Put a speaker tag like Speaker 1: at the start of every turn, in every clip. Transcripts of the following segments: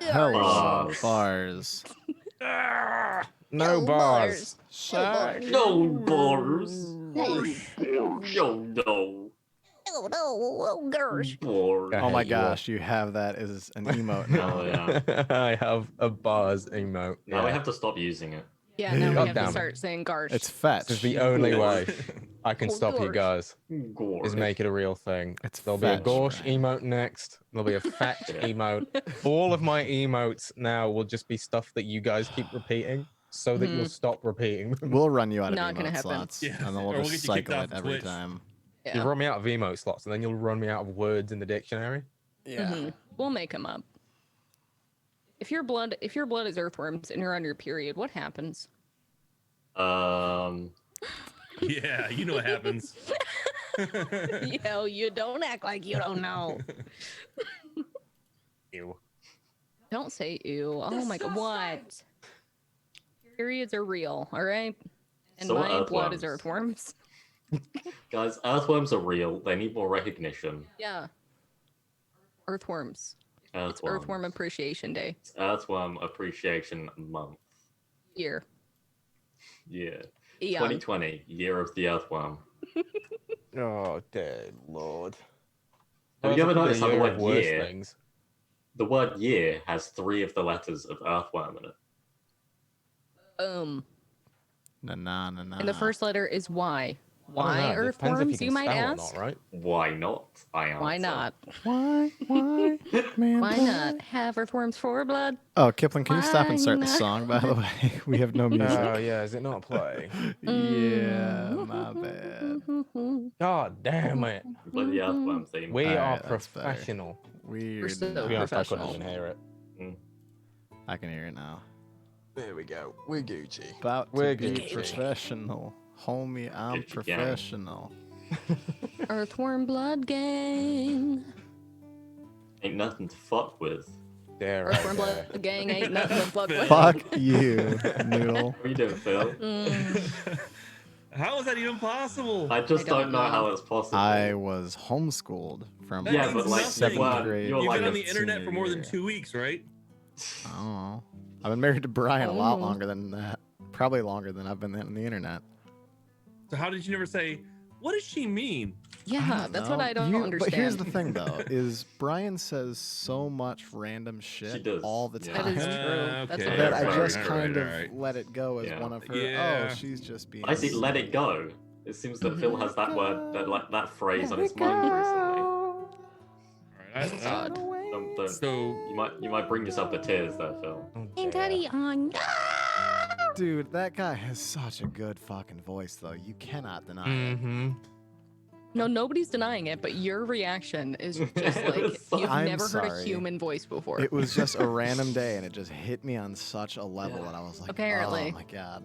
Speaker 1: Hello,
Speaker 2: Bars.
Speaker 1: bars.
Speaker 3: No bars.
Speaker 2: No bars. No, no.
Speaker 4: Oh no, gosh.
Speaker 2: Bars.
Speaker 1: Oh my
Speaker 3: hate you all.
Speaker 1: gosh, you have that as an emote
Speaker 2: Oh
Speaker 1: now.
Speaker 2: yeah.
Speaker 3: I have a bars emote.
Speaker 2: Now we
Speaker 3: yeah.
Speaker 2: have to stop using it.
Speaker 4: Yeah, now
Speaker 3: God
Speaker 4: we have
Speaker 3: damn
Speaker 4: to
Speaker 3: it.
Speaker 4: start saying Garsh.
Speaker 1: It's
Speaker 3: This
Speaker 1: fetch.
Speaker 3: is the only way
Speaker 2: Gorsh.
Speaker 3: I can
Speaker 4: Oh,
Speaker 3: stop you
Speaker 4: Gorsh.
Speaker 3: guys. Is
Speaker 2: Gorsh.
Speaker 3: make it a real thing.
Speaker 1: It's
Speaker 3: There'll be a
Speaker 1: fetch,
Speaker 3: Gorsh
Speaker 1: Brian.
Speaker 3: emote next. There'll be a fetch
Speaker 2: Yeah.
Speaker 3: emote. All of my emotes now will just be stuff that you guys keep repeating, so that you'll stop repeating them.
Speaker 1: We'll run you out of
Speaker 4: Not gonna
Speaker 1: emote
Speaker 4: happen.
Speaker 1: slots,
Speaker 5: Yeah,
Speaker 1: and then
Speaker 5: or
Speaker 1: we'll
Speaker 5: we'll
Speaker 1: just
Speaker 5: get you kicked
Speaker 1: cycle
Speaker 5: off
Speaker 1: it
Speaker 5: of
Speaker 1: every
Speaker 5: Twitch.
Speaker 1: time.
Speaker 4: Yeah.
Speaker 3: You'll run me out of emote slots, and then you'll run me out of words in the dictionary.
Speaker 4: Mhm. We'll make them up. If your blood is earthworms and you're on your period, what happens?
Speaker 5: Yeah, you know what happens.
Speaker 4: Yo, you don't act like you don't know.
Speaker 3: Ew.
Speaker 4: Don't say ew. Oh my god, what? Periods are real, all right? And
Speaker 2: So are
Speaker 4: my blood is
Speaker 2: earthworms.
Speaker 4: earthworms.
Speaker 2: Guys, earthworms are real. They need more recognition.
Speaker 4: Yeah. Earthworms. It's
Speaker 2: Earthworms.
Speaker 4: Earthworm Appreciation Day.
Speaker 2: It's Earthworm Appreciation Month.
Speaker 4: Year.
Speaker 2: Yeah.
Speaker 4: Eon.
Speaker 2: 2020, Year of the Earthworm.
Speaker 3: Oh, dear lord.
Speaker 2: Have you ever noticed how the
Speaker 3: year
Speaker 2: word
Speaker 3: of worse
Speaker 2: year,
Speaker 3: things?
Speaker 2: the word year has 3 of the letters of earthworm in it?
Speaker 1: Na.
Speaker 4: And the first letter is Y.
Speaker 3: I
Speaker 4: Why
Speaker 3: don't know, it depends if
Speaker 4: earthworms,
Speaker 3: can
Speaker 4: you might
Speaker 3: spell or
Speaker 4: ask?
Speaker 3: not, right?
Speaker 2: Why not? I answer.
Speaker 4: Why not?
Speaker 1: Why, man?
Speaker 4: Why not have earthworms for blood?
Speaker 1: Oh, Kipling, can you stop and start the
Speaker 4: Why not?
Speaker 1: song, by the way? We have no music.
Speaker 3: Oh, yeah, is it not play?
Speaker 1: Yeah, my bad.
Speaker 3: God damn it.
Speaker 2: Play the earthworm theme.
Speaker 3: We
Speaker 1: Alright,
Speaker 3: are
Speaker 1: that's better.
Speaker 3: professional.
Speaker 1: Weird.
Speaker 4: so
Speaker 1: now.
Speaker 3: To be honest, I couldn't
Speaker 4: professional.
Speaker 3: even hear it.
Speaker 1: I can hear it now.
Speaker 3: There we go. We're Gucci.
Speaker 1: About
Speaker 3: We're
Speaker 1: to be
Speaker 3: Gucci.
Speaker 1: professional. Homie, I'm
Speaker 2: Gucci gang.
Speaker 1: professional.
Speaker 4: Earthworm blood gang.
Speaker 2: Ain't nothing to fuck with.
Speaker 3: Dare I
Speaker 4: Earthworm
Speaker 3: dare.
Speaker 4: blood gang ain't nothing to fuck with.
Speaker 1: Fuck you, Noodle.
Speaker 2: What are you doing, Phil?
Speaker 5: How is that even possible?
Speaker 2: I just
Speaker 4: I don't
Speaker 2: don't know
Speaker 4: know.
Speaker 2: how it's possible.
Speaker 1: I was homeschooled from
Speaker 5: That
Speaker 2: Yeah,
Speaker 5: means
Speaker 2: but like
Speaker 5: nothing.
Speaker 1: 7th grade.
Speaker 2: You're
Speaker 5: You've
Speaker 2: like
Speaker 5: been on
Speaker 2: a
Speaker 5: the internet
Speaker 1: senior
Speaker 5: for more than
Speaker 1: year.
Speaker 5: 2 weeks, right?
Speaker 1: I don't know. I've been married to Brian a lot
Speaker 4: Oh.
Speaker 1: longer than that. Probably longer than I've been on the internet.
Speaker 5: So how did you never say, what does she mean?
Speaker 4: Yeah, that's what I don't understand.
Speaker 1: But here's the thing, though, is Brian says so much random shit
Speaker 2: does,
Speaker 1: all the
Speaker 2: yeah.
Speaker 4: That
Speaker 1: time
Speaker 4: is true. That's
Speaker 5: okay.
Speaker 4: what
Speaker 1: that
Speaker 4: I'm
Speaker 1: I
Speaker 4: saying.
Speaker 1: just kind of let it go as
Speaker 2: Yeah.
Speaker 1: one of her.
Speaker 5: Yeah.
Speaker 1: Oh, she's just being.
Speaker 2: I see let it go. It seems that Phil has that word, that phrase on his mind recently.
Speaker 5: All right,
Speaker 4: God.
Speaker 2: Don't,
Speaker 5: so
Speaker 2: you might bring yourself to tears there, Phil.
Speaker 4: Ain't Daddy on?
Speaker 1: Dude, that guy has such a good fucking voice, though. You cannot deny it.
Speaker 3: Mm-hmm.
Speaker 4: No, nobody's denying it, but your reaction is just like you've
Speaker 1: I'm
Speaker 4: never heard a
Speaker 1: sorry.
Speaker 4: human voice before.
Speaker 1: It was just a random day, and it just hit me on such a level that I was like,
Speaker 4: Apparently.
Speaker 1: oh my god.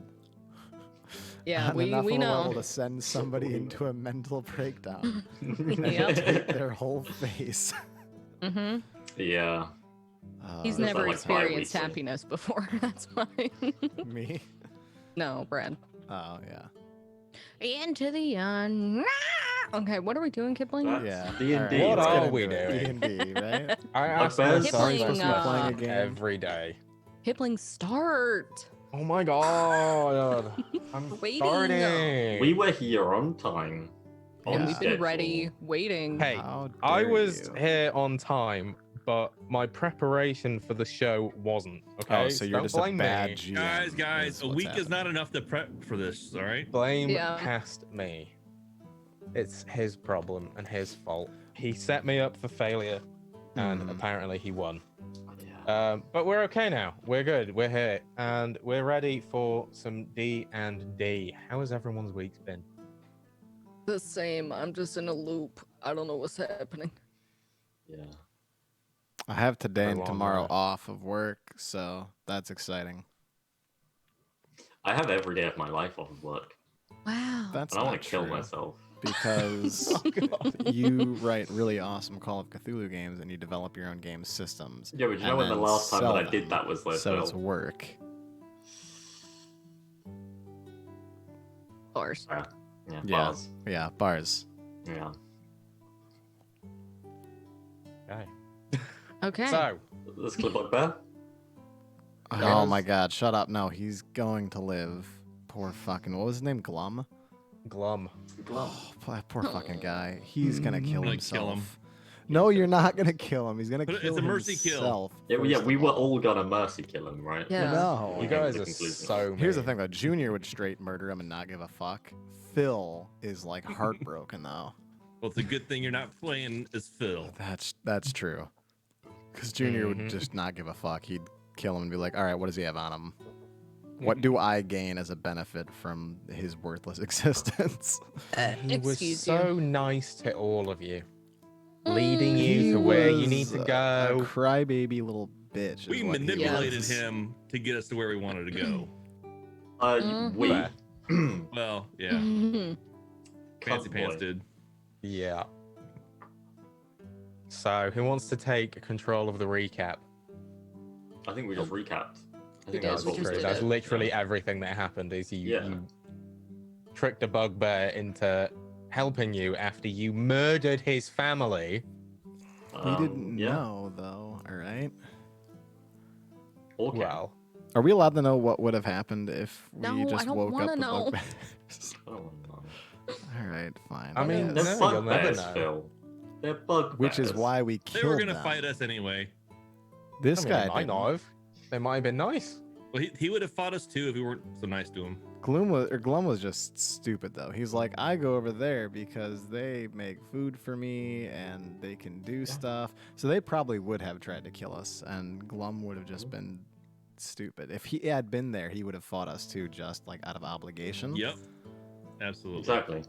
Speaker 4: Yeah,
Speaker 1: On
Speaker 4: we
Speaker 1: enough of a level
Speaker 4: know.
Speaker 1: to send somebody into a mental breakdown and
Speaker 4: Yep.
Speaker 1: take their whole face.
Speaker 4: Mm-hmm.
Speaker 2: Yeah.
Speaker 4: He's
Speaker 2: Is
Speaker 4: never
Speaker 2: that like
Speaker 4: experienced
Speaker 2: bi-weekly?
Speaker 4: happiness before. That's why.
Speaker 1: Me?
Speaker 4: No, Brad.
Speaker 1: Oh yeah.
Speaker 4: Into the Okay, what are we doing, Kipling?
Speaker 2: That's
Speaker 1: Yeah.
Speaker 2: D&D.
Speaker 1: Alright,
Speaker 3: What
Speaker 1: let's
Speaker 3: are
Speaker 1: get
Speaker 3: we
Speaker 1: into it.
Speaker 3: doing?
Speaker 1: D&D, right?
Speaker 3: I ask
Speaker 2: Bugbears?
Speaker 3: myself
Speaker 4: Kipling,
Speaker 3: this question
Speaker 1: playing a game.
Speaker 3: every day.
Speaker 4: Kipling, start.
Speaker 3: Oh my god. I'm
Speaker 4: Waiting.
Speaker 3: starting.
Speaker 2: We were here on time.
Speaker 4: And
Speaker 2: on
Speaker 4: we've been
Speaker 2: schedule.
Speaker 4: ready, waiting.
Speaker 3: Hey,
Speaker 1: How
Speaker 3: I
Speaker 1: dare
Speaker 3: was
Speaker 1: you.
Speaker 3: here on time, but my preparation for the show wasn't. Okay,
Speaker 1: Oh, so you're
Speaker 3: don't
Speaker 1: just a
Speaker 3: blame
Speaker 1: bad
Speaker 3: me.
Speaker 1: GM.
Speaker 5: Guys, a
Speaker 1: what's
Speaker 5: week is
Speaker 1: happening.
Speaker 5: not enough to prep for this, all right?
Speaker 3: Blame
Speaker 4: Yeah.
Speaker 3: past me. It's his problem and his fault. He set me up for failure, and apparently he won.
Speaker 2: Yeah.
Speaker 3: But we're okay now. We're good. We're here, and we're ready for some D&D. How has everyone's week been?
Speaker 4: The same. I'm just in a loop. I don't know what's happening.
Speaker 2: Yeah.
Speaker 1: I have today and
Speaker 3: Long
Speaker 1: tomorrow
Speaker 3: night.
Speaker 1: off of work, so that's exciting.
Speaker 2: I have every day of my life off of work.
Speaker 4: Wow.
Speaker 1: That's
Speaker 2: And I
Speaker 1: not
Speaker 2: want to kill
Speaker 1: true,
Speaker 2: myself.
Speaker 1: because
Speaker 3: Oh, God.
Speaker 1: you write really awesome Call of Cthulhu games and you develop your own game systems.
Speaker 2: Yeah, but you know
Speaker 1: and
Speaker 2: when the
Speaker 1: then
Speaker 2: last time that
Speaker 1: sell
Speaker 2: I did
Speaker 1: them,
Speaker 2: that was, like,
Speaker 1: so
Speaker 2: Phil?
Speaker 1: it's work.
Speaker 4: Bars.
Speaker 2: Yeah,
Speaker 1: Yeah.
Speaker 2: bars.
Speaker 1: Yeah, bars.
Speaker 2: Yeah.
Speaker 3: Okay.
Speaker 4: Okay.
Speaker 3: So,
Speaker 2: Let's clip up there.
Speaker 1: Oh my god, shut up. No, he's going to live. Poor fucking, what was his name? Glum?
Speaker 3: Glum.
Speaker 1: Oh, poor fucking guy. He's gonna kill
Speaker 5: gonna
Speaker 1: himself.
Speaker 5: kill him.
Speaker 1: No, you're not gonna kill him. He's gonna
Speaker 5: But
Speaker 1: kill
Speaker 5: it's a mercy kill.
Speaker 1: himself.
Speaker 2: Yeah,
Speaker 1: first
Speaker 2: we
Speaker 1: of
Speaker 2: were all gonna mercy kill him, right?
Speaker 4: Yeah.
Speaker 1: No.
Speaker 3: You
Speaker 2: Came to
Speaker 3: guys
Speaker 2: the
Speaker 3: are
Speaker 2: conclusion.
Speaker 3: so
Speaker 1: Here's the
Speaker 3: mean.
Speaker 1: thing though, Junior would straight murder him and not give a fuck. Phil is like heartbroken though.
Speaker 5: Well, it's a good thing you're not playing as Phil.
Speaker 1: That's true. Because Junior would just not give a fuck. He'd kill him and be like, all right, what does he have on him? What do I gain as a benefit from his worthless existence?
Speaker 3: He was
Speaker 4: Excuse
Speaker 3: so nice to all of you, leading you to where you need to
Speaker 1: A
Speaker 3: go.
Speaker 1: crybaby little bitch. is
Speaker 5: We
Speaker 1: what he
Speaker 5: manipulated
Speaker 1: was.
Speaker 5: him to get us to where we wanted to go.
Speaker 2: We.
Speaker 3: Fair.
Speaker 5: Well, yeah.
Speaker 4: Mhm.
Speaker 5: Fancy
Speaker 2: Cunt
Speaker 5: Pants
Speaker 2: boy.
Speaker 5: did.
Speaker 3: Yeah. So, who wants to take control of the recap?
Speaker 2: I think we just recapped. I think
Speaker 4: did,
Speaker 2: that's
Speaker 4: we
Speaker 2: what
Speaker 4: just
Speaker 2: we
Speaker 4: did
Speaker 2: did.
Speaker 3: That's literally everything that happened. Is you tricked a bugbear into helping you after you murdered his family.
Speaker 1: We didn't
Speaker 2: Yeah.
Speaker 1: know though. All right.
Speaker 2: Okay.
Speaker 3: Well,
Speaker 1: Are we allowed to know what would have happened if we
Speaker 4: No, I
Speaker 1: just
Speaker 4: don't
Speaker 1: woke
Speaker 4: wanna
Speaker 1: up the
Speaker 4: know.
Speaker 1: bugbears?
Speaker 2: I don't know.
Speaker 1: All right, fine.
Speaker 3: I mean,
Speaker 2: They're
Speaker 3: no, you'll never
Speaker 2: bugbears,
Speaker 3: know.
Speaker 2: Phil. They're bugbears.
Speaker 1: Which is why we
Speaker 5: They
Speaker 1: killed
Speaker 5: were gonna
Speaker 1: them.
Speaker 5: fight us anyway.
Speaker 1: This
Speaker 3: I mean,
Speaker 1: guy
Speaker 3: they might
Speaker 1: didn't.
Speaker 3: not have. They might have been nice.
Speaker 5: Well, he would have fought us too if we weren't so nice to him.
Speaker 1: Glum was just stupid though. He's like, I go over there because they make food for me and they can do stuff. So they probably would have tried to kill us, and Glum would have just been stupid. If he had been there, he would have fought us too, just like out of obligation.
Speaker 5: Yep. Absolutely.
Speaker 2: Exactly.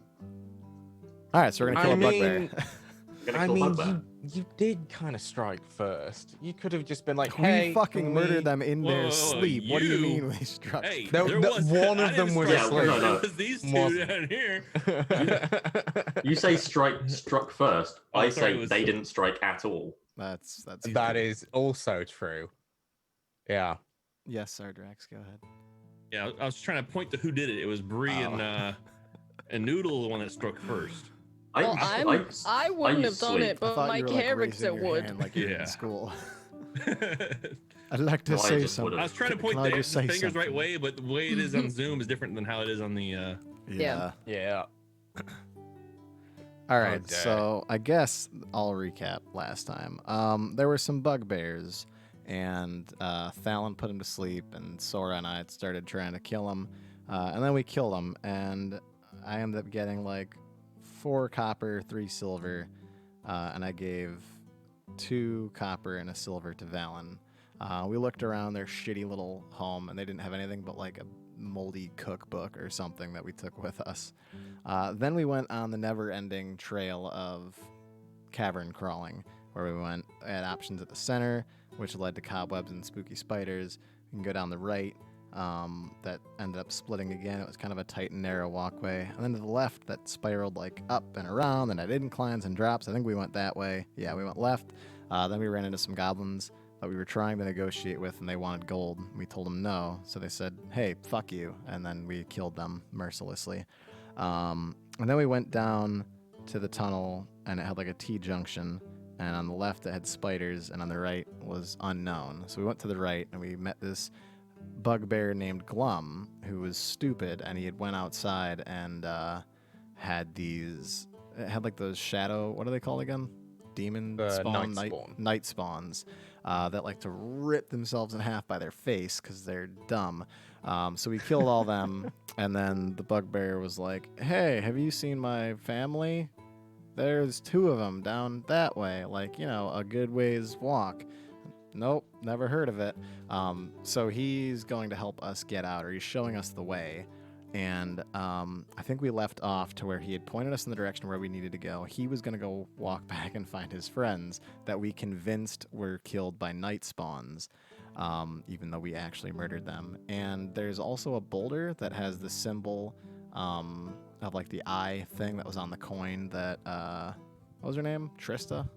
Speaker 1: All right, so we're gonna kill
Speaker 3: I
Speaker 1: a bugbear.
Speaker 3: mean,
Speaker 2: We're gonna
Speaker 3: I
Speaker 2: kill
Speaker 3: mean,
Speaker 2: bugbear.
Speaker 3: you did kind of strike first. You could have just been like,
Speaker 1: We
Speaker 3: "Hey,
Speaker 1: fucking
Speaker 3: can
Speaker 1: murdered
Speaker 3: we-"
Speaker 1: them in
Speaker 5: Whoa,
Speaker 1: their
Speaker 5: whoa, whoa,
Speaker 1: sleep. What do you
Speaker 5: you-
Speaker 1: mean we struck?
Speaker 5: Hey,
Speaker 3: There-
Speaker 5: there
Speaker 3: the-
Speaker 5: was
Speaker 3: one
Speaker 5: I
Speaker 3: of them
Speaker 5: didn't
Speaker 3: was
Speaker 5: strike
Speaker 2: asleep.
Speaker 5: first.
Speaker 2: No, no.
Speaker 5: It was these
Speaker 3: Was-
Speaker 5: two down here.
Speaker 2: You say struck first.
Speaker 5: Oh,
Speaker 2: I
Speaker 5: sorry,
Speaker 2: say
Speaker 5: it was-
Speaker 2: they didn't strike at all.
Speaker 1: That's
Speaker 3: That is also true. Yeah.
Speaker 1: yes, Sardrax. Go ahead.
Speaker 5: Yeah, I was trying to point to who did it. It was Bree and Noodle, the one that struck first.
Speaker 4: Well, I wouldn't have done
Speaker 2: sleep.
Speaker 4: it,
Speaker 1: I
Speaker 4: but
Speaker 1: thought
Speaker 4: my
Speaker 1: you were, like,
Speaker 4: character
Speaker 1: raising your
Speaker 4: would.
Speaker 1: hand like you're
Speaker 5: Yeah.
Speaker 1: in school.
Speaker 5: I
Speaker 1: I'd like to
Speaker 2: No, I
Speaker 1: say
Speaker 2: just
Speaker 1: something.
Speaker 2: would've.
Speaker 5: was trying to point
Speaker 1: Can I
Speaker 5: the
Speaker 1: just say
Speaker 5: fingers right
Speaker 1: something?
Speaker 5: way, but the way it is on Zoom is different than how it is on the.
Speaker 1: Yeah.
Speaker 3: Yeah.
Speaker 1: All right,
Speaker 3: dang.
Speaker 1: so I guess I'll recap last time. There were some bugbears, and Thalen put him to sleep, and Sora and I had started trying to kill him, and then we killed him, and I ended up getting like 4 copper, 3 silver, and I gave 2 copper and a silver to Valen. We looked around their shitty little home, and they didn't have anything but like a moldy cookbook or something that we took with us. Then we went on the never-ending trail of cavern crawling, where we went at options at the center, which led to cobwebs and spooky spiders. We can go down the right, that ended up splitting again. It was kind of a tight and narrow walkway. And then to the left, that spiraled like up and around, and had inclines and drops. I think we went that way. Yeah, we went left. Then we ran into some goblins that we were trying to negotiate with, and they wanted gold. We told them no, so they said, hey, fuck you, and then we killed them mercilessly. And then we went down to the tunnel, and it had like a T-junction, and on the left it had spiders, and on the right was unknown. So we went to the right, and we met this bugbear named Glum, who was stupid, and he had went outside and had these, it had like those shadow, what are they called again? Demon spawn,
Speaker 3: Nightspawn.
Speaker 1: night spawns that like to rip themselves in half by their face because they're dumb. So we killed all them, and then the bugbear was like, hey, have you seen my family? There's 2 of them down that way, like, you know, a good ways walk. Nope, never heard of it. So he's going to help us get out, or he's showing us the way. And I think we left off to where he had pointed us in the direction where we needed to go. He was going to go walk back and find his friends that we convinced were killed by night spawns, even though we actually murdered them. And there's also a boulder that has the symbol of like the eye thing that was on the coin that, what was her name? Trista?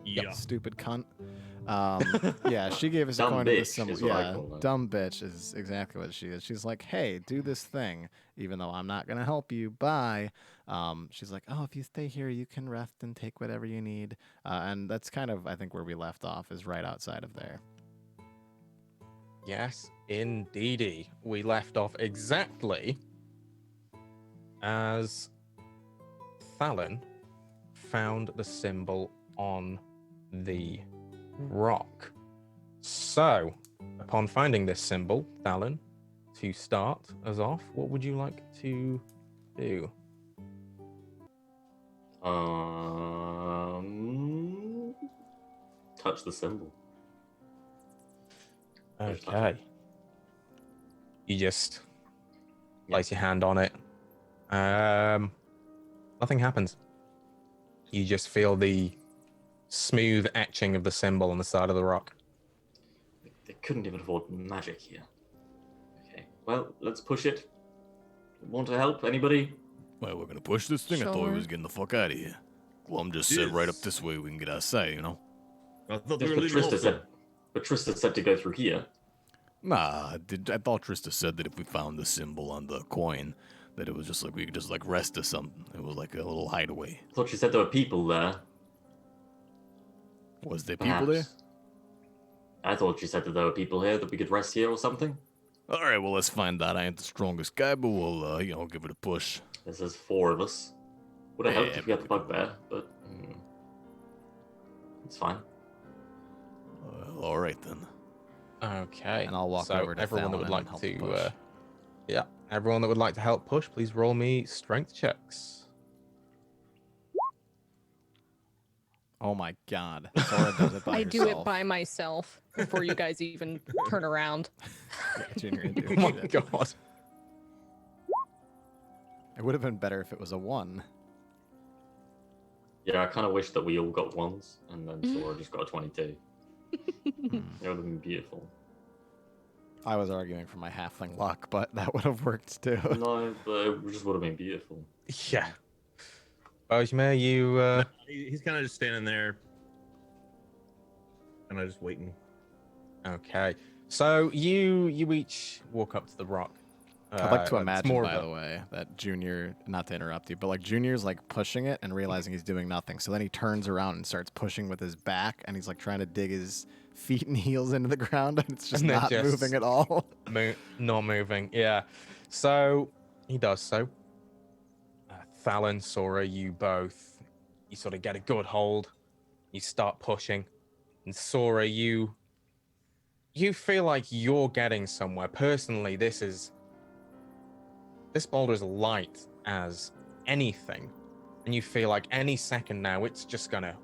Speaker 5: Yeah.
Speaker 1: Stupid cunt. Yeah, she gave us a
Speaker 2: Dumb
Speaker 1: coin with the
Speaker 2: bitch
Speaker 1: symbol.
Speaker 2: is what I
Speaker 1: Yeah,
Speaker 2: call her.
Speaker 1: dumb bitch is exactly what she is. She's like, hey, do this thing, even though I'm not gonna help you. Bye. She's like, oh, if you stay here, you can rest and take whatever you need. And that's kind of, I think, where we left off is right outside of there.
Speaker 3: Yes, indeedy. We left off exactly as Thalon found the symbol on the rock. So, upon finding this symbol, Thalon, to start us off, what would you like to do?
Speaker 2: Touch the symbol.
Speaker 3: Okay. You just place your hand on it. Nothing happens. You just feel the smooth etching of the symbol on the side of the rock.
Speaker 2: They couldn't even afford magic here. Okay, well, let's push it. Want to help? Anybody?
Speaker 6: Well, we're gonna push this thing. I thought we
Speaker 4: Sure.
Speaker 6: was getting the fuck out of here. Glum just said right up this way we can get outside, you know?
Speaker 5: I thought
Speaker 2: Yes,
Speaker 5: we were
Speaker 2: but
Speaker 5: leaving
Speaker 2: Trista
Speaker 5: also.
Speaker 2: said to go through here.
Speaker 6: Nah, I thought Trista said that if we found the symbol on the coin, that it was just like we could just like rest or something. It was like a little hideaway.
Speaker 2: I thought she said there were people there.
Speaker 6: Was there people there?
Speaker 2: Perhaps. I thought she said that there were people here that we could rest here or something.
Speaker 6: All right, well let's find out. I ain't the strongest guy, but we'll give it a push.
Speaker 2: There's 4 of us. Would have helped
Speaker 6: Yeah,
Speaker 2: if we had the
Speaker 6: but we
Speaker 2: bugbear, but it's fine.
Speaker 6: All right then.
Speaker 3: Okay.
Speaker 1: And I'll walk
Speaker 3: so
Speaker 1: over to
Speaker 3: everyone that
Speaker 1: Thalon
Speaker 3: would
Speaker 1: and
Speaker 3: like
Speaker 1: help
Speaker 3: to,
Speaker 1: push.
Speaker 3: everyone that would like to help push, please roll me strength checks.
Speaker 1: Oh my god. Sora does it by
Speaker 4: I
Speaker 1: herself.
Speaker 4: do it by myself before you guys even turn around.
Speaker 1: Yeah, Junior can do
Speaker 3: Oh my
Speaker 1: shit.
Speaker 3: god.
Speaker 1: It would have been better if it was a 1.
Speaker 2: Yeah, I kind of wish that we all got 1s and then Sora just got a 22. It would have been beautiful.
Speaker 1: I was arguing for my halfling luck, but that would have worked too.
Speaker 2: No, but it just would have been beautiful.
Speaker 3: Yeah. Bulges, you
Speaker 5: He's kind of just standing there, kind of just waiting.
Speaker 3: okay. So you each walk up to the rock.
Speaker 1: I'd like to
Speaker 3: it's
Speaker 1: imagine,
Speaker 3: more
Speaker 1: by
Speaker 3: of a-
Speaker 1: the way, that Junior, not to interrupt you, but like Junior's like pushing it and realizing he's doing nothing. So then he turns around and starts pushing with his back, and he's like trying to dig his feet and heels into the ground, and it's just
Speaker 3: And they're
Speaker 1: not
Speaker 3: just-
Speaker 1: moving at all.
Speaker 3: not moving. Yeah. So he does so. Thalon, Sora, you sort of get a good hold. You start pushing, and Sora, you feel like you're getting somewhere. Personally, this boulder is light as anything, and you feel like any second now it's just gonna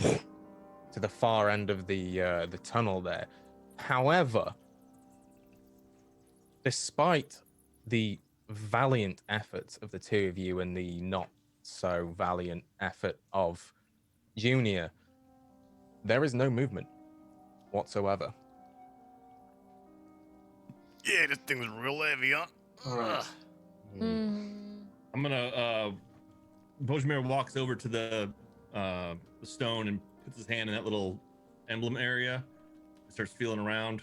Speaker 3: to the far end of the tunnel there. However, despite the valiant efforts of the two of you and the not so valiant effort of Junior, there is no movement whatsoever.
Speaker 6: Yeah, this thing's real heavy, huh?
Speaker 2: All right.
Speaker 5: I'm gonna. Bojimir walks over to the stone and puts his hand in that little emblem area. Starts feeling around.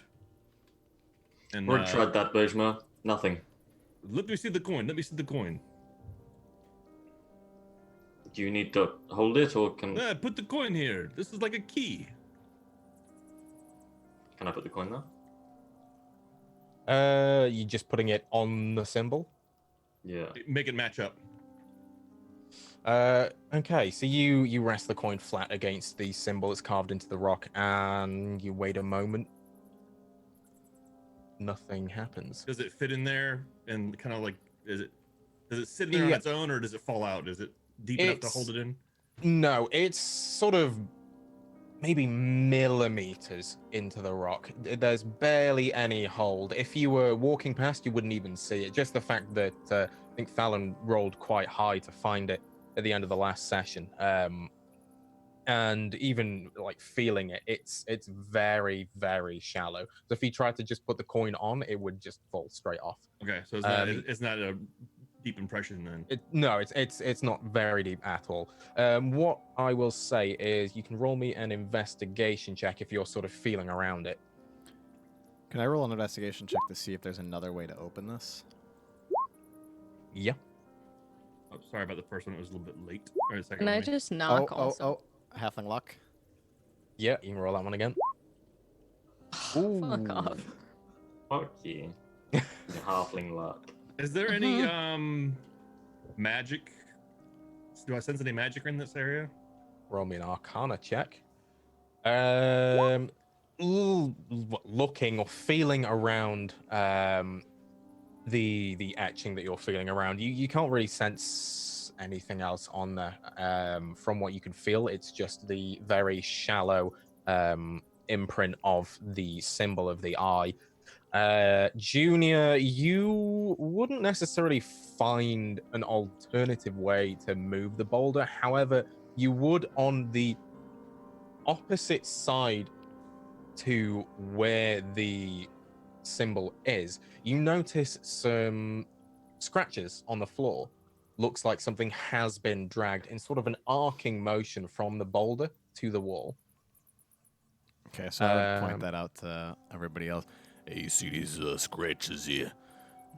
Speaker 5: And
Speaker 2: Already tried that, Bojma. Nothing.
Speaker 5: let me see the coin. Let me see the coin.
Speaker 2: Do you need to hold it, or can
Speaker 5: Put the coin here. This is like a key.
Speaker 2: I put the coin there?
Speaker 3: You just putting it on the symbol?
Speaker 2: Yeah.
Speaker 5: Make it match up.
Speaker 3: Okay, so you rest the coin flat against the symbol that's carved into the rock, and you wait a moment. Nothing happens.
Speaker 5: Does it fit in there? And kind of like, does it sit in there on
Speaker 3: Yeah.
Speaker 5: its own, or does it fall out? Is it deep enough to hold it in?
Speaker 3: No, it's sort of maybe millimeters into the rock. There's barely any hold. If you were walking past, you wouldn't even see it. Just the fact that I think Thalon rolled quite high to find it at the end of the last session. And even like feeling it, it's very, very shallow. So if you tried to just put the coin on, it would just fall straight off.
Speaker 5: Okay, so it's not a deep impression then.
Speaker 3: No, it's not very deep at all. What I will say is you can roll me an investigation check if you're sort of feeling around it.
Speaker 1: Can I roll an investigation check to see if there's another way to open this?
Speaker 3: Yeah.
Speaker 5: Oh, sorry about the first one. It was a little bit late. Or the second
Speaker 4: Can I
Speaker 5: one.
Speaker 4: just knock
Speaker 1: oh,
Speaker 4: also?
Speaker 1: halfling luck.
Speaker 3: Yeah, you can roll that one again.
Speaker 4: Fuck off.
Speaker 2: Fuck you. Your halfling luck.
Speaker 5: Is there any magic? Do I sense any magic in this area?
Speaker 3: Roll me an Arcana check. Looking or feeling around the etching that you're feeling around, you can't really sense anything else on there. From what you can feel, it's just the very shallow imprint of the symbol of the eye. Junior, you wouldn't necessarily find an alternative way to move the boulder. However, you would on the opposite side to where the symbol is, you notice some scratches on the floor. Looks like something has been dragged in sort of an arcing motion from the boulder to the wall.
Speaker 1: Okay, so I would point that out to everybody else.
Speaker 6: Hey, you see these scratches here?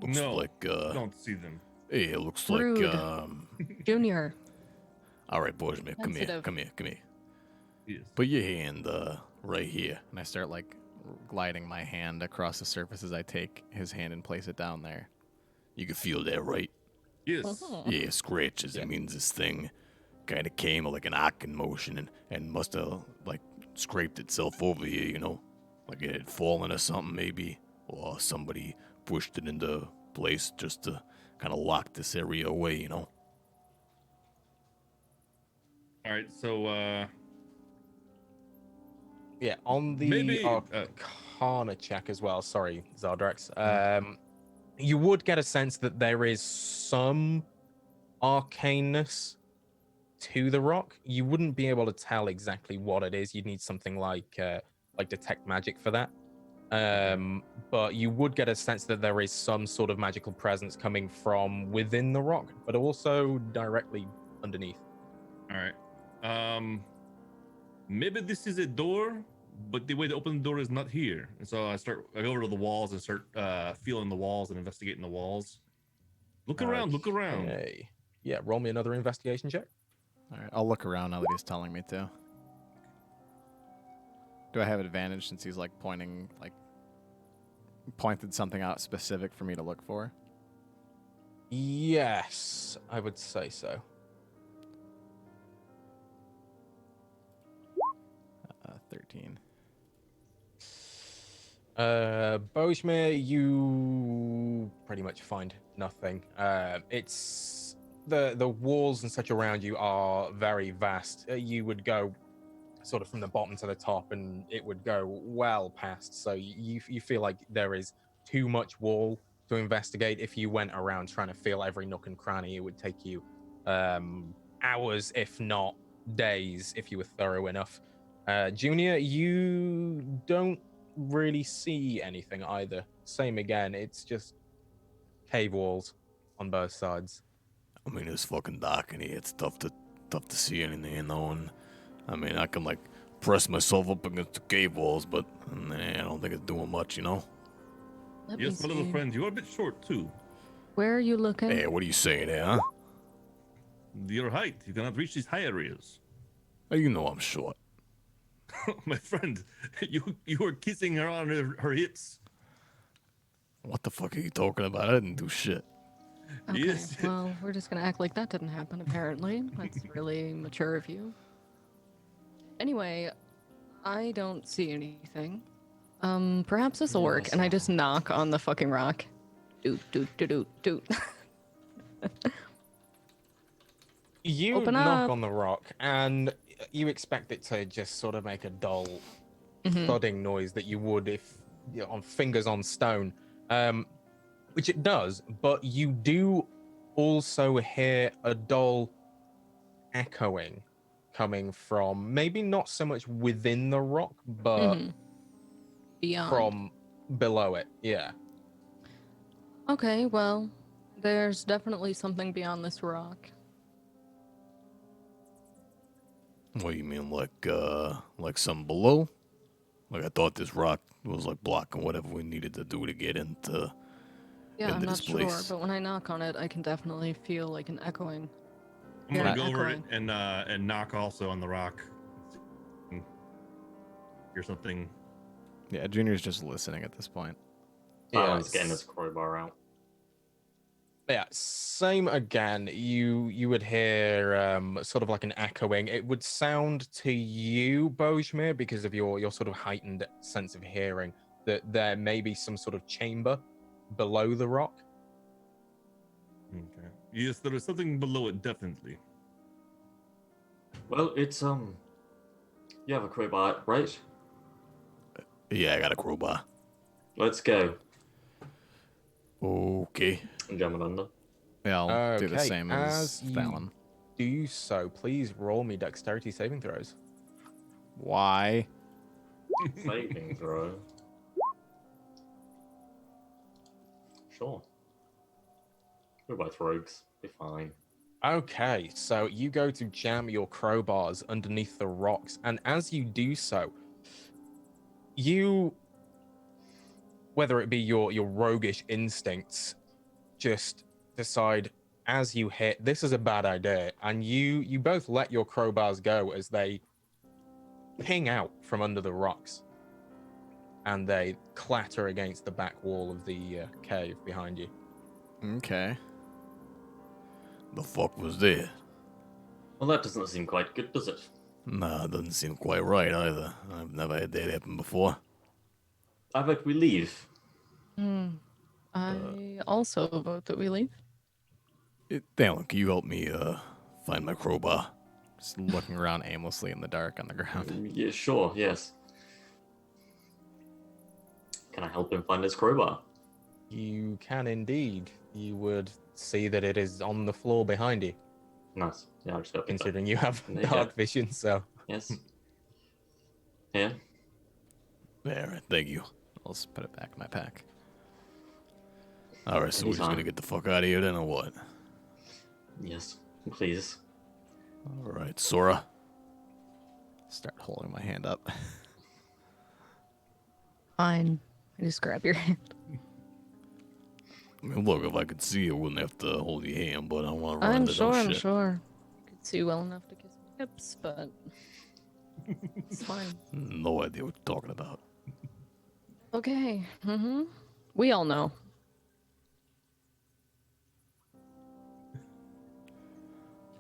Speaker 6: Looks
Speaker 5: No,
Speaker 6: like
Speaker 5: don't see them.
Speaker 6: hey, it looks
Speaker 4: Rude.
Speaker 6: like
Speaker 4: Junior.
Speaker 6: All right, boys, man, come here,
Speaker 4: Sensitive.
Speaker 6: come here, come here.
Speaker 5: Yes.
Speaker 6: Put your hand right here.
Speaker 1: And I start like gliding my hand across the surface as I take his hand and place it down there.
Speaker 6: You can feel that, right?
Speaker 5: Yes.
Speaker 6: Yeah, scratches.
Speaker 3: Yeah.
Speaker 6: It means this thing kind of came like an arcing motion and must have like scraped itself over here, you know, like it had fallen or something maybe, or somebody pushed it into place just to kind of lock this area away, you know.
Speaker 5: All right. So
Speaker 3: Yeah, on the
Speaker 5: Maybe,
Speaker 3: Arcana check as well. Sorry, Zardrex. You would get a sense that there is some arcaneness to the rock. You wouldn't be able to tell exactly what it is. You'd need something like detect magic for that. But you would get a sense that there is some sort of magical presence coming from within the rock, but also directly underneath.
Speaker 5: all right. Maybe this is a door, but the way to open the door is not here. And so I go over to the walls and start feeling the walls and investigating the walls. Look around, look around.
Speaker 3: Okay. Yeah, roll me another investigation check.
Speaker 1: All right, I'll look around now that he's telling me to. Do I have advantage since he's like pointed something out specific for me to look for?
Speaker 3: Yes, I would say so.
Speaker 1: 13.
Speaker 3: Bojmir, you pretty much find nothing. It's the walls and such around you are very vast. You would go sort of from the bottom to the top, and it would go well past. So you feel like there is too much wall to investigate. If you went around trying to feel every nook and cranny, it would take you hours, if not days, if you were thorough enough. Junior, you don't really see anything either. Same again, it's just cave walls on both sides.
Speaker 6: I mean, it's fucking dark in here. It's tough to see anything, you know. And I mean, I can like press myself up against the cave walls, but I don't think it's doing much, you know.
Speaker 4: Let me
Speaker 5: Yes, my little
Speaker 4: see.
Speaker 5: friend, you're a bit short too.
Speaker 4: Where are you looking?
Speaker 6: Hey, what are you saying there, huh?
Speaker 5: Your height, you cannot reach these high areas.
Speaker 6: Oh, you know I'm short.
Speaker 5: My friend, you were kissing her on her hips.
Speaker 6: What the fuck are you talking about? I didn't do shit.
Speaker 4: Okay,
Speaker 5: Yes.
Speaker 4: well, we're just gonna act like that didn't happen, apparently. That's really mature of you. Anyway, I don't see anything. Perhaps this'll work, and I just knock on the fucking rock. Doot, doot, doot, doot, doot.
Speaker 3: You
Speaker 4: Open
Speaker 3: knock
Speaker 4: up.
Speaker 3: on the rock, and you expect it to just sort of make a dull
Speaker 4: Mhm.
Speaker 3: thudding noise that you would if on fingers on stone, which it does. But you do also hear a dull echoing coming from maybe not so much within the rock, but
Speaker 4: Mhm. Beyond.
Speaker 3: from below it. Yeah.
Speaker 4: Okay, well, there's definitely something beyond this rock.
Speaker 6: What do you mean, like some below? Like I thought this rock was like blocking whatever we needed to do to get into.
Speaker 4: Yeah, I'm
Speaker 6: into
Speaker 4: not
Speaker 6: this
Speaker 4: sure,
Speaker 6: place.
Speaker 4: but when I knock on it, I can definitely feel like an echoing.
Speaker 5: I'm
Speaker 4: Yeah,
Speaker 5: gonna go over it
Speaker 4: echoing.
Speaker 5: and knock also on the rock. Hear something.
Speaker 1: Yeah, Junior's just listening at this point.
Speaker 2: Fallon's getting
Speaker 3: it's-
Speaker 2: his crowbar out.
Speaker 3: Yeah, same again. You would hear sort of like an echoing. It would sound to you, Bojmir, because of your sort of heightened sense of hearing, that there may be some sort of chamber below the rock.
Speaker 5: Okay. Yes, there is something below it, definitely.
Speaker 2: Well, it's you have a crowbar, right?
Speaker 6: Yeah, I got a crowbar.
Speaker 2: Let's go.
Speaker 6: Okay.
Speaker 2: I'm jumping under.
Speaker 1: Yeah, I'll do the
Speaker 3: Okay,
Speaker 1: same as
Speaker 3: as you-
Speaker 1: Fallon.
Speaker 3: Do so. Please roll me dexterity saving throws.
Speaker 1: Why?
Speaker 2: Saving throw. Sure. We're both rogues. We're fine.
Speaker 3: Okay, so you go to jam your crowbars underneath the rocks, and as you do so, you, whether it be your roguish instincts, just decide as you hit, this is a bad idea, and you both let your crowbars go as they ping out from under the rocks, and they clatter against the back wall of the cave behind you.
Speaker 1: Okay.
Speaker 6: The fuck was that?
Speaker 2: Well, that doesn't seem quite good, does it?
Speaker 6: Nah, it doesn't seem quite right either. I've never had that happen before.
Speaker 2: I vote we leave.
Speaker 4: I also vote that we leave.
Speaker 6: Dallin, can you help me find my crowbar?
Speaker 1: Just looking around aimlessly in the dark on the ground.
Speaker 2: Yeah, sure, yes. Can I help him find his crowbar?
Speaker 3: You can indeed. You would see that it is on the floor behind you,
Speaker 2: Nice. Yeah, I'll just go pick it up.
Speaker 3: considering you have
Speaker 2: There you
Speaker 3: dark
Speaker 2: go.
Speaker 3: vision, so...
Speaker 2: Yes. Here.
Speaker 6: Alright, thank you.
Speaker 1: I'll just put it back in my pack.
Speaker 6: Alright, so we're just
Speaker 2: Anytime.
Speaker 6: gonna get the fuck out of here then, or what?
Speaker 2: Yes, please.
Speaker 6: Alright, Sora.
Speaker 1: Start holding my hand up.
Speaker 4: Fine. I just grab your hand.
Speaker 6: I mean, look, if I could see you, I wouldn't have to hold your hand, but I don't want to run
Speaker 4: I'm
Speaker 6: into
Speaker 4: sure,
Speaker 6: no
Speaker 4: I'm
Speaker 6: shit.
Speaker 4: sure. Could see well enough to kiss my hips, but it's fine.
Speaker 6: No idea what you're talking about.
Speaker 4: Okay. We all know.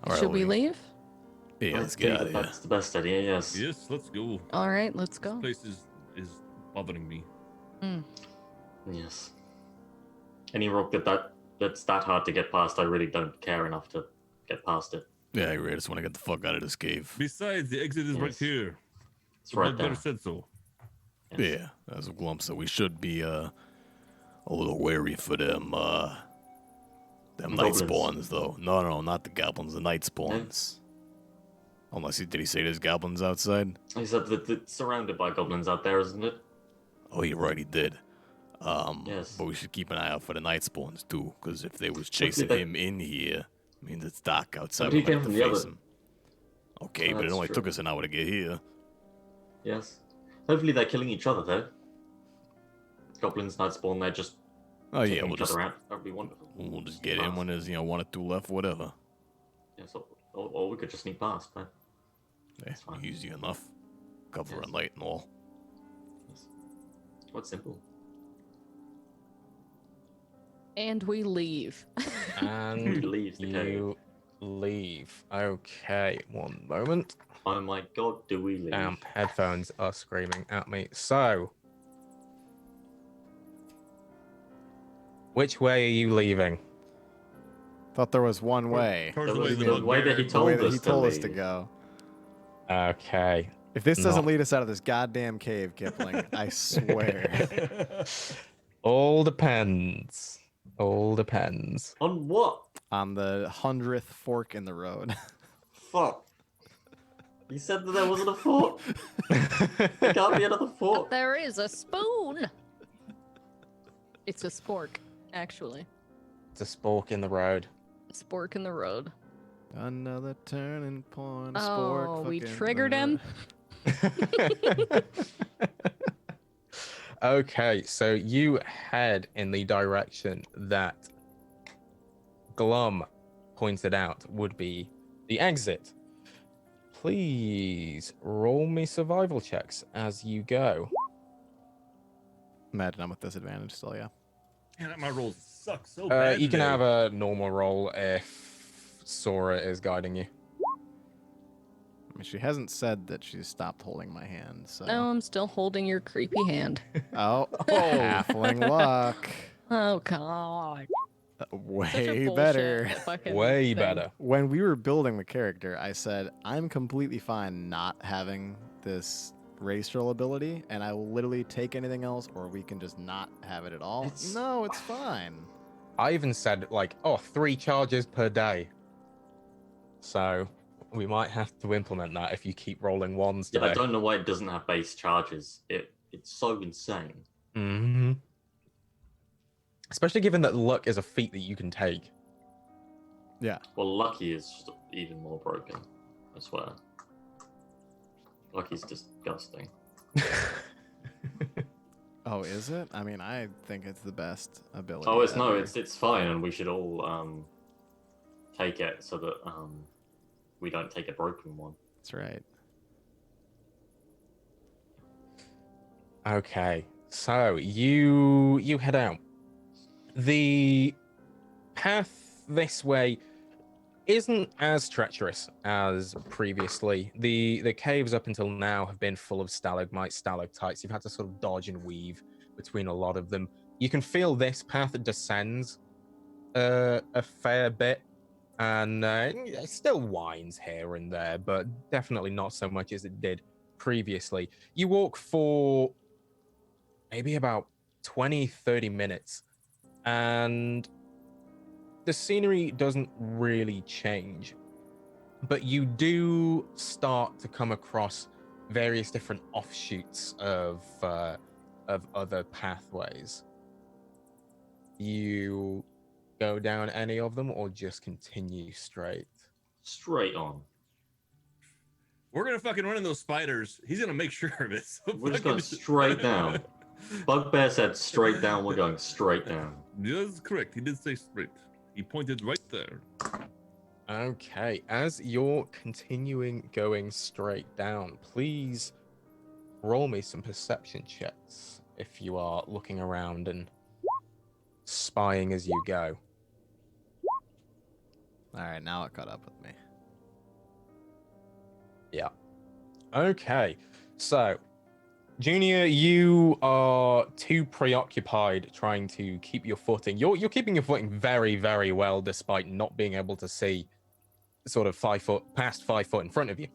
Speaker 6: Alright,
Speaker 4: Should we
Speaker 6: well,
Speaker 4: leave?
Speaker 6: Yeah,
Speaker 2: I
Speaker 6: let's get
Speaker 2: think
Speaker 6: out of here.
Speaker 2: That's the best idea, yes.
Speaker 5: Yes, let's go.
Speaker 4: All right, let's go.
Speaker 5: This place is bothering me.
Speaker 2: Yes. Any rock that's that hard to get past, I really don't care enough to get past it.
Speaker 6: Yeah, I agree. I just want to get the fuck out of this cave.
Speaker 5: Besides, the exit is right
Speaker 2: Yes.
Speaker 5: here.
Speaker 2: It's right
Speaker 5: Bugbear
Speaker 2: there.
Speaker 5: said so.
Speaker 2: Yes.
Speaker 6: Yeah, as of Glump said, we should be a little wary for them night
Speaker 2: Goblins.
Speaker 6: spawns though. No, not the goblins, the night spawns. Unless did he say there's goblins outside?
Speaker 2: He said that it's surrounded by goblins out there, isn't it?
Speaker 6: Oh, you're right, he did.
Speaker 2: Yes.
Speaker 6: But we should keep an eye out for the night spawns too, because if they was chasing
Speaker 2: that-
Speaker 6: him in here, means it's dark outside.
Speaker 2: But he
Speaker 6: We might
Speaker 2: came
Speaker 6: have to
Speaker 2: from the
Speaker 6: face
Speaker 2: other-
Speaker 6: him. Okay,
Speaker 2: Oh,
Speaker 6: but it
Speaker 2: that's
Speaker 6: only
Speaker 2: true.
Speaker 6: took us an hour to get here.
Speaker 2: Yes. Hopefully they're killing each other, though. Goblins, Nightspawn, they're just
Speaker 6: Oh yeah,
Speaker 2: taking
Speaker 6: we'll
Speaker 2: each
Speaker 6: just
Speaker 2: other out. That'd be wonderful.
Speaker 6: we'll just get in
Speaker 2: Fast.
Speaker 6: when there's 1 or 2 left, whatever.
Speaker 2: Yes, or we could just sneak past, but
Speaker 6: Yeah,
Speaker 2: fine.
Speaker 6: easy enough. Cover
Speaker 2: Yes.
Speaker 6: and light and all.
Speaker 2: yes. Quite simple.
Speaker 4: And we leave.
Speaker 3: And
Speaker 2: Leaves the cave.
Speaker 3: you leave. Okay, one moment.
Speaker 2: Oh my god, do we leave?
Speaker 3: Headphones are screaming at me. So, which way are you leaving?
Speaker 1: Thought there was one way.
Speaker 5: Towards
Speaker 2: That
Speaker 5: the way
Speaker 2: was
Speaker 5: the
Speaker 2: the way that he
Speaker 5: bugbear-
Speaker 1: The way
Speaker 2: told
Speaker 1: that
Speaker 2: us
Speaker 1: he
Speaker 2: to
Speaker 1: told us to
Speaker 2: leave.
Speaker 1: go.
Speaker 3: Okay.
Speaker 1: If this doesn't
Speaker 3: Not-
Speaker 1: lead us out of this goddamn cave, Kipling, I swear.
Speaker 3: All depends. All depends.
Speaker 2: On what?
Speaker 1: On the 100th fork in the road.
Speaker 2: Fuck. You said that there wasn't a fork. There can't be another fork.
Speaker 4: There is a spoon. It's a spork, actually.
Speaker 3: It's a spork in the road.
Speaker 4: A spork in the road.
Speaker 1: Another turning point. a
Speaker 4: Oh,
Speaker 1: spork
Speaker 4: we
Speaker 1: fucking
Speaker 4: triggered
Speaker 1: road.
Speaker 4: him.
Speaker 3: Okay, so you head in the direction that Glum pointed out would be the exit. Please roll me survival checks as you go.
Speaker 1: Imagine I'm with disadvantage still, yeah.
Speaker 5: Man, my rolls suck so bad.
Speaker 3: You can
Speaker 5: today.
Speaker 3: have a normal roll if Sora is guiding you.
Speaker 1: I mean, she hasn't said that she's stopped holding my hand, so.
Speaker 4: No, I'm still holding your creepy hand.
Speaker 1: Oh, halfling luck.
Speaker 4: Oh god. Such a
Speaker 1: Way
Speaker 4: bullshit
Speaker 1: better.
Speaker 4: fucking
Speaker 3: Way
Speaker 4: thing.
Speaker 3: better.
Speaker 1: When we were building the character, I said, I'm completely fine not having this race roll ability, and I will literally take anything else, or we can just not have it at all. No, it's fine.
Speaker 3: I even said, like, 3 charges per day. So we might have to implement that if you keep rolling ones
Speaker 2: Yeah,
Speaker 3: today.
Speaker 2: I don't know why it doesn't have base charges. It's so insane.
Speaker 3: Mm-hmm. Especially given that luck is a feat that you can take.
Speaker 1: Yeah.
Speaker 2: Well, Lucky is just even more broken. I swear. Lucky's disgusting.
Speaker 1: Oh, is it? I mean, I think it's the best ability.
Speaker 2: Oh, it's no,
Speaker 1: ever.
Speaker 2: it's fine, and we should all take it so that we don't take a broken one.
Speaker 1: That's right.
Speaker 3: Okay, so you head out. The path this way isn't as treacherous as previously. The caves up until now have been full of stalagmites, stalactites. You've had to sort of dodge and weave between a lot of them. You can feel this path descends a fair bit, and it still winds here and there, but definitely not so much as it did previously. You walk for maybe about 20-30 minutes, and the scenery doesn't really change, but you do start to come across various different offshoots of other pathways. You go down any of them, or just continue straight?
Speaker 2: Straight on.
Speaker 5: We're gonna fucking run into those spiders. He's gonna make sure of it. So
Speaker 2: We're just
Speaker 5: fucking-
Speaker 2: going straight down. Bugbear said straight down. We're going straight down.
Speaker 5: Yeah, that's correct. He did say straight. He pointed right there.
Speaker 3: Okay, as you're continuing going straight down, please roll me some perception checks if you are looking around and spying as you go.
Speaker 1: All right, now it caught up with me.
Speaker 3: Yeah. Okay, so Junior, you are too preoccupied trying to keep your footing. You're keeping your footing very, very well, despite not being able to see sort of past 5 foot in front of you.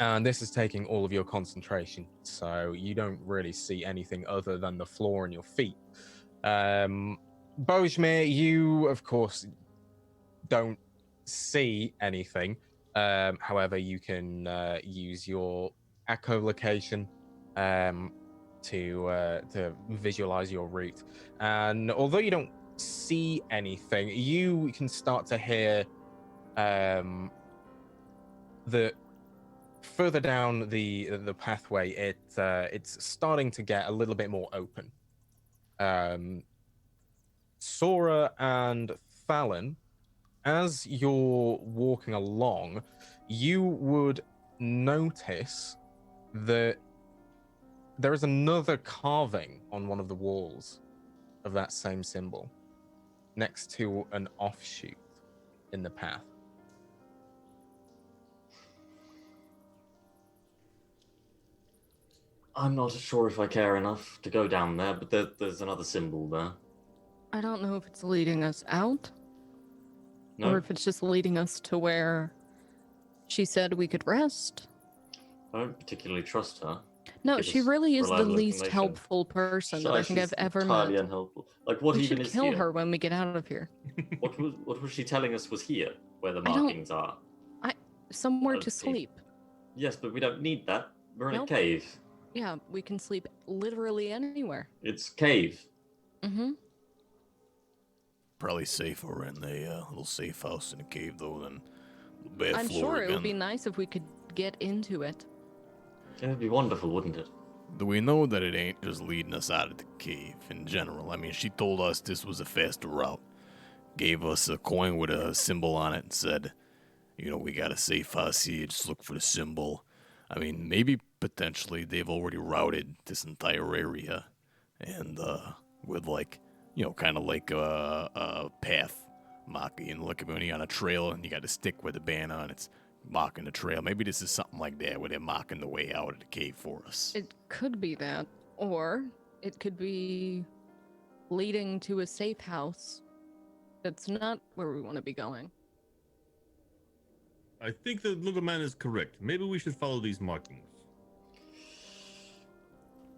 Speaker 3: And this is taking all of your concentration, so you don't really see anything other than the floor and your feet. Bojmir, you, of course, don't see anything. However, you can use your echolocation to visualize your route. And although you don't see anything, you can start to hear the further down the pathway, it's starting to get a little bit more open. Sora and Fallon, as you're walking along, you would notice that there is another carving on one of the walls of that same symbol, next to an offshoot in the path.
Speaker 2: I'm not sure if I care enough to go down there, but there's another symbol there.
Speaker 4: I don't know if it's leading us out
Speaker 2: No,
Speaker 4: or if it's just leading us to where she said we could rest.
Speaker 2: I don't particularly trust her.
Speaker 4: No,
Speaker 2: Give
Speaker 4: she
Speaker 2: us
Speaker 4: really is the
Speaker 2: reliable
Speaker 4: least
Speaker 2: information.
Speaker 4: helpful person that I think
Speaker 2: She's
Speaker 4: I've ever
Speaker 2: entirely
Speaker 4: met.
Speaker 2: unhelpful. Like, what
Speaker 4: We
Speaker 2: even
Speaker 4: should
Speaker 2: is
Speaker 4: kill
Speaker 2: here?
Speaker 4: her when we get out of here.
Speaker 2: What was she telling us was here, where the
Speaker 4: I don't-
Speaker 2: markings are?
Speaker 4: Somewhere
Speaker 2: Let's
Speaker 4: to
Speaker 2: see.
Speaker 4: sleep.
Speaker 2: Yes, but we don't need that. We're in
Speaker 4: Nope.
Speaker 2: a cave.
Speaker 4: Yeah, we can sleep literally anywhere.
Speaker 2: It's cave.
Speaker 4: Mm-hmm.
Speaker 6: Probably safer in a little safe house in a cave, though, than the bare
Speaker 4: I'm
Speaker 6: floor
Speaker 4: sure
Speaker 6: again.
Speaker 4: it would be nice if we could get into it.
Speaker 2: It would be wonderful, wouldn't it?
Speaker 6: Do we know that it ain't just leading us out of the cave in general? I mean, she told us this was a faster route. Gave us a coin with a symbol on it and said, you know, we got a safe house here, just look for the symbol. I mean, maybe potentially they've already routed this entire area and with like, kind of like a path marking. Look, when you're on a trail and you got a stick with a banner and it's marking the trail. Maybe this is something like that where they're marking the way out of the cave for us.
Speaker 4: It could be that, or it could be leading to a safe house that's not where we want to be going.
Speaker 5: I think the little man is correct. Maybe we should follow these markings.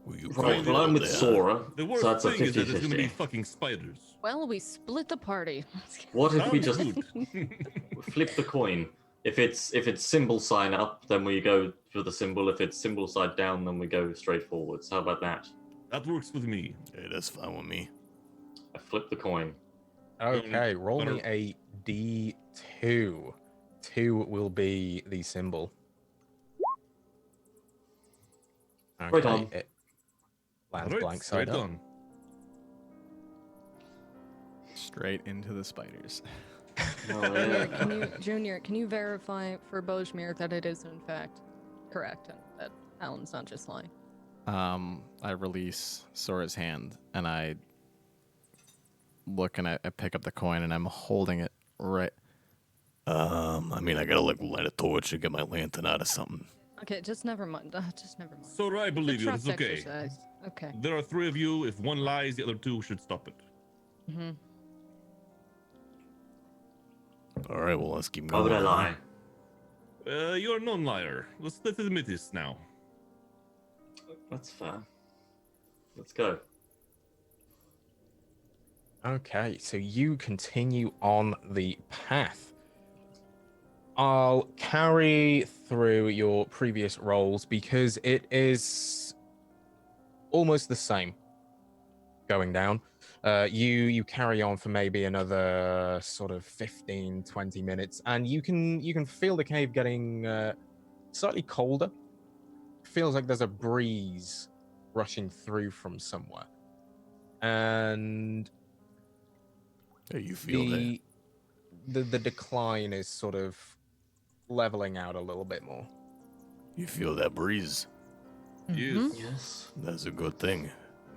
Speaker 2: Right, well, I'm with Sora,
Speaker 5: The worst
Speaker 2: so that's a
Speaker 5: thing is that there's going to be
Speaker 2: 50-50.
Speaker 5: fucking spiders.
Speaker 4: Well, we split the party.
Speaker 2: What if we
Speaker 5: Sounds
Speaker 2: just
Speaker 5: good.
Speaker 2: flip the coin? If it's symbol sign up, then we go for the symbol. If it's symbol side down, then we go straight forwards. How about that?
Speaker 5: That works with me.
Speaker 6: Yeah, that's fine with me.
Speaker 2: I flip the coin.
Speaker 3: Okay, roll me a D2. 2 will be the symbol. Okay,
Speaker 2: Right on.
Speaker 3: it lands
Speaker 5: Right,
Speaker 3: blank side
Speaker 5: right
Speaker 3: up.
Speaker 5: on.
Speaker 1: Straight into the spiders.
Speaker 2: Oh, yeah.
Speaker 4: Junior, can you verify for Bulges that it is in fact correct and that Alan's not just lying?
Speaker 1: I release Sora's hand and I look and I pick up the coin and I'm holding it right.
Speaker 6: I mean, I gotta like light a torch and get my lantern out of something.
Speaker 4: Okay, just never mind. Just never mind.
Speaker 5: So I believe you. It's
Speaker 4: Trust
Speaker 5: okay.
Speaker 4: exercise. Okay.
Speaker 5: There are 3 of you. If one lies, the other 2 should stop it.
Speaker 4: Mm-hmm.
Speaker 6: All right, well, let's keep
Speaker 2: Why
Speaker 6: going.
Speaker 2: would I lie?
Speaker 5: You're a non-liar. Let's admit this now.
Speaker 2: That's fair. Let's go.
Speaker 3: Okay, so you continue on the path. I'll carry through your previous rolls because it is almost the same going down. You carry on for maybe another sort of 15, 20 minutes, and you can feel the cave getting slightly colder. Feels like there's a breeze rushing through from somewhere. And
Speaker 6: Hey, you feel that?
Speaker 3: the decline is sort of leveling out a little bit more.
Speaker 6: You feel that breeze?
Speaker 5: Yes.
Speaker 2: Yes.
Speaker 6: That's a good thing.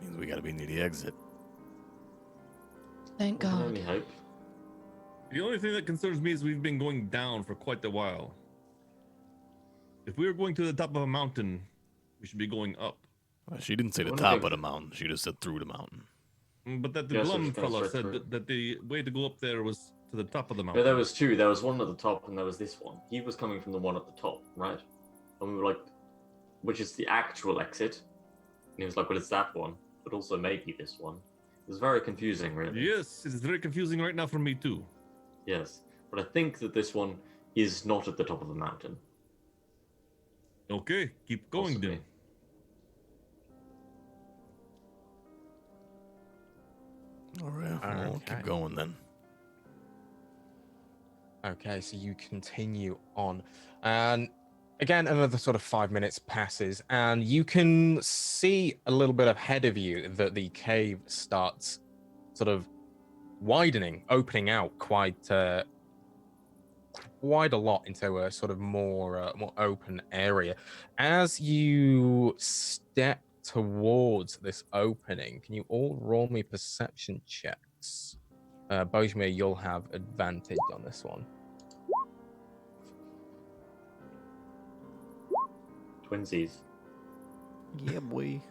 Speaker 6: Means we gotta be near the exit.
Speaker 4: Thank
Speaker 2: We can
Speaker 4: God.
Speaker 2: only hope.
Speaker 5: The only thing that concerns me is we've been going down for quite a while. If we were going to the top of a mountain, we should be going up.
Speaker 6: Well, she didn't say the
Speaker 2: Well,
Speaker 6: top
Speaker 2: okay.
Speaker 6: of the mountain. She just said through the mountain.
Speaker 5: But that the
Speaker 2: Yes,
Speaker 5: glum
Speaker 2: it's gonna
Speaker 5: fella
Speaker 2: straight
Speaker 5: said
Speaker 2: through.
Speaker 5: that the way to go up there was to the top of the
Speaker 2: No,
Speaker 5: mountain.
Speaker 2: there was 2. There was one at the top, and there was this one. He was coming from the one at the top, right? And we were like, which is the actual exit? And he was like, well, it's that one, but also maybe this one. It was very confusing, really.
Speaker 5: Yes, it's very confusing right now for me too.
Speaker 2: Yes, but I think that this one is not at the top of the mountain.
Speaker 5: Okay, keep going
Speaker 2: Possibly.
Speaker 5: then.
Speaker 6: All right, well,
Speaker 3: Okay.
Speaker 6: keep going then.
Speaker 3: Okay, so you continue on. And again, another sort of 5 minutes passes, and you can see a little bit ahead of you that the cave starts sort of widening, opening out quite a lot into a sort of more open area. As you step towards this opening, can you all roll me perception checks? Bojmir, you'll have advantage on this one.
Speaker 2: Twinsies.
Speaker 1: Yeah, boy.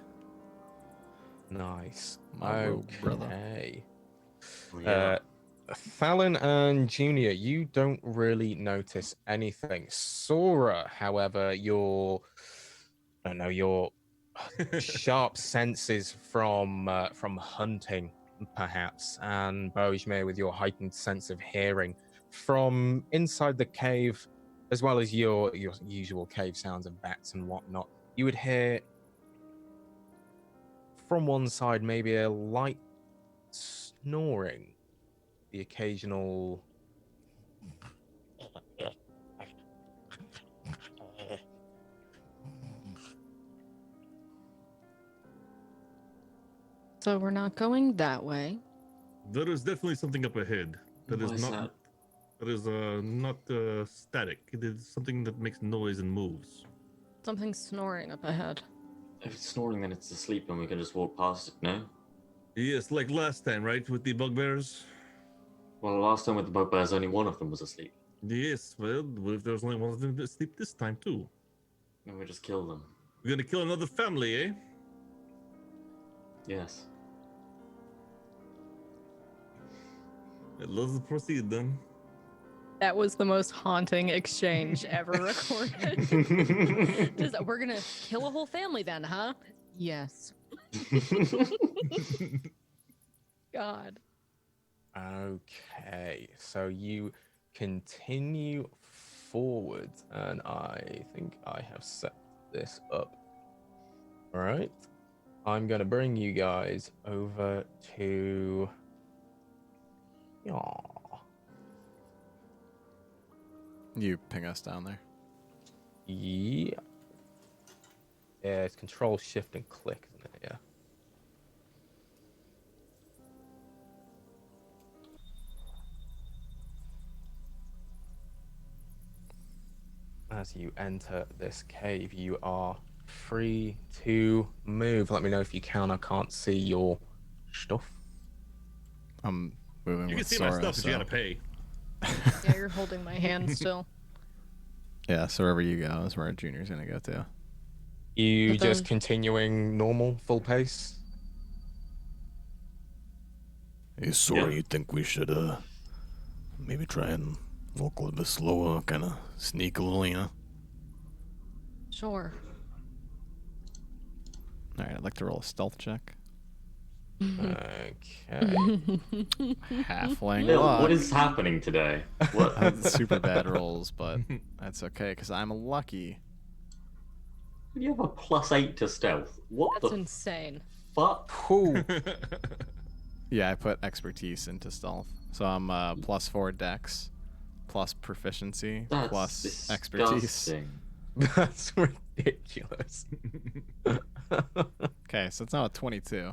Speaker 3: Nice.
Speaker 1: My rogue brother.
Speaker 3: Okay.
Speaker 2: Yeah.
Speaker 3: Fallon and Junior, you don't really notice anything. Sora, however, your sharp senses from hunting, perhaps, and Bojmir with your heightened sense of hearing from inside the cave, as well as your usual cave sounds of bats and whatnot, you would hear from one side maybe a light snoring, the occasional
Speaker 4: So we're not going that way.
Speaker 5: There is definitely something up ahead that
Speaker 2: Why
Speaker 5: is
Speaker 2: is
Speaker 5: not not static. It is something that makes noise and moves.
Speaker 4: Something snoring up ahead.
Speaker 2: If it's snoring, then it's asleep, and we can just walk past it. No.
Speaker 5: Yes, like last time, right? With the bugbears?
Speaker 2: Well, last time with the bugbears, only one of them was asleep,
Speaker 5: Yes, well, what if there's only one of them asleep this time, too?
Speaker 2: and we just kill them.
Speaker 5: We're gonna kill another family, eh?
Speaker 2: Yes.
Speaker 5: Let's proceed then.
Speaker 4: That was the most haunting exchange ever recorded. Just, we're gonna kill a whole family then, huh? Yes. God.
Speaker 3: Okay, so you continue forward, and I think I have set this up. All right, I'm gonna bring you guys over to. Yaw.
Speaker 1: You ping us down there.
Speaker 3: Yeah. Yeah, it's Control, Shift, and click, isn't it? Yeah. As you enter this cave, you are free to move. Let me know if you can. I can't see your stuff.
Speaker 1: I'm moving
Speaker 5: You
Speaker 1: with
Speaker 5: can see
Speaker 1: Sora,
Speaker 5: my stuff
Speaker 1: so.
Speaker 5: if you gotta pay.
Speaker 4: Yeah, you're holding my hand still.
Speaker 1: Yeah, so wherever you go is where Junior's gonna go to.
Speaker 3: You
Speaker 4: But
Speaker 3: just
Speaker 4: those-
Speaker 3: continuing normal, full pace?
Speaker 6: Hey, Sora,
Speaker 2: Yeah.
Speaker 6: you think we should, maybe try and walk a little bit slower, kind of sneak a little, you know?
Speaker 4: Sure.
Speaker 1: All right, I'd like to roll a stealth check.
Speaker 3: Okay.
Speaker 1: Halfling
Speaker 2: Bill,
Speaker 1: luck.
Speaker 2: what is happening today? What?
Speaker 1: Super bad rolls, but that's okay because I'm lucky.
Speaker 2: You have a +8 to stealth. What
Speaker 4: That's
Speaker 2: the
Speaker 4: insane.
Speaker 2: fuck?
Speaker 3: Cool.
Speaker 1: Yeah, I put expertise into stealth, so I'm +4 dex, plus proficiency,
Speaker 2: That's
Speaker 1: plus expertise.
Speaker 2: disgusting.
Speaker 3: That's ridiculous.
Speaker 1: Okay, so it's now a 22.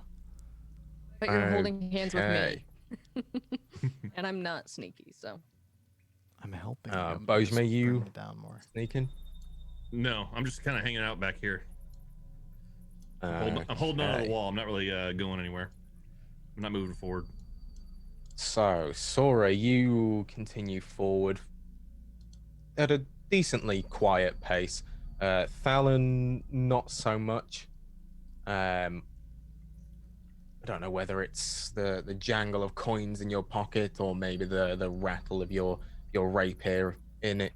Speaker 4: But you're holding hands with
Speaker 3: Okay.
Speaker 4: me. And I'm not sneaky, so.
Speaker 1: I'm helping.
Speaker 3: Bojma,
Speaker 1: just bring
Speaker 3: you-
Speaker 1: me down more.
Speaker 3: Sneaking.
Speaker 5: No, I'm just kind of hanging out back here. I'm holding on to
Speaker 3: Okay.
Speaker 5: the wall. I'm not really going anywhere. I'm not moving forward.
Speaker 3: So, Sora, you continue forward at a decently quiet pace. Thalen, not so much. I don't know whether it's the jangle of coins in your pocket or maybe the rattle of your rapier in it.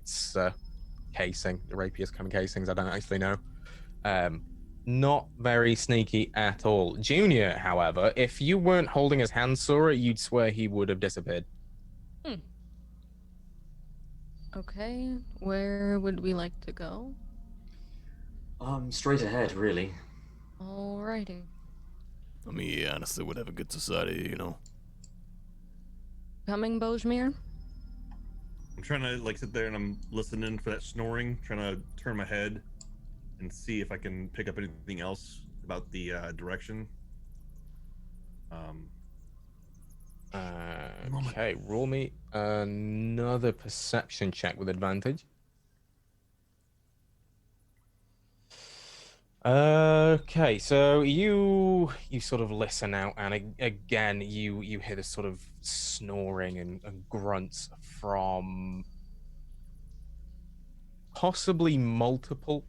Speaker 3: It's casing. The rapier's coming casings. I don't actually know. Not very sneaky at all. Junior, however, if you weren't holding his hand, Sora, you'd swear he would have disappeared.
Speaker 4: Okay, where would we like to go?
Speaker 2: Straight ahead, really.
Speaker 4: Alrighty.
Speaker 6: I mean, yeah, honestly, whatever gets us out of here, you know?
Speaker 4: Coming, Bojmir?
Speaker 5: I'm trying to like sit there and I'm listening for that snoring, trying to turn my head and see if I can pick up anything else about the direction.
Speaker 3: Okay, roll me another perception check with advantage. Okay, so you sort of listen out, and again you hear this sort of snoring and grunts from possibly multiple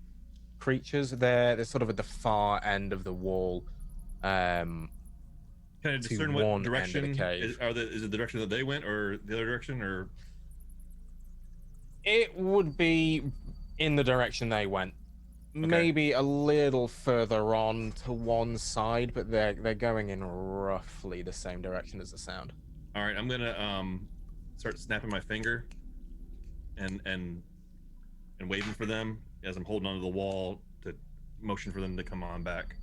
Speaker 3: creatures. They're sort of at the far end of the wall.
Speaker 5: Can I
Speaker 3: To
Speaker 5: discern
Speaker 3: one
Speaker 5: what
Speaker 3: end of the
Speaker 5: direction
Speaker 3: cave.
Speaker 5: is it the direction that they went, or the other direction, or
Speaker 3: It would be in the direction they went. Maybe a little further on to one side, but they're going in roughly the same direction as the sound.
Speaker 5: all right? I'm gonna start snapping my finger and waving for them as I'm holding onto the wall to motion for them to come on back.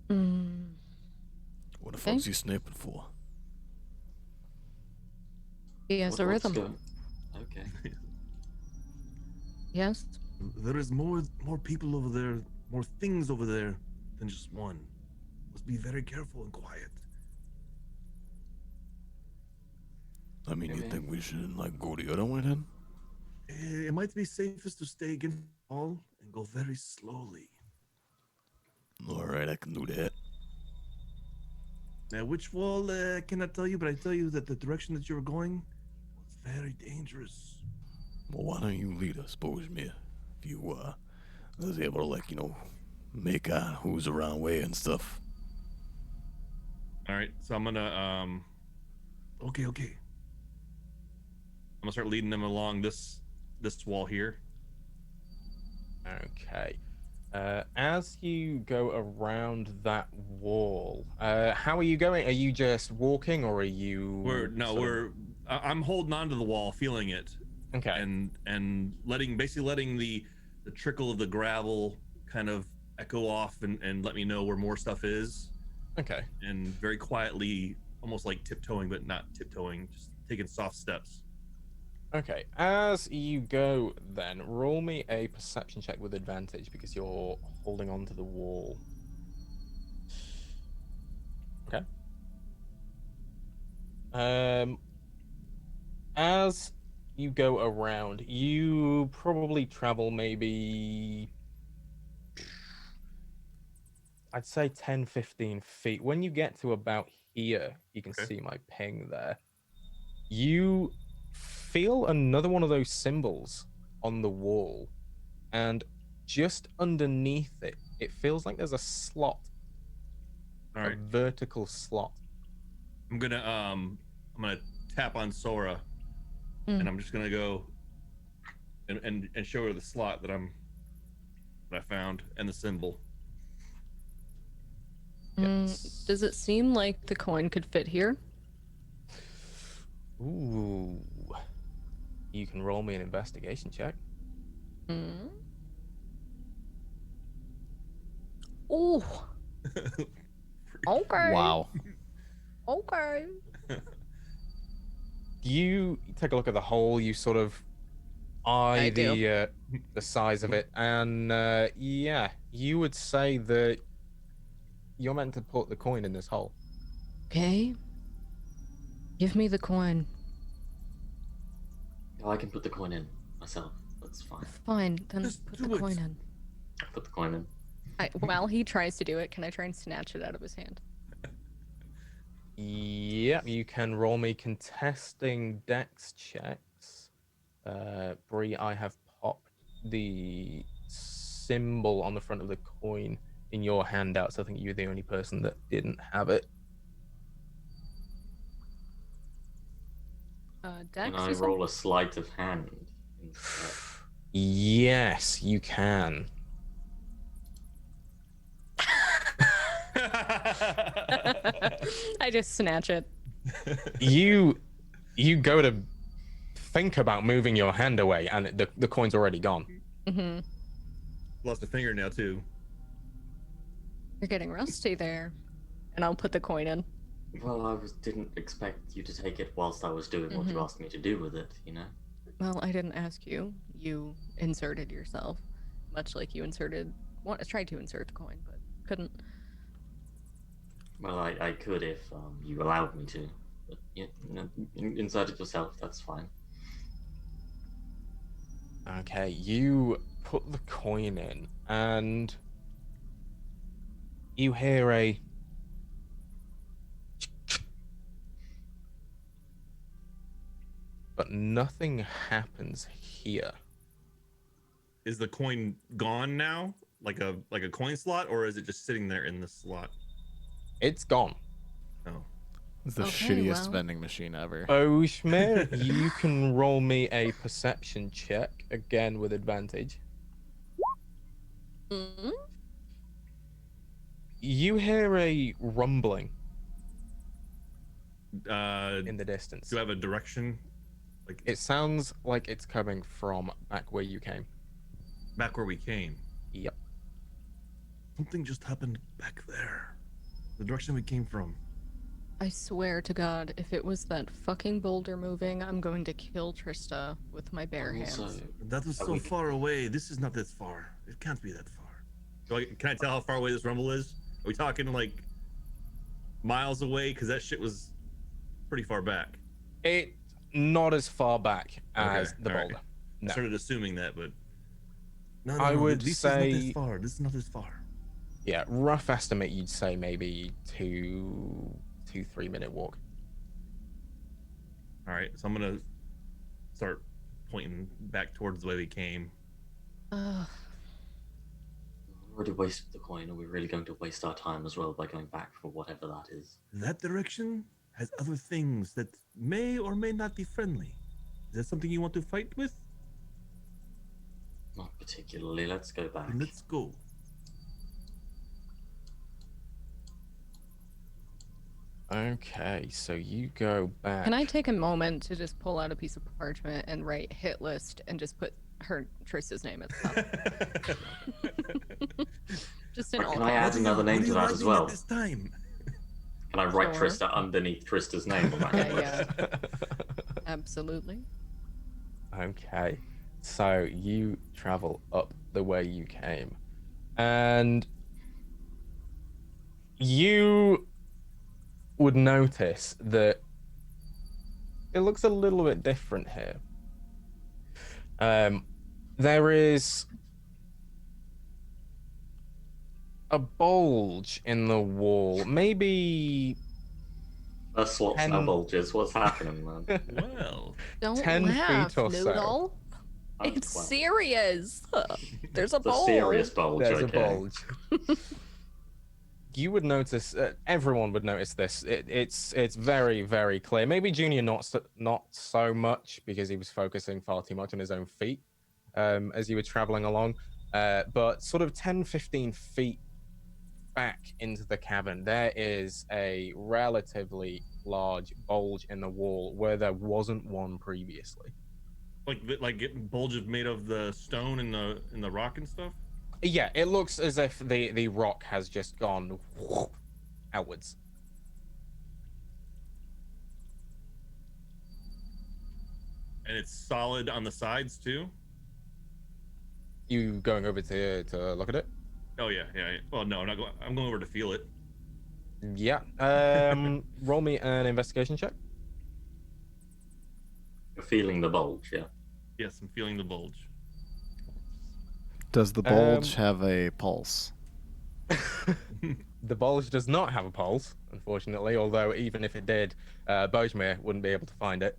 Speaker 6: What the
Speaker 4: Okay.
Speaker 6: fuck's he sniping for?
Speaker 4: He has a
Speaker 2: What's
Speaker 4: rhythm.
Speaker 2: going- Okay.
Speaker 4: Yes?
Speaker 5: There is more people over there, more things over there than just one. Must be very careful and quiet.
Speaker 6: I mean, you
Speaker 2: Okay.
Speaker 6: think we should, like, go the other way then?
Speaker 5: It might be safest to stay against the wall and go very slowly.
Speaker 6: All right, I can do that.
Speaker 5: Now, which wall I cannot tell you, but I tell you that the direction that you were going was very dangerous.
Speaker 6: Well, why don't you lead us, Bulges? If you was able to, like, make out who's around where and stuff.
Speaker 5: All right, so I'm gonna okay. I'm gonna start leading them along this wall here.
Speaker 3: Okay. As you go around that wall, how are you going? Are you just walking, or are you?
Speaker 5: I'm holding onto the wall, feeling it.
Speaker 3: Okay.
Speaker 5: And letting the trickle of the gravel kind of echo off and let me know where more stuff is.
Speaker 3: Okay.
Speaker 5: And very quietly, almost like tiptoeing, but not tiptoeing, just taking soft steps.
Speaker 3: Okay. As you go, then roll me a perception check with advantage because you're holding on to the wall. Okay. As you go around, you probably travel maybe, I'd say 10, 15 feet. When you get to about here, you can see my ping there. You feel another one of those symbols on the wall, and just underneath it, it feels like there's a slot.
Speaker 5: All right.
Speaker 3: A vertical slot.
Speaker 5: I'm gonna tap on Sora, and I'm just gonna go and show her the slot that I found and the symbol.
Speaker 3: Yes.
Speaker 4: Does it seem like the coin could fit here?
Speaker 3: Ooh. You can roll me an investigation check.
Speaker 4: Oh. Okay.
Speaker 1: Wow.
Speaker 4: Okay.
Speaker 3: You take a look at the hole, you sort of eye the size of it, and yeah, you would say that you're meant to put the coin in this hole.
Speaker 4: Okay. Give me the coin.
Speaker 2: Oh, I can put the coin in myself. That's fine.
Speaker 4: Fine, then
Speaker 5: Just
Speaker 4: put
Speaker 5: do
Speaker 4: the
Speaker 5: it.
Speaker 4: coin in.
Speaker 2: Put the coin in.
Speaker 4: While he tries to do it, can I try and snatch it out of his hand?
Speaker 3: Yep, you can roll me contesting dex checks. Bree, I have popped the symbol on the front of the coin in your handout, so I think you're the only person that didn't have it.
Speaker 4: Dex,
Speaker 2: Can I
Speaker 4: you said?
Speaker 2: roll a sleight of hand instead?
Speaker 3: Yes, you can.
Speaker 4: I just snatch it.
Speaker 3: You go to think about moving your hand away, and the coin's already gone.
Speaker 4: Mm-hmm.
Speaker 5: Lost a fingernail too.
Speaker 4: You're getting rusty there. And I'll put the coin in.
Speaker 2: Well, I didn't expect you to take it whilst I was doing what you asked me to do with it, you know?
Speaker 4: Well, I didn't ask you. You inserted yourself. Much like you tried to insert the coin, but couldn't.
Speaker 2: Well, I could if you allowed me to. But, insert it yourself, that's fine.
Speaker 3: Okay, you put the coin in, and you hear a but nothing happens here.
Speaker 5: Is the coin gone now, like a coin slot, or is it just sitting there in the slot?
Speaker 3: It's gone.
Speaker 5: Oh,
Speaker 1: It's the
Speaker 4: Okay,
Speaker 1: shittiest
Speaker 4: well.
Speaker 1: vending machine ever.
Speaker 3: Oshmir, you can roll me a perception check, again with advantage.
Speaker 4: Mm-hmm.
Speaker 3: You hear a rumbling
Speaker 5: in
Speaker 3: in the distance.
Speaker 5: do I have a direction? Like
Speaker 3: It sounds like it's coming from back where you came.
Speaker 5: back where we came.
Speaker 3: Yep.
Speaker 5: Something just happened back there. The direction we came from.
Speaker 4: I swear to God, if it was that fucking boulder moving, I'm going to kill Trista with my bare
Speaker 2: Also,
Speaker 4: hands.
Speaker 5: That was so far away. This is not that far. It can't be that far. Can I tell how far away this rumble is? Are we talking like miles away? Because that shit was pretty far back.
Speaker 3: It's not as far back as
Speaker 5: Okay,
Speaker 3: the
Speaker 5: all right.
Speaker 3: boulder.
Speaker 5: I
Speaker 3: No.
Speaker 5: started assuming that, but no,
Speaker 3: I would
Speaker 5: this
Speaker 3: say-
Speaker 5: is not this far. This is not this far.
Speaker 3: Yeah, rough estimate, you'd say maybe 3 minute walk.
Speaker 5: All right, so I'm gonna start pointing back towards the way we came.
Speaker 4: Ugh.
Speaker 2: We already wasted the coin. Are we really going to waste our time as well by going back for whatever that is?
Speaker 5: That direction has other things that may or may not be friendly. Is that something you want to fight with?
Speaker 2: Not particularly. Let's go back.
Speaker 5: Then let's go.
Speaker 3: Okay, so you go back.
Speaker 4: Can I take a moment to just pull out a piece of parchment and write hit list and just put her Trista's name at the top? Just in
Speaker 2: Or
Speaker 4: all
Speaker 2: can I add
Speaker 4: caps.
Speaker 2: another name
Speaker 5: What are
Speaker 2: to
Speaker 5: you
Speaker 2: that as
Speaker 5: writing
Speaker 2: well?
Speaker 5: at this time?
Speaker 2: Can I write
Speaker 4: Sure.
Speaker 2: Trista underneath Trista's name on that
Speaker 4: Yeah,
Speaker 2: list?
Speaker 4: yeah. Absolutely.
Speaker 3: Okay, so you travel up the way you came, and you would notice that it looks a little bit different here. There is a bulge in the wall, maybe
Speaker 2: First slots now
Speaker 3: 10
Speaker 2: bulges. What's happening, man?
Speaker 5: Well,
Speaker 4: Don't
Speaker 3: 10 feet
Speaker 4: laugh,
Speaker 3: or so.
Speaker 4: Noodle. It's
Speaker 2: Well,
Speaker 4: serious. There's a
Speaker 2: the
Speaker 4: bulge.
Speaker 2: serious bulge.
Speaker 3: there's
Speaker 2: okay.
Speaker 3: a bulge. You would notice. Everyone would notice this. It's very, very clear. Maybe Junior not so much because he was focusing far too much on his own feet as you were traveling along. But sort of 10, 15 feet back into the cavern, there is a relatively large bulge in the wall where there wasn't one previously.
Speaker 5: like bulges made of the stone and the rock and stuff.
Speaker 3: Yeah, it looks as if the rock has just gone outwards.
Speaker 5: And it's solid on the sides too.
Speaker 3: You going over to look at it?
Speaker 5: Oh yeah. Well, no, I'm not going. I'm going over to feel it.
Speaker 3: Yeah. Roll me an investigation check.
Speaker 2: You're feeling the bulge, yeah.
Speaker 5: Yes, I'm feeling the bulge.
Speaker 1: Does the bulge have a pulse?
Speaker 3: The bulge does not have a pulse, unfortunately. Although even if it did, Bojmir wouldn't be able to find it.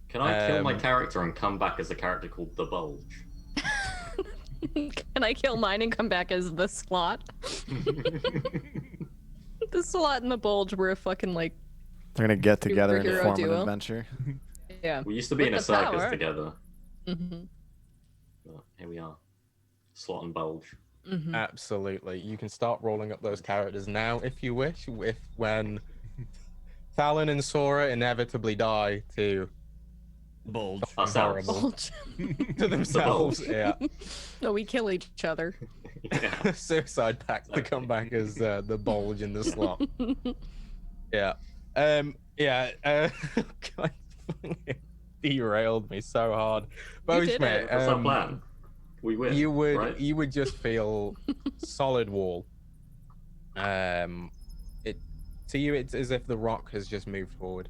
Speaker 2: Can I kill my character and come back as a character called the bulge?
Speaker 4: Can I kill mine and come back as the slot? The slot and the bulge were a fucking like,
Speaker 1: They're gonna get together and
Speaker 4: Superhero
Speaker 1: form
Speaker 4: duo.
Speaker 1: an adventure.
Speaker 4: yeah.
Speaker 2: We used to be
Speaker 4: With
Speaker 2: in a
Speaker 4: the
Speaker 2: circus
Speaker 4: power.
Speaker 2: together.
Speaker 4: Mm-hmm.
Speaker 2: But here we are. Slot and bulge.
Speaker 4: Mm-hmm.
Speaker 3: Absolutely. You can start rolling up those characters now if you wish. When Thalon and Sora inevitably die to
Speaker 5: Bulge.
Speaker 2: Ourselves.
Speaker 3: horrible
Speaker 4: Bulge.
Speaker 3: to themselves.
Speaker 2: bulge.
Speaker 3: Yeah.
Speaker 4: No, we kill each other.
Speaker 2: Yeah.
Speaker 3: Suicide pact to come back as the bulge in the slot. Yeah. Yeah. God, it derailed me so hard.
Speaker 4: You did
Speaker 3: Bojmir,
Speaker 4: it.
Speaker 2: That's our plan. We win.
Speaker 3: you would
Speaker 2: right?
Speaker 3: you would just feel solid wall. It to you it's as if the rock has just moved forward.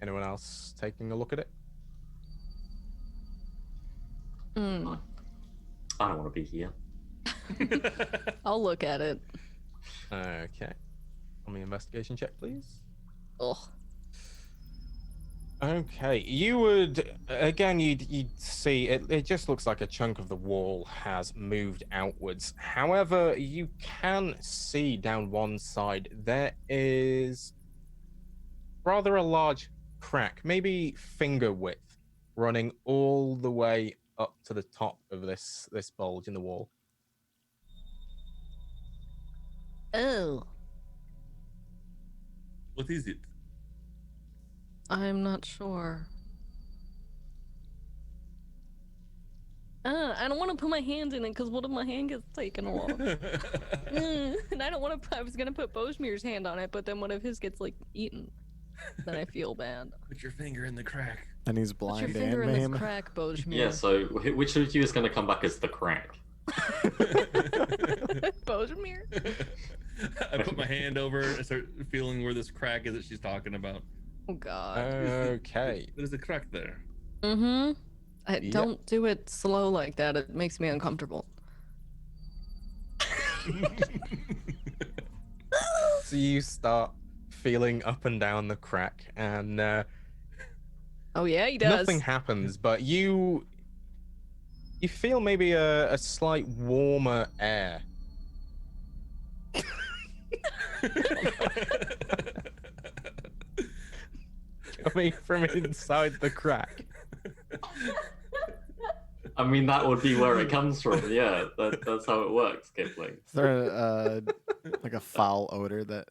Speaker 3: Anyone else taking a look at it?
Speaker 4: Mm.
Speaker 2: I don't want to be here.
Speaker 4: I'll look at it.
Speaker 3: Okay. On the investigation check, please.
Speaker 4: Ugh.
Speaker 3: Okay, you would again. You'd see it. It just looks like a chunk of the wall has moved outwards. However, you can see down one side there is rather a large crack, maybe finger width, running all the way up to the top of this bulge in the wall.
Speaker 4: Oh.
Speaker 5: What is it?
Speaker 4: I'm not sure. I don't want to put my hand in it because what if my hand gets taken off? And I don't want to. I was gonna put Bojmir's hand on it, but then what if his gets like eaten? Then I feel bad.
Speaker 5: Put your finger in the crack.
Speaker 1: And he's
Speaker 4: Put your
Speaker 1: blind
Speaker 4: finger
Speaker 1: and
Speaker 4: in
Speaker 1: maimed.
Speaker 4: this crack, Bojmir.
Speaker 2: Yeah, so which of you is going to come back as the crack?
Speaker 4: Bojmir.
Speaker 5: I put my hand over and start feeling where this crack is that she's talking about.
Speaker 4: Oh God.
Speaker 3: Okay.
Speaker 5: There's a crack there.
Speaker 4: Mm-hmm.
Speaker 3: Yep.
Speaker 4: Don't do it slow like that. It makes me uncomfortable.
Speaker 3: So you start feeling up and down the crack, and
Speaker 4: Oh yeah, he does.
Speaker 3: nothing happens, but you feel maybe a slight warmer air. Coming from inside the crack.
Speaker 2: I mean, that would be where it comes from. Yeah, that's how it works, Kipling.
Speaker 1: Is there like a foul odor that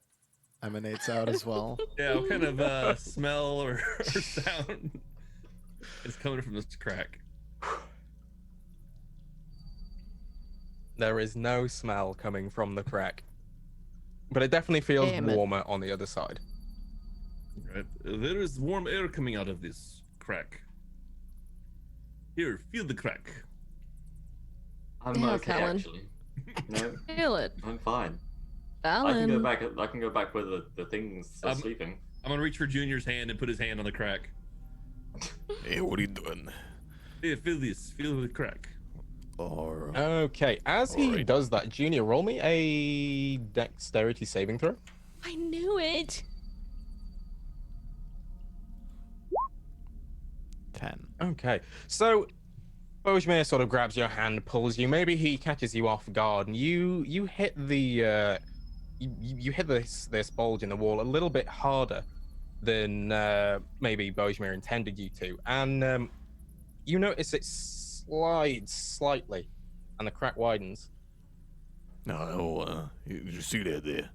Speaker 1: emanates out as well?
Speaker 5: Yeah, what kind of smell or sound is coming from this crack?
Speaker 3: There is no smell coming from the crack, but it definitely feels
Speaker 4: Damn it.
Speaker 3: warmer on the other side.
Speaker 5: Right. There is warm air coming out of this crack. Here, feel the crack.
Speaker 2: I'm
Speaker 4: Yeah,
Speaker 2: okay,
Speaker 4: Talon.
Speaker 2: actually. No,
Speaker 4: Feel it,
Speaker 2: I'm fine.
Speaker 4: Alan.
Speaker 2: I can go back where the things are sleeping.
Speaker 5: I'm gonna reach for Junior's hand and put his hand on the crack.
Speaker 6: Hey, what are you doing?
Speaker 5: Hey, feel this. Feel the crack.
Speaker 6: Or
Speaker 3: Okay, as he
Speaker 6: Alright.
Speaker 3: does that, Junior, roll me a dexterity saving throw.
Speaker 4: I knew it.
Speaker 1: 10.
Speaker 3: Okay, so Bojmir sort of grabs your hand, pulls you. Maybe he catches you off guard, and you hit the you hit this bulge in the wall a little bit harder than maybe Bojmir intended you to, and you notice it slides slightly, and the crack widens.
Speaker 6: no, did you see that there?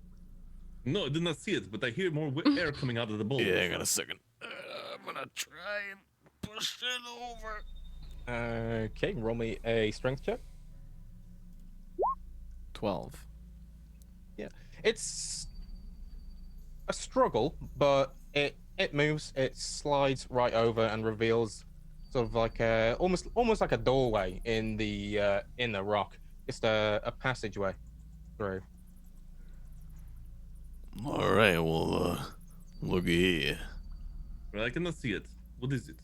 Speaker 5: No, I did not see it, but I hear more air coming out of the bowl.
Speaker 6: Yeah, hang on a second. I'm gonna try and push it over.
Speaker 3: Okay, roll me a strength check.
Speaker 1: 12.
Speaker 3: It's a struggle, but it moves. It slides right over and reveals sort of like a almost like a doorway in the rock. Just a passageway through.
Speaker 6: All right, well, look here.
Speaker 5: But I cannot see it. What is it?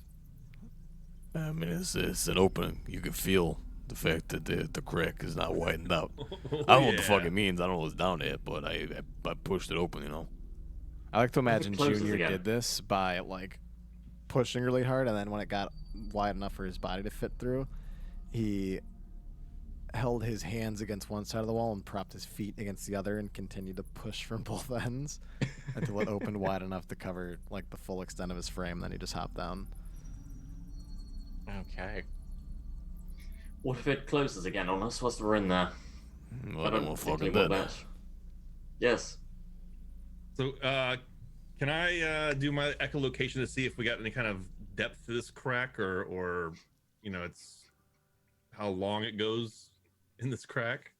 Speaker 6: I mean, it's an opening. You can feel the fact that the crack is not widened out. I don't know what the fuck it means. I don't know what's down there, but I pushed it open, you know.
Speaker 1: I like to imagine
Speaker 2: closes
Speaker 1: Junior
Speaker 2: again.
Speaker 1: did this by like pushing really hard, and then when it got wide enough for his body to fit through, he held his hands against one side of the wall and propped his feet against the other and continued to push from both ends until it opened wide enough to cover like the full extent of his frame. Then he just hopped down.
Speaker 3: Okay.
Speaker 2: What if it closes again on us whilst we're in there?
Speaker 6: Well, I don't know
Speaker 2: particularly
Speaker 6: fucking
Speaker 2: want
Speaker 6: that.
Speaker 2: that. Yes.
Speaker 5: So, can I do my echolocation to see if we got any kind of depth to this crack, or you know, it's how long it goes in this crack?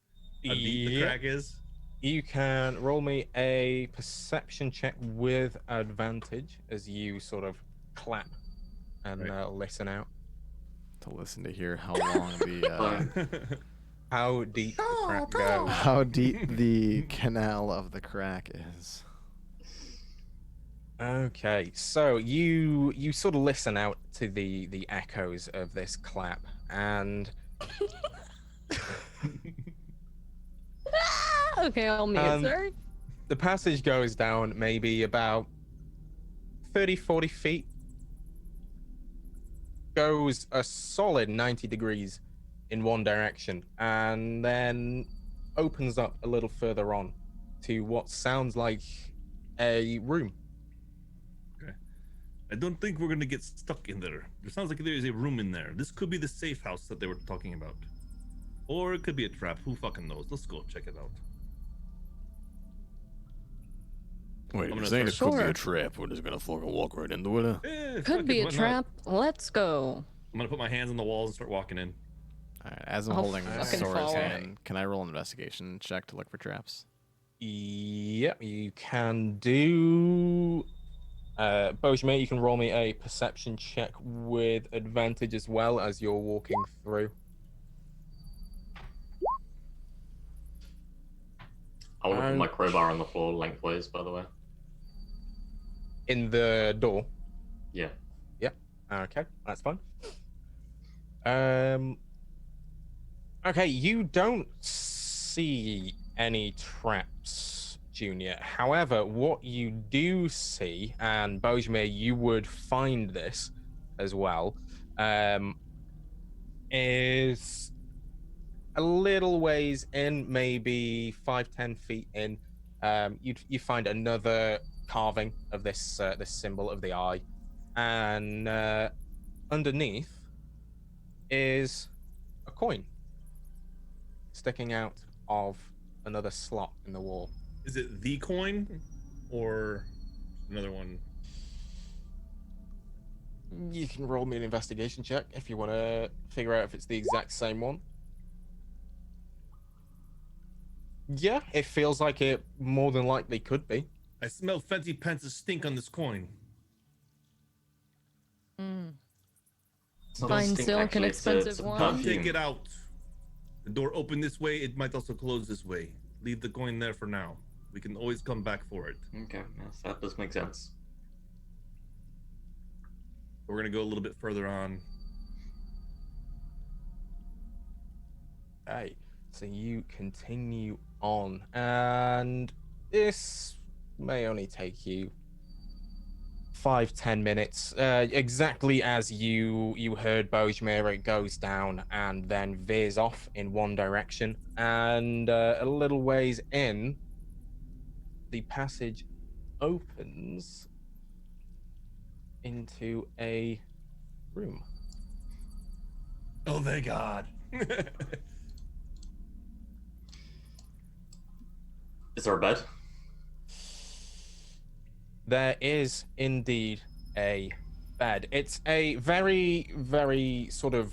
Speaker 5: How deep the
Speaker 3: Yeah.
Speaker 5: crack is?
Speaker 3: You can roll me a perception check with advantage as you sort of clap and
Speaker 5: Right.
Speaker 3: listen out.
Speaker 1: To listen to hear how long the
Speaker 3: How deep the crack goes.
Speaker 1: how deep the canal of the crack is.
Speaker 3: Okay, so you sort of listen out to the echoes of this clap, and
Speaker 4: Okay, I'll mute. Sorry.
Speaker 3: the passage goes down maybe about 30-40 feet, goes a solid 90 degrees in one direction, and then opens up a little further on to what sounds like a room.
Speaker 5: I don't think we're gonna get stuck in there. It sounds like there is a room in there. This could be the safe house that they were talking about, or it could be a trap. Who fucking knows? Let's go check it out.
Speaker 6: Wait,
Speaker 5: I'm
Speaker 6: you're
Speaker 5: gonna
Speaker 6: saying it could be
Speaker 4: Sure.
Speaker 6: a trap? We're just gonna fucking walk right into it? Huh?
Speaker 5: Fuck
Speaker 4: Could
Speaker 5: it,
Speaker 4: be a
Speaker 5: why not?
Speaker 4: trap. Let's go.
Speaker 5: I'm gonna put my hands on the walls and start walking in.
Speaker 1: All right, as I'm
Speaker 4: I'll
Speaker 1: holding
Speaker 3: fucking
Speaker 1: Sora's
Speaker 4: follow.
Speaker 1: hand, can I roll an investigation check to look for traps?
Speaker 3: Yep, you can do. Bojmir, you can roll me a perception check with advantage as well as you're walking through.
Speaker 2: I want to put my crowbar on the floor lengthways, by the way.
Speaker 3: In the door.
Speaker 2: Yeah.
Speaker 3: Okay, that's fine. Okay, you don't see any traps, Junior. However, what you do see, and Bojmir, you would find this as well, is a little ways in, maybe 5-10 feet in. You find another carving of this this symbol of the eye, and underneath is a coin sticking out of another slot in the wall.
Speaker 5: Is it the coin or another one?
Speaker 3: You can roll me an investigation check if you want to figure out if it's the exact same one. Yeah, it feels like it more than likely could be.
Speaker 5: I smell fancy pants stink on this coin.
Speaker 2: It's not a
Speaker 4: Fine
Speaker 2: stink,
Speaker 4: silk and
Speaker 2: actually, it's a
Speaker 4: expensive wine.
Speaker 5: Take
Speaker 2: perfume.
Speaker 5: it out. The door open this way. It might also close this way. Leave the coin there for now. We can always come back for it.
Speaker 2: Okay, yes, that does make sense.
Speaker 5: We're gonna go a little bit further on.
Speaker 3: Okay, so you continue on, and this may only take you 5-10 minutes. Exactly as you heard Bojmir, it goes down and then veers off in one direction, and a little ways in, the passage opens into a room.
Speaker 5: Oh, thank God.
Speaker 2: Is there a bed?
Speaker 3: There is indeed a bed. It's a very, very sort of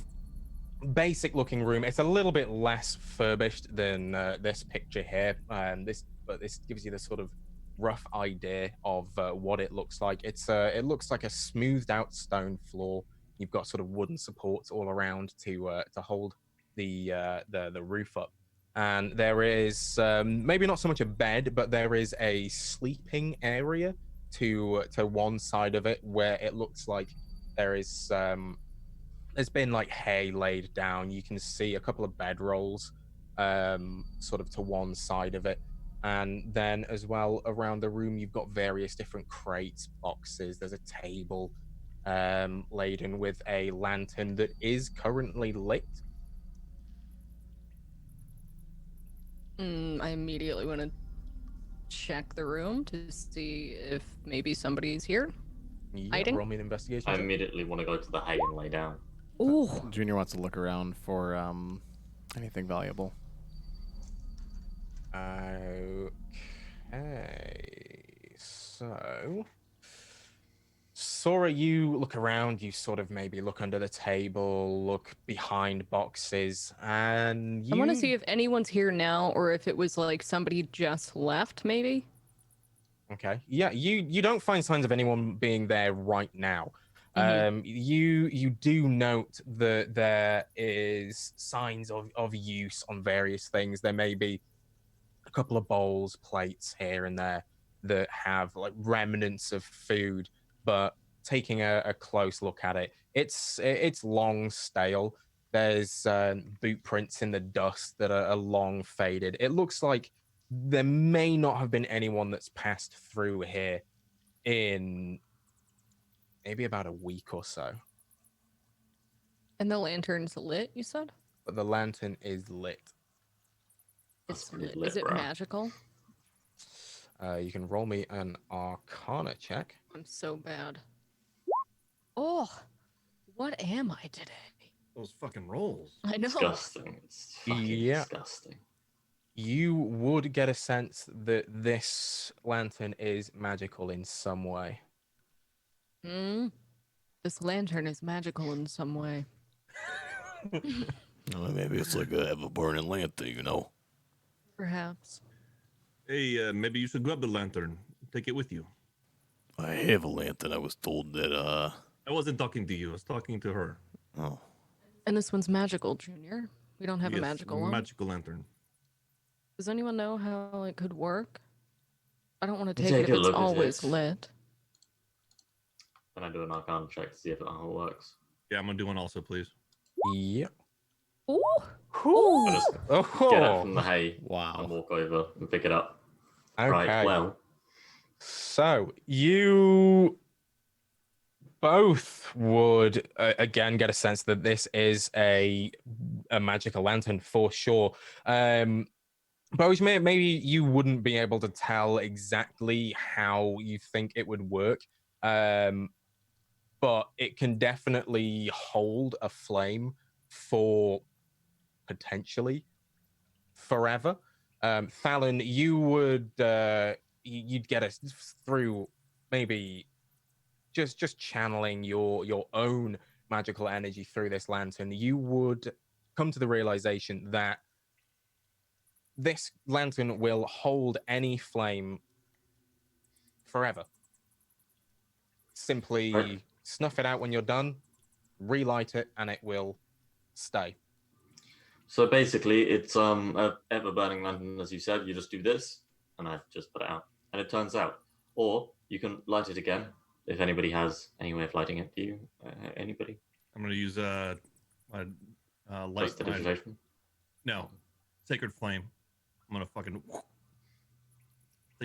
Speaker 3: basic looking room. It's a little bit less furbished than this picture here. But this gives you the sort of rough idea of what it looks like. It looks like a smoothed out stone floor. You've got sort of wooden supports all around to hold the roof up. And there is maybe not so much a bed, but there is a sleeping area to one side of it where it looks like there is there's been like hay laid down. You can see a couple of bedrolls sort of to one side of it, and then as well around the room you've got various different crates, boxes. There's a table laden with a lantern that is currently lit.
Speaker 4: I immediately want to check the room to see if maybe somebody's here.
Speaker 3: Yeah,
Speaker 4: Hiding?
Speaker 3: roll me an investigation
Speaker 2: I
Speaker 3: check.
Speaker 2: immediately want to go to the hay and lay down.
Speaker 4: Ooh.
Speaker 1: Junior wants to look around for anything valuable.
Speaker 3: Okay, so Sora, you look around, you sort of maybe look under the table, look behind boxes, and you...
Speaker 4: I want to see if anyone's here now or if it was like somebody just left, maybe.
Speaker 3: Okay, yeah, you don't find signs of anyone being there right now.
Speaker 4: Mhm.
Speaker 3: You do note that there is signs of use on various things. There may be a couple of bowls, plates here and there that have like remnants of food, but taking a close look at it, it's long stale. There's boot prints in the dust that are long faded. It looks like there may not have been anyone that's passed through here in maybe about a week or so.
Speaker 4: And the lantern's lit, you said?
Speaker 3: But the lantern is lit.
Speaker 2: That's
Speaker 4: It's
Speaker 2: pretty
Speaker 4: lit.
Speaker 2: lit,
Speaker 4: Is it
Speaker 2: bro.
Speaker 4: magical?
Speaker 3: You can roll me an Arcana check.
Speaker 4: I'm so bad. Oh, what am I today?
Speaker 5: Those fucking rolls.
Speaker 4: I know.
Speaker 2: Disgusting. It's fucking
Speaker 3: Yeah.
Speaker 2: disgusting.
Speaker 3: You would get a sense that this lantern is magical in some way.
Speaker 4: This lantern is magical in some way.
Speaker 6: Well, maybe it's like a ever burning lantern, you know?
Speaker 4: Perhaps.
Speaker 5: Hey, maybe you should grab the lantern. Take it with you.
Speaker 6: I have a lantern. I was told that,
Speaker 5: I wasn't talking to you. I was talking to her.
Speaker 6: oh.
Speaker 4: And this one's magical, Junior. We don't have a
Speaker 5: Yes,
Speaker 4: magical one.
Speaker 5: Magical lantern.
Speaker 4: Does anyone know how it could work? I don't want to
Speaker 2: You
Speaker 4: take it
Speaker 2: take
Speaker 4: if
Speaker 2: a
Speaker 4: it's
Speaker 2: look at
Speaker 4: always
Speaker 2: it.
Speaker 4: lit.
Speaker 2: Can I do an Arcana check to see if it all works?
Speaker 5: Yeah, I'm gonna do one also, please.
Speaker 3: Yep.
Speaker 4: Ooh.
Speaker 2: I just get it from the
Speaker 3: Oh.
Speaker 2: hay
Speaker 1: Wow.
Speaker 2: and walk over and pick it up.
Speaker 3: Okay.
Speaker 2: Right, well,
Speaker 3: So you both would again get a sense that this is a magical lantern for sure. Both maybe you wouldn't be able to tell exactly how you think it would work, but it can definitely hold a flame for potentially forever. Fallon, you would you'd get us through maybe just channeling your own magical energy through this lantern. You would come to the realization that this lantern will hold any flame forever. Simply
Speaker 2: Right.
Speaker 3: snuff it out when you're done, relight it, and it will stay.
Speaker 2: So basically, it's a ever burning lantern, as you said. You just do this, and I just put it out, and it turns out. Or you can light it again if anybody has any way of lighting it. Do you? Anybody?
Speaker 5: I'm gonna use my light.
Speaker 2: Prestidigitation?
Speaker 5: No, sacred flame. I'm gonna fucking.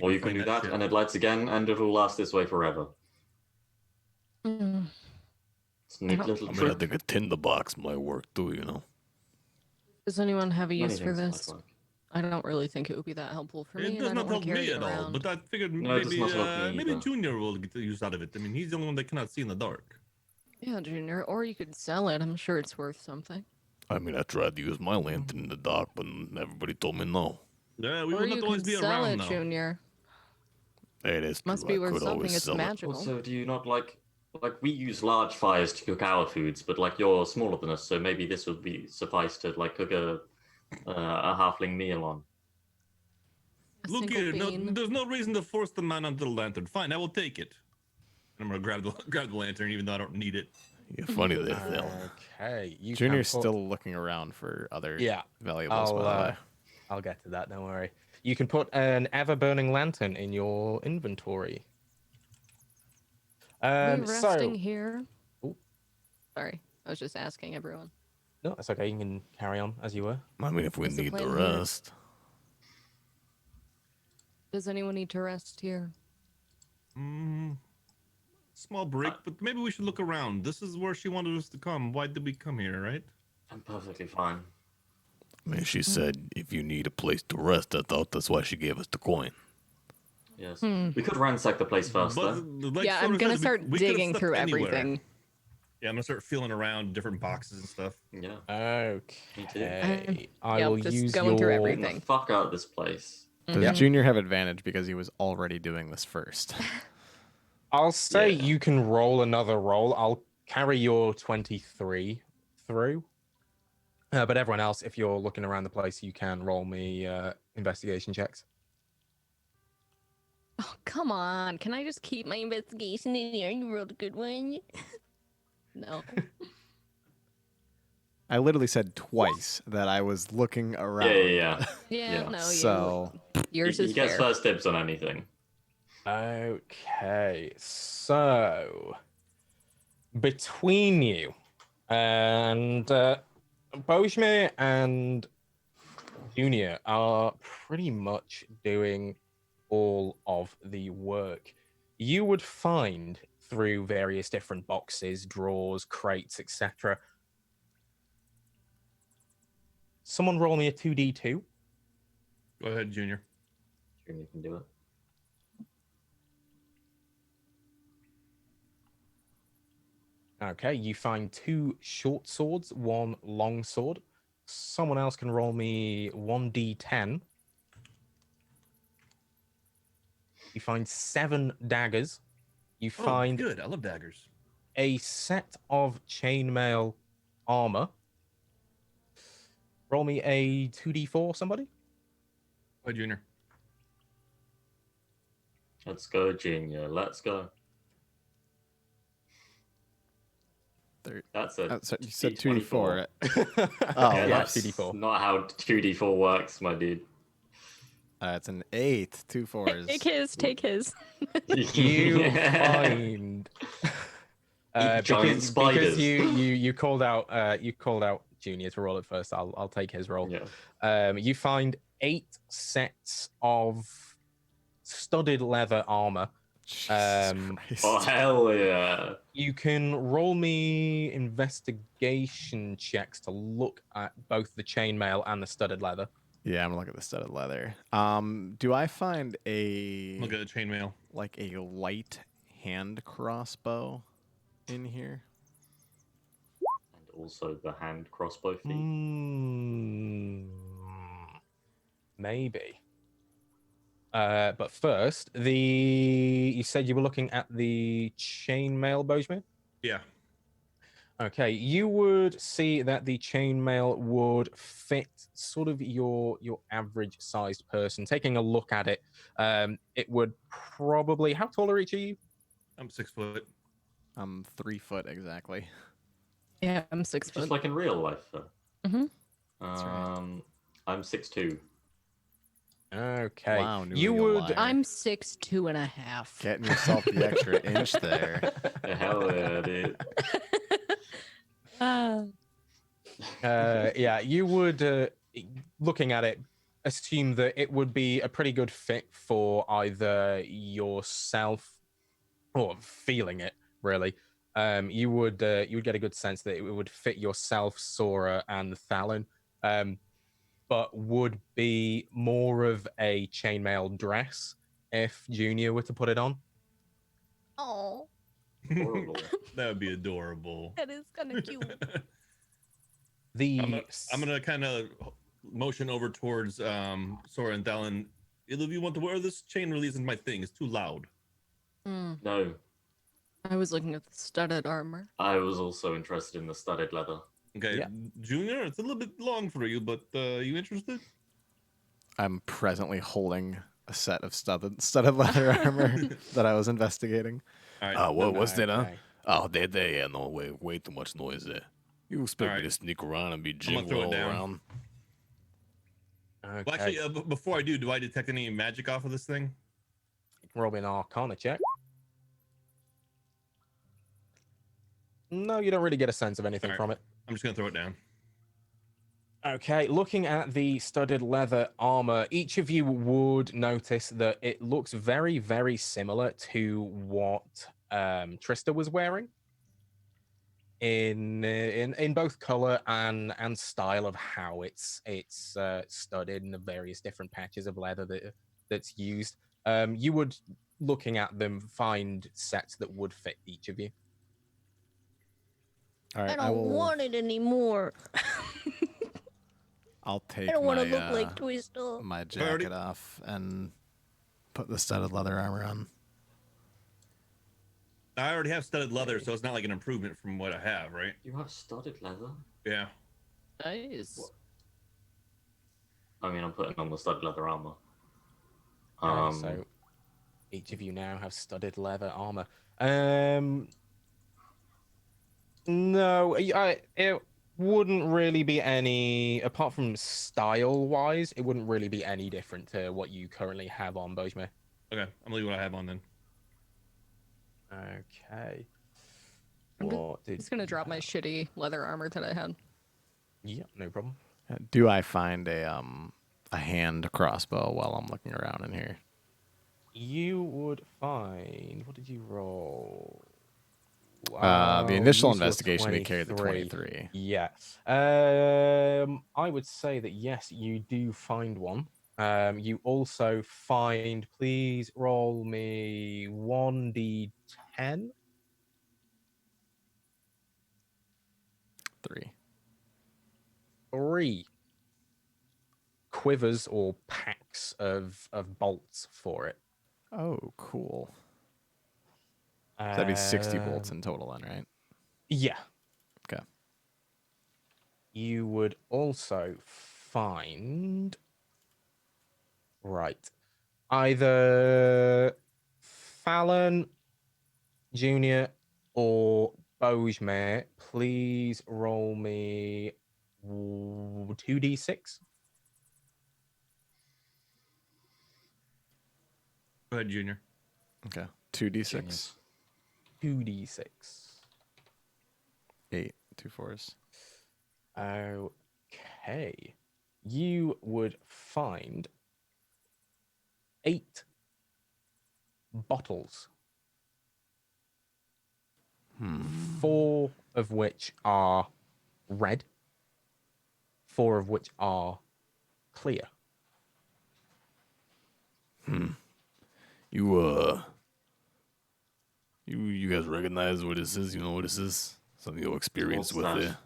Speaker 2: Or you can do that,
Speaker 5: shit.
Speaker 2: and it lights again, and it'll last this way forever.
Speaker 4: Mm.
Speaker 2: It's a neat
Speaker 4: don't-
Speaker 2: little
Speaker 6: I mean, I
Speaker 2: trick.
Speaker 6: think a tinderbox might work too, you know?
Speaker 4: Does anyone have a
Speaker 2: Many
Speaker 4: use for
Speaker 2: things might
Speaker 4: this?
Speaker 2: work.
Speaker 4: I don't really think it would be that helpful for me.
Speaker 5: It
Speaker 4: and
Speaker 5: does
Speaker 4: I
Speaker 5: not
Speaker 4: don't
Speaker 5: help
Speaker 4: want to carry
Speaker 5: me
Speaker 4: it
Speaker 5: at all,
Speaker 4: around.
Speaker 5: but I figured
Speaker 2: No, it does
Speaker 5: maybe
Speaker 2: not help me
Speaker 5: maybe
Speaker 2: either.
Speaker 5: Junior will get the use out of it. I mean, he's the only one that cannot see in the dark.
Speaker 4: Yeah, Junior. Or you could sell it. I'm sure it's worth something.
Speaker 6: I mean, I tried to use my lantern in the dark, but everybody told me no.
Speaker 5: Yeah, we
Speaker 4: Or
Speaker 5: will
Speaker 4: you
Speaker 5: not always
Speaker 4: could
Speaker 5: be
Speaker 4: sell
Speaker 5: around
Speaker 4: it,
Speaker 5: now.
Speaker 4: Junior.
Speaker 6: Hey, that's true.
Speaker 4: Must be
Speaker 6: I
Speaker 4: worth
Speaker 6: could
Speaker 4: something.
Speaker 6: always
Speaker 4: It's
Speaker 6: sell it.
Speaker 4: magical.
Speaker 2: Also, do you not like we use large fires to cook our foods, but like you're smaller than us, so maybe this would be suffice to like cook a halfling meal on.
Speaker 4: A
Speaker 5: Look
Speaker 4: single
Speaker 5: here, no,
Speaker 4: bean.
Speaker 5: there's no reason to force the man onto the lantern. Fine, I will take it. And I'm gonna grab the lantern, even though I don't need it.
Speaker 6: You're funny there, Phil.
Speaker 3: Okay, you
Speaker 1: Junior's
Speaker 3: can put-
Speaker 1: still looking around for other
Speaker 3: Yeah,
Speaker 1: valuables, by the way.
Speaker 3: I'll get to that. Don't worry. You can put an ever-burning lantern in your inventory.
Speaker 4: Are we resting
Speaker 3: So
Speaker 4: here?
Speaker 3: Ooh.
Speaker 4: Sorry, I was just asking everyone.
Speaker 3: no, that's okay. You can carry on as you were.
Speaker 6: I mean, if we
Speaker 4: What's the
Speaker 6: need the
Speaker 4: plan here?
Speaker 6: rest.
Speaker 4: Does anyone need to rest here?
Speaker 5: Small break, but maybe we should look around. This is where she wanted us to come. Why did we come here, right?
Speaker 2: I'm perfectly fine.
Speaker 6: I mean, she said if you need a place to rest, I thought that's why she gave us the coin.
Speaker 2: Yes. We could ransack the place first, though.
Speaker 5: like
Speaker 4: Yeah,
Speaker 5: Sora
Speaker 4: I'm gonna
Speaker 5: said,
Speaker 4: start
Speaker 5: we could've
Speaker 4: digging
Speaker 5: slept
Speaker 4: through
Speaker 5: anywhere.
Speaker 4: everything.
Speaker 5: Yeah, I'm gonna start feeling around different boxes and stuff.
Speaker 2: Yeah.
Speaker 3: Okay. I
Speaker 4: Yep,
Speaker 3: will
Speaker 4: just
Speaker 3: use
Speaker 4: going through
Speaker 3: your.
Speaker 4: everything.
Speaker 2: Getting the fuck out of this place.
Speaker 1: Does
Speaker 4: Mhm.
Speaker 1: Junior have advantage because he was already doing this first?
Speaker 3: I'll say
Speaker 2: Yeah.
Speaker 3: you can roll another roll. I'll carry your 23 through. But everyone else, if you're looking around the place, you can roll me investigation checks.
Speaker 4: Oh, come on. Can I just keep my investigation in here? You rolled a good one. No.
Speaker 1: I literally said twice that I was looking around.
Speaker 2: Yeah.
Speaker 4: Yeah,
Speaker 2: Yeah.
Speaker 4: no,
Speaker 1: So
Speaker 4: yours
Speaker 2: he
Speaker 4: is
Speaker 2: gets
Speaker 4: fair.
Speaker 2: first dibs on anything.
Speaker 3: Okay, so between you and Bojme and Junior are pretty much doing all of the work. You would find through various different boxes, drawers, crates, etc. Someone roll me a 2d2.
Speaker 5: Go ahead, Junior.
Speaker 2: Junior can do it.
Speaker 3: Okay, you find 2 short swords, 1 long sword. Someone else can roll me 1d10. You find 7 daggers. You
Speaker 5: Oh,
Speaker 3: find
Speaker 5: good. I love daggers.
Speaker 3: a set of chainmail armor. Roll me a 2d4, somebody.
Speaker 5: Go ahead, Junior.
Speaker 2: Let's go, Junior. Let's go. That's it.
Speaker 1: so you said
Speaker 2: D24.
Speaker 1: 2d4.
Speaker 3: Oh,
Speaker 1: Oh,
Speaker 3: yeah,
Speaker 1: that's
Speaker 3: 2d4.
Speaker 2: Not how 2d4 works, my dude.
Speaker 1: It's an 8, 2 4s.
Speaker 4: Take his, take his.
Speaker 3: You find
Speaker 2: Eat giant
Speaker 3: because
Speaker 2: spiders.
Speaker 3: you called out Junior to roll it first. I'll take his roll.
Speaker 2: Yeah.
Speaker 3: You find 8 sets of studded leather armor.
Speaker 1: Jesus
Speaker 3: Um,
Speaker 1: Christ.
Speaker 2: Oh hell yeah!
Speaker 3: You can roll me investigation checks to look at both the chainmail and the studded leather.
Speaker 1: Yeah, I'm gonna look at the studded leather. Do I find
Speaker 5: Look at the chainmail.
Speaker 1: like a light hand crossbow in here?
Speaker 2: And also the hand crossbow feat.
Speaker 3: Maybe. But first, you said you were looking at the chainmail, Bojman?
Speaker 5: Yeah.
Speaker 3: Okay, you would see that the chainmail would fit sort of your average sized person. Taking a look at it, it would probably. How tall are each of you?
Speaker 5: I'm 6 foot.
Speaker 1: I'm 3 foot exactly.
Speaker 4: Yeah, I'm 6
Speaker 2: Just
Speaker 4: foot.
Speaker 2: like in real life.
Speaker 4: Mhm.
Speaker 1: That's right.
Speaker 2: I'm 6'2".
Speaker 3: Okay.
Speaker 1: Wow, New
Speaker 3: you
Speaker 1: Eagle
Speaker 3: would.
Speaker 1: liar.
Speaker 4: I'm 6'2 and a half.
Speaker 1: Getting yourself the extra inch there.
Speaker 2: Yeah, hell yeah, dude.
Speaker 3: Yeah, you would, looking at it, assume that it would be a pretty good fit for either yourself or feeling it, really. You would get a good sense that it would fit yourself, Sora, and Thalon, but would be more of a chainmail dress if Junior were to put it on.
Speaker 4: Oh,
Speaker 2: Horrible.
Speaker 5: That would be adorable.
Speaker 4: that is kind of cute.
Speaker 3: The
Speaker 5: I'm gonna kind of motion over towards Sora and Dallin. If you want to wear this, chain release is my thing. It's too loud.
Speaker 2: No,
Speaker 4: I was looking at the studded armor.
Speaker 2: I was also interested in the studded leather.
Speaker 5: Okay,
Speaker 3: Yeah.
Speaker 5: Junior, it's a little bit long for you, but you interested?
Speaker 1: I'm presently holding a set of studded leather armor that I was investigating.
Speaker 5: All right.
Speaker 6: What's that, huh?
Speaker 3: Okay.
Speaker 6: Oh, they yeah, no, way too much noise there. You expect me
Speaker 5: Alright.
Speaker 6: to sneak around and be
Speaker 5: gonna throw
Speaker 6: jingling
Speaker 5: it
Speaker 6: all
Speaker 5: down.
Speaker 6: around?
Speaker 3: Okay.
Speaker 5: Well, actually, before I do I detect any magic off of this thing?
Speaker 3: Roll me an Arcana check. No, you don't really get a sense of anything
Speaker 5: Alright.
Speaker 3: from it.
Speaker 5: I'm just gonna throw it down.
Speaker 3: Okay, looking at the studded leather armor, each of you would notice that it looks very, very similar to what Trista was wearing in both color and style of how it's studded and the various different patches of leather that's used. You would, looking at them, find sets that would fit each of you.
Speaker 1: All right,
Speaker 7: I don't want it anymore.
Speaker 1: I'll take
Speaker 7: I don't want to
Speaker 1: my,
Speaker 7: look like Twister.
Speaker 1: my jacket off and put the studded leather armor on.
Speaker 5: I already have studded leather, so it's not like an improvement from what I have, right?
Speaker 2: You have studded leather?
Speaker 5: Yeah.
Speaker 4: Nice.
Speaker 2: What? I mean, I'm putting on the studded leather armor.
Speaker 3: So each of you now have studded leather armor. No, it wouldn't really be any, apart from style-wise, it wouldn't really be any different to what you currently have on, Bojme.
Speaker 5: Okay, I'm gonna leave what I have on then.
Speaker 3: Okay.
Speaker 4: I'm
Speaker 3: What did
Speaker 4: just gonna drop my shitty leather armor that I had.
Speaker 3: Yeah, no problem.
Speaker 1: Do I find a hand crossbow while I'm looking around in here?
Speaker 3: You would find, what did you roll?
Speaker 1: The initial
Speaker 3: Useful
Speaker 1: investigation we carried the
Speaker 3: 23.
Speaker 1: 23.
Speaker 3: Yeah. I would say that yes, you do find one. You also find, please roll me 1d10. 3 quivers or packs of bolts for it.
Speaker 1: Oh, cool. So that'd be 60 bolts in total then, right?
Speaker 3: Yeah.
Speaker 1: Okay.
Speaker 3: You would also find, right, either Fallon, Junior, or Bojmare, please roll me 2d6.
Speaker 5: Go ahead, Junior.
Speaker 1: Okay. 2d6.
Speaker 2: Genius.
Speaker 3: 2d6.
Speaker 1: 8. 2 4s.
Speaker 3: Okay. You would find 8 bottles. 4 of which are red. 4 of which are clear.
Speaker 6: You guys recognize what this is? You know what this is? Something you're experienced
Speaker 2: What's
Speaker 6: with
Speaker 2: that?
Speaker 6: it.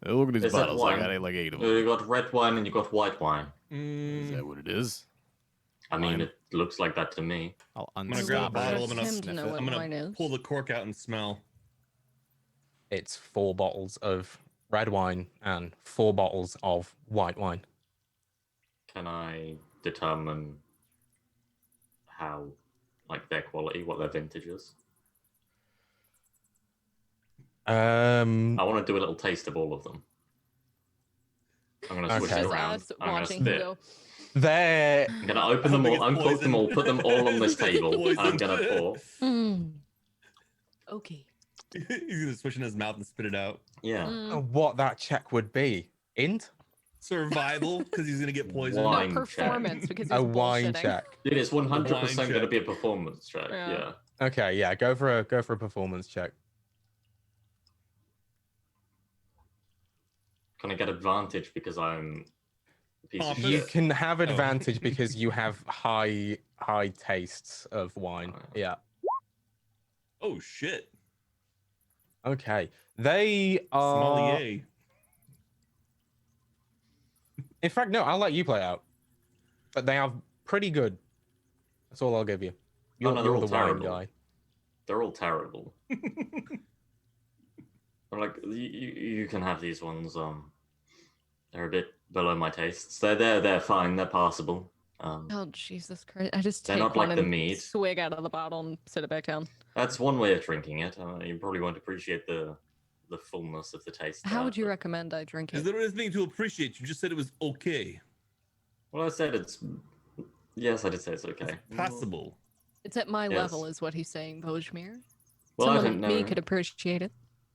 Speaker 6: Hey, look at these
Speaker 2: Is that
Speaker 6: bottles. I
Speaker 2: wine?
Speaker 6: got like 8 of
Speaker 2: You
Speaker 6: them.
Speaker 2: got red wine and you got white wine.
Speaker 6: Is that what it is?
Speaker 2: I mean,
Speaker 6: Wine.
Speaker 2: it looks like that to me.
Speaker 1: I'll
Speaker 5: gonna
Speaker 1: unstop
Speaker 5: grab a
Speaker 1: it.
Speaker 5: bottle, I'm
Speaker 4: Trust
Speaker 5: gonna
Speaker 4: him to
Speaker 1: sniff
Speaker 4: know
Speaker 1: it.
Speaker 4: what
Speaker 5: I'm
Speaker 4: wine
Speaker 5: gonna
Speaker 4: is.
Speaker 5: pull the cork out and smell.
Speaker 3: It's 4 bottles of red wine and 4 bottles of white wine.
Speaker 2: Can I determine how, like, their quality, what their vintage is? I want to do a little taste of all of them. I'm gonna switch
Speaker 3: Okay.
Speaker 2: it
Speaker 4: Just
Speaker 2: around.
Speaker 4: us
Speaker 2: I'm gonna
Speaker 4: watching him
Speaker 2: spit.
Speaker 4: go.
Speaker 3: They're
Speaker 2: I'm gonna open
Speaker 5: I
Speaker 2: them
Speaker 5: think
Speaker 2: all,
Speaker 5: it's
Speaker 2: uncork them all,
Speaker 5: poison.
Speaker 2: put them all on this
Speaker 5: I think it's
Speaker 2: table, and I'm
Speaker 5: poison.
Speaker 2: gonna pour.
Speaker 4: Okay.
Speaker 5: He's gonna switch in his mouth and spit it out.
Speaker 2: Yeah.
Speaker 3: what that check would be. Int?
Speaker 5: Survival, because he's gonna get poisoned.
Speaker 4: No
Speaker 2: Wine check.
Speaker 4: performance because he's
Speaker 3: A wine
Speaker 4: bullshitting.
Speaker 3: check.
Speaker 2: Dude, it's 100%
Speaker 5: Wine
Speaker 2: gonna
Speaker 5: check.
Speaker 2: be a performance check.
Speaker 4: Yeah.
Speaker 2: Yeah.
Speaker 3: Okay, yeah, go for a performance check.
Speaker 2: Can I get advantage because I'm a piece of
Speaker 5: Pompous.
Speaker 3: You
Speaker 2: shit?
Speaker 3: can have
Speaker 5: Oh.
Speaker 3: advantage because you have high tastes of wine. Yeah.
Speaker 5: Oh shit.
Speaker 3: Okay. They are.
Speaker 5: Sommelier.
Speaker 3: In fact, no. I'll let you play it out. But they are pretty good. That's all I'll give you. You're,
Speaker 2: no, they're
Speaker 3: you're
Speaker 2: all
Speaker 3: the wine
Speaker 2: terrible.
Speaker 3: guy.
Speaker 2: They're all terrible. I'm like, you can have these ones. They're a bit below my tastes. They're fine. They're passable.
Speaker 4: Oh Jesus Christ! I just
Speaker 2: They're
Speaker 4: take
Speaker 2: not
Speaker 4: one
Speaker 2: like the
Speaker 4: and
Speaker 2: mead.
Speaker 4: swig out of the bottle and sit it back down.
Speaker 2: That's one way of drinking it. You probably won't appreciate the fullness of the taste.
Speaker 4: How
Speaker 2: there,
Speaker 4: would you
Speaker 2: but-
Speaker 4: recommend I drink
Speaker 5: Is
Speaker 4: it?
Speaker 5: there anything to appreciate? You just said it was okay.
Speaker 2: Well, I said it's. Yes, I did say it's okay.
Speaker 5: Passable.
Speaker 4: It's at my
Speaker 2: Yes.
Speaker 4: level, is what he's saying, Bojmir.
Speaker 2: Well, I
Speaker 4: Someone
Speaker 2: don't
Speaker 4: like me
Speaker 2: know.
Speaker 4: could appreciate it.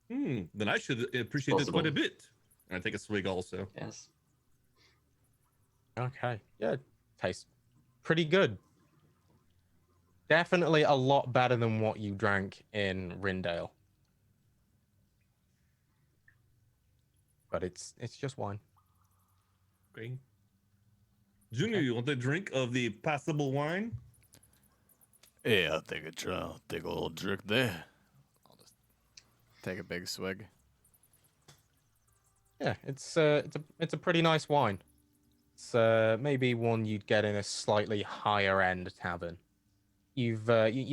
Speaker 5: Then I should appreciate this quite a
Speaker 2: Possible.
Speaker 5: bit. And I take a swig also.
Speaker 2: Yes.
Speaker 3: Okay. Yeah. Tastes pretty good. Definitely a lot better than what you drank in Rindale. But it's just wine.
Speaker 5: Okay. Junior, you want a drink of the passable wine?
Speaker 6: Yeah, I'll take a try. I'll take a little drink there.
Speaker 1: Take a big swig.
Speaker 3: Yeah, it's a pretty nice wine. It's maybe one you'd get in a slightly higher end tavern. You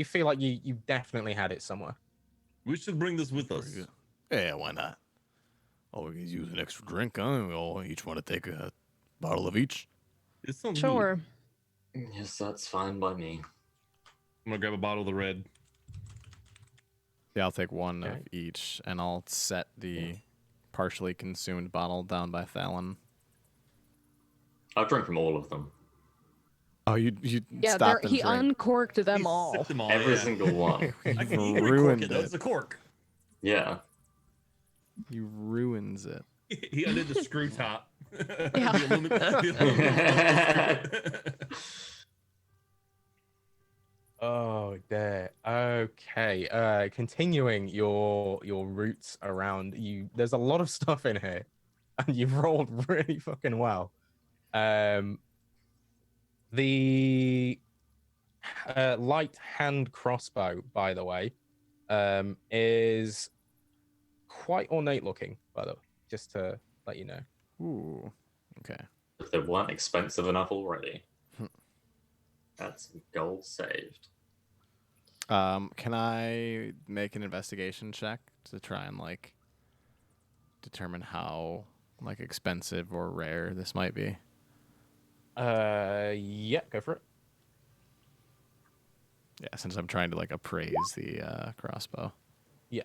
Speaker 3: feel like you've definitely had it somewhere.
Speaker 5: We should bring this with us.
Speaker 6: Pretty good. Yeah, why not? Oh, we can use an extra drink, huh? We all each want to take a bottle of each.
Speaker 5: It sounds
Speaker 4: Sure.
Speaker 2: Yes, that's fine by me.
Speaker 5: I'm gonna grab a bottle of the red.
Speaker 1: Yeah, I'll take one
Speaker 3: Okay.
Speaker 1: of each, and I'll set the partially consumed bottle down by Thalon.
Speaker 2: I've drunk from all of them.
Speaker 1: Oh, you
Speaker 4: Yeah,
Speaker 1: stopped and
Speaker 4: he
Speaker 1: drank.
Speaker 4: uncorked them
Speaker 5: He
Speaker 4: all.
Speaker 5: sipped them all.
Speaker 2: Every
Speaker 5: yeah.
Speaker 2: single one.
Speaker 5: I
Speaker 1: You
Speaker 5: can you can recork
Speaker 1: ruined
Speaker 5: it though.
Speaker 1: it.
Speaker 5: It's a cork.
Speaker 2: Yeah.
Speaker 1: You ruins it.
Speaker 5: He undid the screw top.
Speaker 4: Yeah.
Speaker 5: The aluminum
Speaker 3: Oh, dear. Okay. Continuing your routes around you. There's a lot of stuff in here, and you've rolled really fucking well. The light hand crossbow, by the way, is quite ornate looking. By the way, just to let you know.
Speaker 1: Ooh. Okay.
Speaker 2: If they weren't expensive enough already. That's gold saved.
Speaker 1: Can I make an investigation check to try and like determine how like expensive or rare this might be?
Speaker 3: Yeah, go for it.
Speaker 1: Yeah, since I'm trying to like appraise the crossbow.
Speaker 3: Yeah.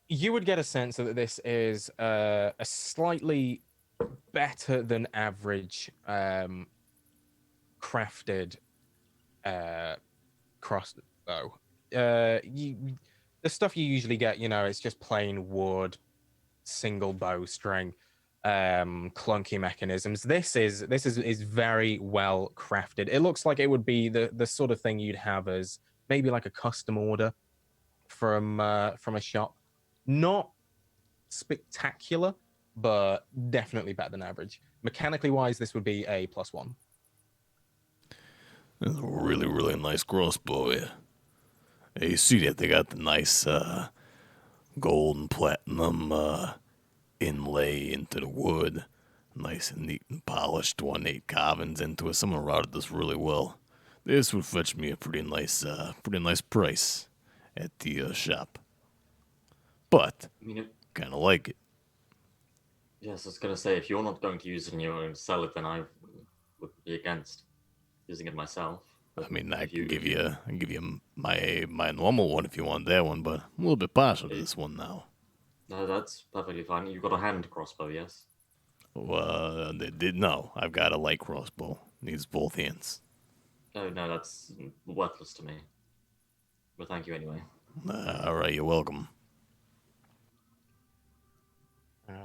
Speaker 3: You would get a sense that this is a slightly better than average crafted crossbow. The stuff you usually get, it's just plain wood, single bowstring, clunky mechanisms. This is very well crafted. It looks like it would be the sort of thing you'd have as maybe like a custom order from a shop. Not spectacular, but definitely better than average. Mechanically wise, this would be a +1.
Speaker 6: That's a really, really nice crossbow here. Hey, you see that they got the nice gold and platinum inlay into the wood. Nice and neat and polished, ornate carvings into it. Someone routed this really well. This would fetch me a pretty nice price at the shop. But,
Speaker 2: I mean,
Speaker 6: kind of like it.
Speaker 2: yes, I was gonna say, if you're not going to use it and you're going to sell it, then I would be against using it myself.
Speaker 6: I mean, I
Speaker 2: If
Speaker 6: can
Speaker 2: you-
Speaker 6: give you my normal one if you want that one, but I'm a little bit partial to this one now.
Speaker 2: No, that's perfectly fine. You've got a hand crossbow, yes?
Speaker 6: They did no. I've got a light crossbow. Needs both hands.
Speaker 2: Oh, no, that's worthless to me. But thank you anyway.
Speaker 6: All right, you're welcome.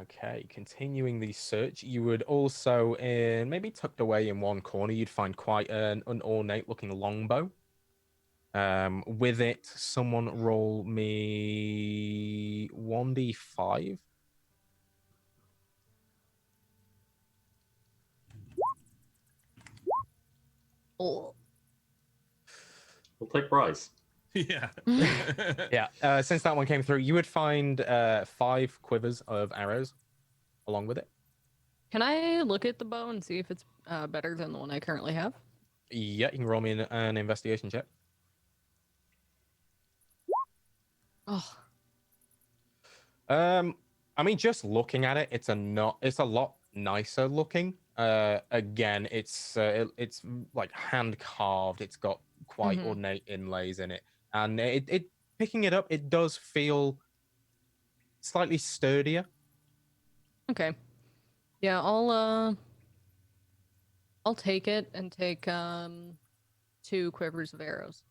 Speaker 3: Okay, continuing the search, you would also, maybe tucked away in one corner, you'd find quite an ornate-looking longbow. With it, someone roll me 1d5.
Speaker 7: Oh.
Speaker 2: We'll take prize.
Speaker 5: Yeah.
Speaker 3: Yeah, since that one came through, you would find 5 quivers of arrows along with it.
Speaker 4: Can I look at the bow and see if it's better than the one I currently have?
Speaker 3: Yeah, you can roll me an investigation check.
Speaker 4: Oh,
Speaker 3: I mean, just looking at it, it's a lot nicer looking. Again, it's like hand carved. It's got quite ornate inlays in it, and it picking it up, it does feel slightly sturdier.
Speaker 4: okay. Yeah, I'll take it and take 2 quivers of arrows.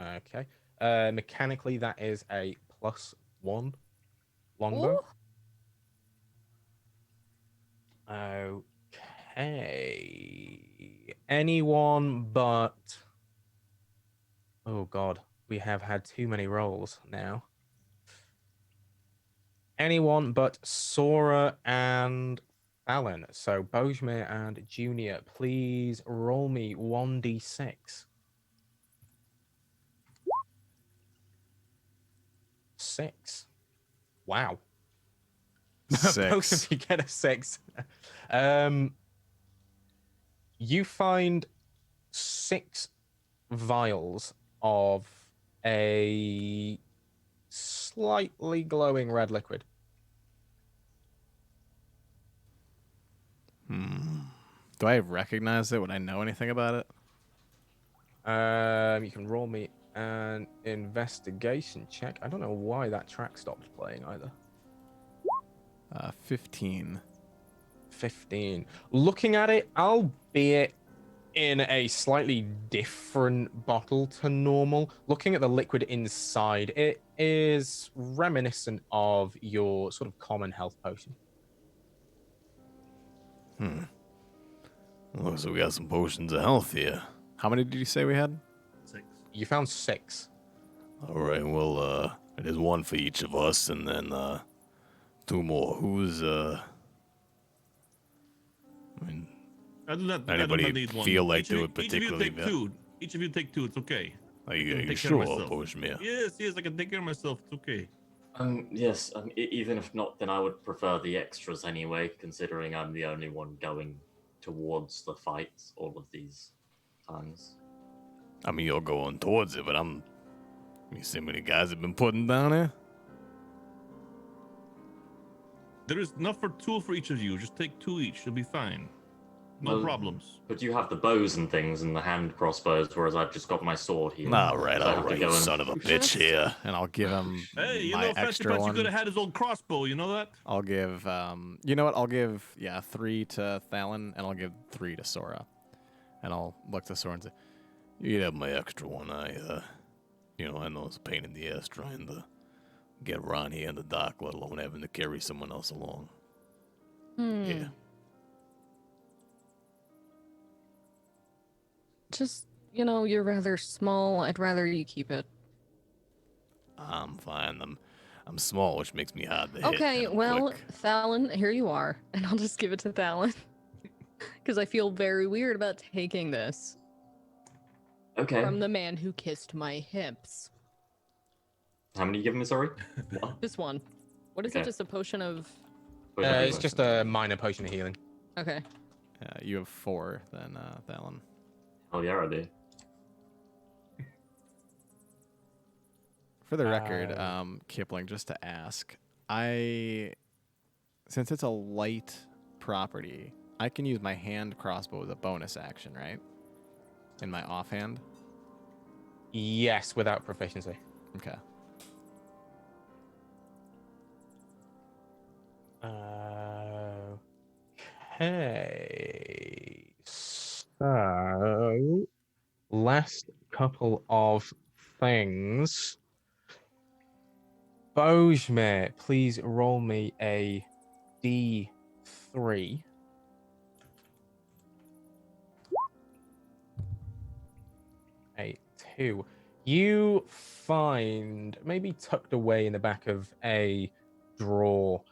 Speaker 3: Okay. Mechanically, that is a +1 longbow.
Speaker 4: Ooh.
Speaker 3: Okay. Anyone but... Oh, God. We have had too many rolls now. Anyone but Sora and Alan. So, Bojmir and Junior, please roll me 1d6. 6. Wow. Both of you get a 6. You find 6 vials of a slightly glowing red liquid.
Speaker 1: Do I recognize it? Would I know anything about it?
Speaker 3: You can roll me an investigation check. I don't know why that track stopped playing either.
Speaker 1: 15.
Speaker 3: 15. Looking at it, albeit in a slightly different bottle to normal, looking at the liquid inside, it is reminiscent of your sort of common health potion.
Speaker 6: Looks like we got some potions of health here.
Speaker 1: How many did you say we had?
Speaker 5: 6.
Speaker 3: You found 6.
Speaker 6: All right, well, it is 1 for each of us, and then 2 more. Who's I mean,
Speaker 5: I do not
Speaker 6: anybody
Speaker 5: need one.
Speaker 6: feel like
Speaker 5: Each
Speaker 6: they
Speaker 5: of
Speaker 6: would
Speaker 5: you-
Speaker 6: particularly
Speaker 5: Each of you take 2. Each of you take 2. It's okay.
Speaker 6: Are you
Speaker 5: take care of
Speaker 6: sure,
Speaker 5: myself.
Speaker 6: Bojmir?
Speaker 5: Yes, I can take care of myself. It's okay.
Speaker 2: Yes, even if not, then I would prefer the extras anyway, considering I'm the only one going towards the fights all of these times.
Speaker 6: I mean, you're going towards it, but you see how many guys have been putting down here?
Speaker 5: There is enough for 2 for each of you. Just take 2 each. You'll be fine. No
Speaker 2: Well,
Speaker 5: problems.
Speaker 2: But you have the bows and things and the hand crossbows, whereas I've just got my sword here.
Speaker 6: All right,
Speaker 2: So I have to
Speaker 6: you
Speaker 2: go and-
Speaker 6: son of a bitch here.
Speaker 1: And I'll give him
Speaker 5: Hey, you
Speaker 1: my
Speaker 5: know, fancy
Speaker 1: extra
Speaker 5: pants, you
Speaker 1: one.
Speaker 5: could have had his old crossbow. You know that?
Speaker 1: I'll give, you know what? I'll give, 3 to Thalen, and I'll give 3 to Sora. And I'll look to Sora and say,
Speaker 6: You can have my extra one. I know it's a pain in the ass trying to get around here in the dark, let alone having to carry someone else along. Yeah.
Speaker 4: Just, you're rather small. I'd rather you keep it.
Speaker 6: I'm fine. I'm small, which makes me hard to hit.
Speaker 4: Okay,
Speaker 6: kinda
Speaker 4: well,
Speaker 6: quick.
Speaker 4: Thalon, here you are. And I'll just give it to Thalon. Because I feel very weird about taking this
Speaker 2: Okay.
Speaker 4: from the man who kissed my hips.
Speaker 2: How many you give me, sorry? One.
Speaker 4: This one. What is
Speaker 2: Okay.
Speaker 4: it? Just a potion of...
Speaker 3: It's just a minor potion of healing.
Speaker 4: Okay.
Speaker 1: You have 4 then, Thalon.
Speaker 2: Oh, yeah, I do.
Speaker 1: For the record, Kipling, just to ask, since it's a light property, I can use my hand crossbow as a bonus action, right? In my offhand?
Speaker 3: Yes, without proficiency.
Speaker 1: Okay.
Speaker 3: Okay. So, last couple of things. Bojmir, please roll me a D3. A 2. You find, maybe tucked away in the back of a drawer,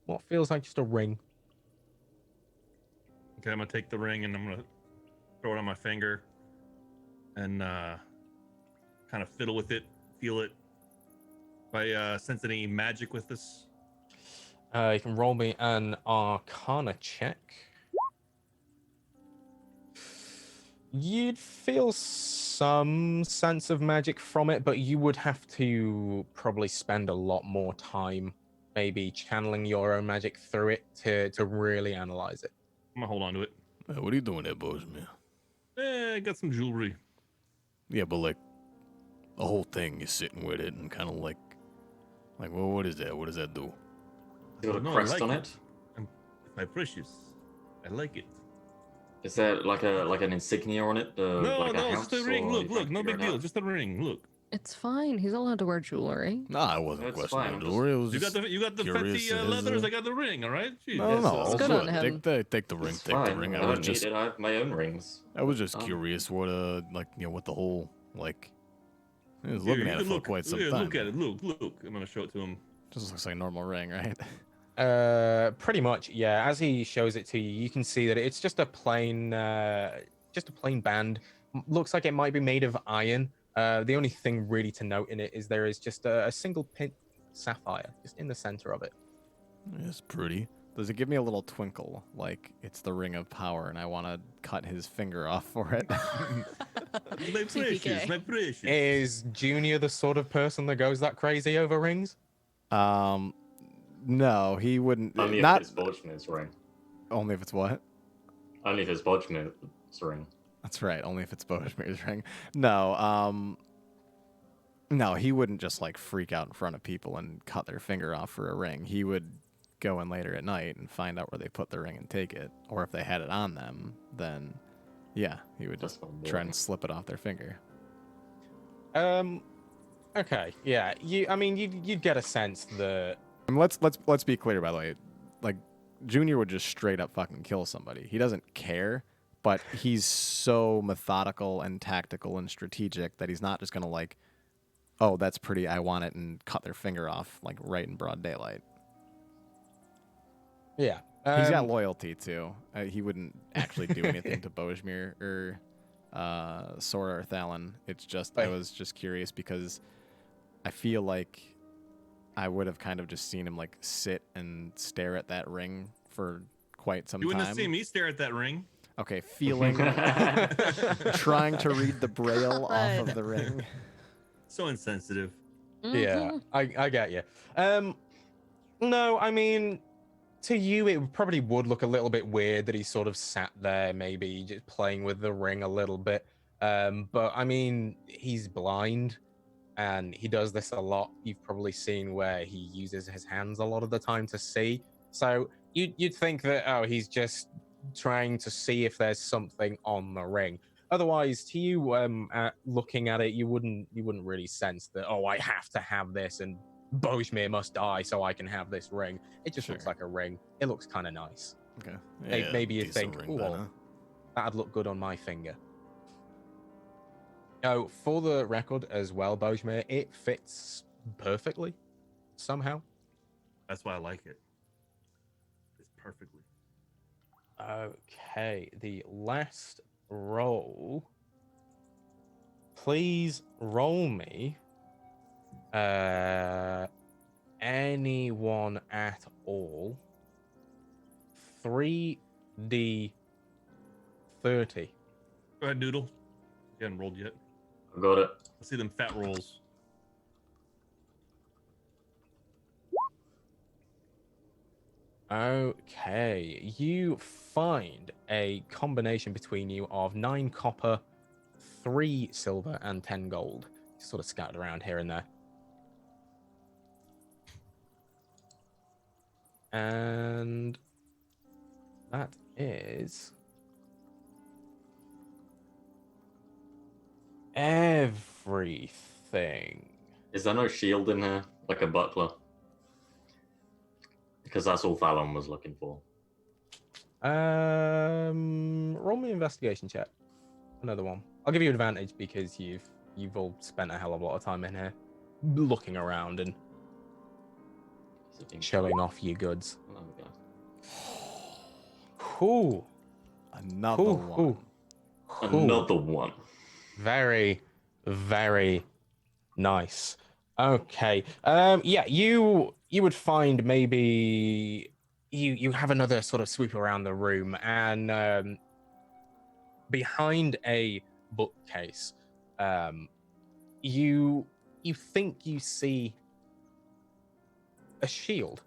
Speaker 3: what feels like just a ring.
Speaker 5: Okay, I'm gonna take the ring and I'm gonna throw it on my finger and kind of fiddle with it, feel it. If I sense any magic with this.
Speaker 3: You can roll me an Arcana check. You'd feel some sense of magic from it, but you would have to probably spend a lot more time maybe channeling your own magic through it to really analyze it.
Speaker 5: I'm gonna hold on to it.
Speaker 6: What are you doing there, Bojmir?
Speaker 5: I got some jewelry.
Speaker 6: Yeah, but like the whole thing, you're sitting with it and kind of like, well, what is that? What does that do?
Speaker 2: You got a
Speaker 5: No, I
Speaker 2: crest
Speaker 5: like
Speaker 2: on
Speaker 5: it.
Speaker 2: it?
Speaker 5: It's my precious. I like it.
Speaker 2: Is there like an insignia on it?
Speaker 5: No,
Speaker 2: like
Speaker 5: no,
Speaker 2: a
Speaker 5: it's just a
Speaker 2: house,
Speaker 5: ring.
Speaker 2: or
Speaker 5: Look,
Speaker 2: you
Speaker 5: look,
Speaker 2: can't
Speaker 5: no
Speaker 2: figure
Speaker 5: big
Speaker 2: it
Speaker 5: deal.
Speaker 2: out?
Speaker 5: Just a ring. Look.
Speaker 4: It's fine. He's allowed to wear jewelry.
Speaker 6: Nah, I wasn't
Speaker 2: That's
Speaker 6: questioning
Speaker 2: fine,
Speaker 6: the
Speaker 2: I'm
Speaker 6: jewelry. It was
Speaker 5: You
Speaker 6: just
Speaker 5: got the
Speaker 6: curious
Speaker 5: fancy
Speaker 6: as,
Speaker 5: leathers. I got the ring. All right. Jeez.
Speaker 6: No,
Speaker 2: Yes,
Speaker 6: no,
Speaker 2: it's
Speaker 6: all's
Speaker 4: good on
Speaker 6: good.
Speaker 4: him.
Speaker 6: Take the ring.
Speaker 2: It's
Speaker 6: Take the
Speaker 2: fine.
Speaker 6: ring.
Speaker 2: I
Speaker 6: I was
Speaker 2: don't
Speaker 6: just,
Speaker 2: need it. I have my own rings.
Speaker 6: I was just
Speaker 2: Um,
Speaker 6: curious what what the whole like. I was
Speaker 5: Here,
Speaker 6: looking
Speaker 5: you
Speaker 6: at it
Speaker 5: can
Speaker 6: for
Speaker 5: look,
Speaker 6: quite some
Speaker 5: yeah,
Speaker 6: time.
Speaker 5: Look at it. Look. I'm gonna show it to him.
Speaker 1: Just looks like a normal ring, right?
Speaker 3: Pretty much, yeah. As he shows it to you, you can see that it's just a plain band. Looks like it might be made of iron. The only thing really to note in it is there is just a single pin sapphire just in the center of it.
Speaker 6: It's pretty.
Speaker 1: Does it give me a little twinkle, like it's the ring of power and I want to cut his finger off for it?
Speaker 5: My precious.
Speaker 4: CPK.
Speaker 5: My precious.
Speaker 3: Is Junior the sort of person that goes that crazy over rings?
Speaker 1: No, he wouldn't.
Speaker 2: Only
Speaker 1: Not
Speaker 2: if it's Bulge's ring.
Speaker 1: only if it's what?
Speaker 2: Only if it's Bulge's ring.
Speaker 1: That's right. Only if it's Bojmir's ring. No, no, he wouldn't just like freak out in front of people and cut their finger off for a ring. He would go in later at night and find out where they put the ring and take it. Or if they had it on them, then yeah, he would
Speaker 2: That's
Speaker 1: just
Speaker 2: not
Speaker 1: try
Speaker 2: boring.
Speaker 1: and slip it off their finger.
Speaker 3: Okay, yeah. You'd get a sense that
Speaker 1: I mean, let's be clear, by the way. Like, Junior would just straight up fucking kill somebody. He doesn't care, but he's so methodical and tactical and strategic that he's not just gonna like, oh, that's pretty, I want it, and cut their finger off like right in broad daylight.
Speaker 3: yeah.
Speaker 1: He's got loyalty too. He wouldn't actually do anything to Bojmir or Sora or Thalon. It's just I
Speaker 3: Right.
Speaker 1: was just curious because I feel like I would have kind of just seen him like sit and stare at that ring for quite some
Speaker 5: You wouldn't
Speaker 1: time.
Speaker 5: have seen me stare at that ring.
Speaker 1: Okay, feeling, trying to read the braille off of the ring.
Speaker 5: So insensitive.
Speaker 3: Yeah,
Speaker 4: Mhm.
Speaker 3: I get you. No, I mean, to you, it probably would look a little bit weird that he sort of sat there, maybe just playing with the ring a little bit. But I mean, he's blind, and he does this a lot. You've probably seen where he uses his hands a lot of the time to see. So you'd think that he's just trying to see if there's something on the ring. Otherwise, to you, looking at it, you wouldn't really sense that. Oh, I have to have this, and Bojmir must die so I can have this ring. It just looks
Speaker 1: Sure.
Speaker 3: like a ring. It looks kind of nice.
Speaker 1: Okay.
Speaker 3: Maybe you
Speaker 6: decent
Speaker 3: think,
Speaker 6: ring then,
Speaker 3: "Oh,
Speaker 6: huh?"
Speaker 3: that'd look good on my finger." No, for the record as well, Bojmir, it fits perfectly somehow.
Speaker 5: That's why I like it. It's perfectly.
Speaker 3: Okay, the last roll. Please roll me anyone at all 3d30.
Speaker 5: Go ahead, Noodle. You haven't rolled yet.
Speaker 2: I got it.
Speaker 5: Let's see them fat rolls.
Speaker 3: Okay, you find a combination between you of 9 copper, 3 silver, and 10 gold. Sort of scattered around here and there. And that is everything.
Speaker 2: Is there no shield in here, like a buckler? Because that's all Fallon was looking for.
Speaker 3: Roll me an investigation check. Another one. I'll give you advantage because you've all spent a hell of a lot of time in here, looking around and
Speaker 2: Is it being
Speaker 3: showing off your goods.
Speaker 2: Oh, my God.
Speaker 3: Cool.
Speaker 1: Another
Speaker 3: Cool,
Speaker 1: one.
Speaker 3: cool. Cool.
Speaker 2: Another one.
Speaker 3: Very, very nice. Okay. Yeah, you would find maybe you have another sort of swoop around the room, and behind a bookcase, you think you see a shield.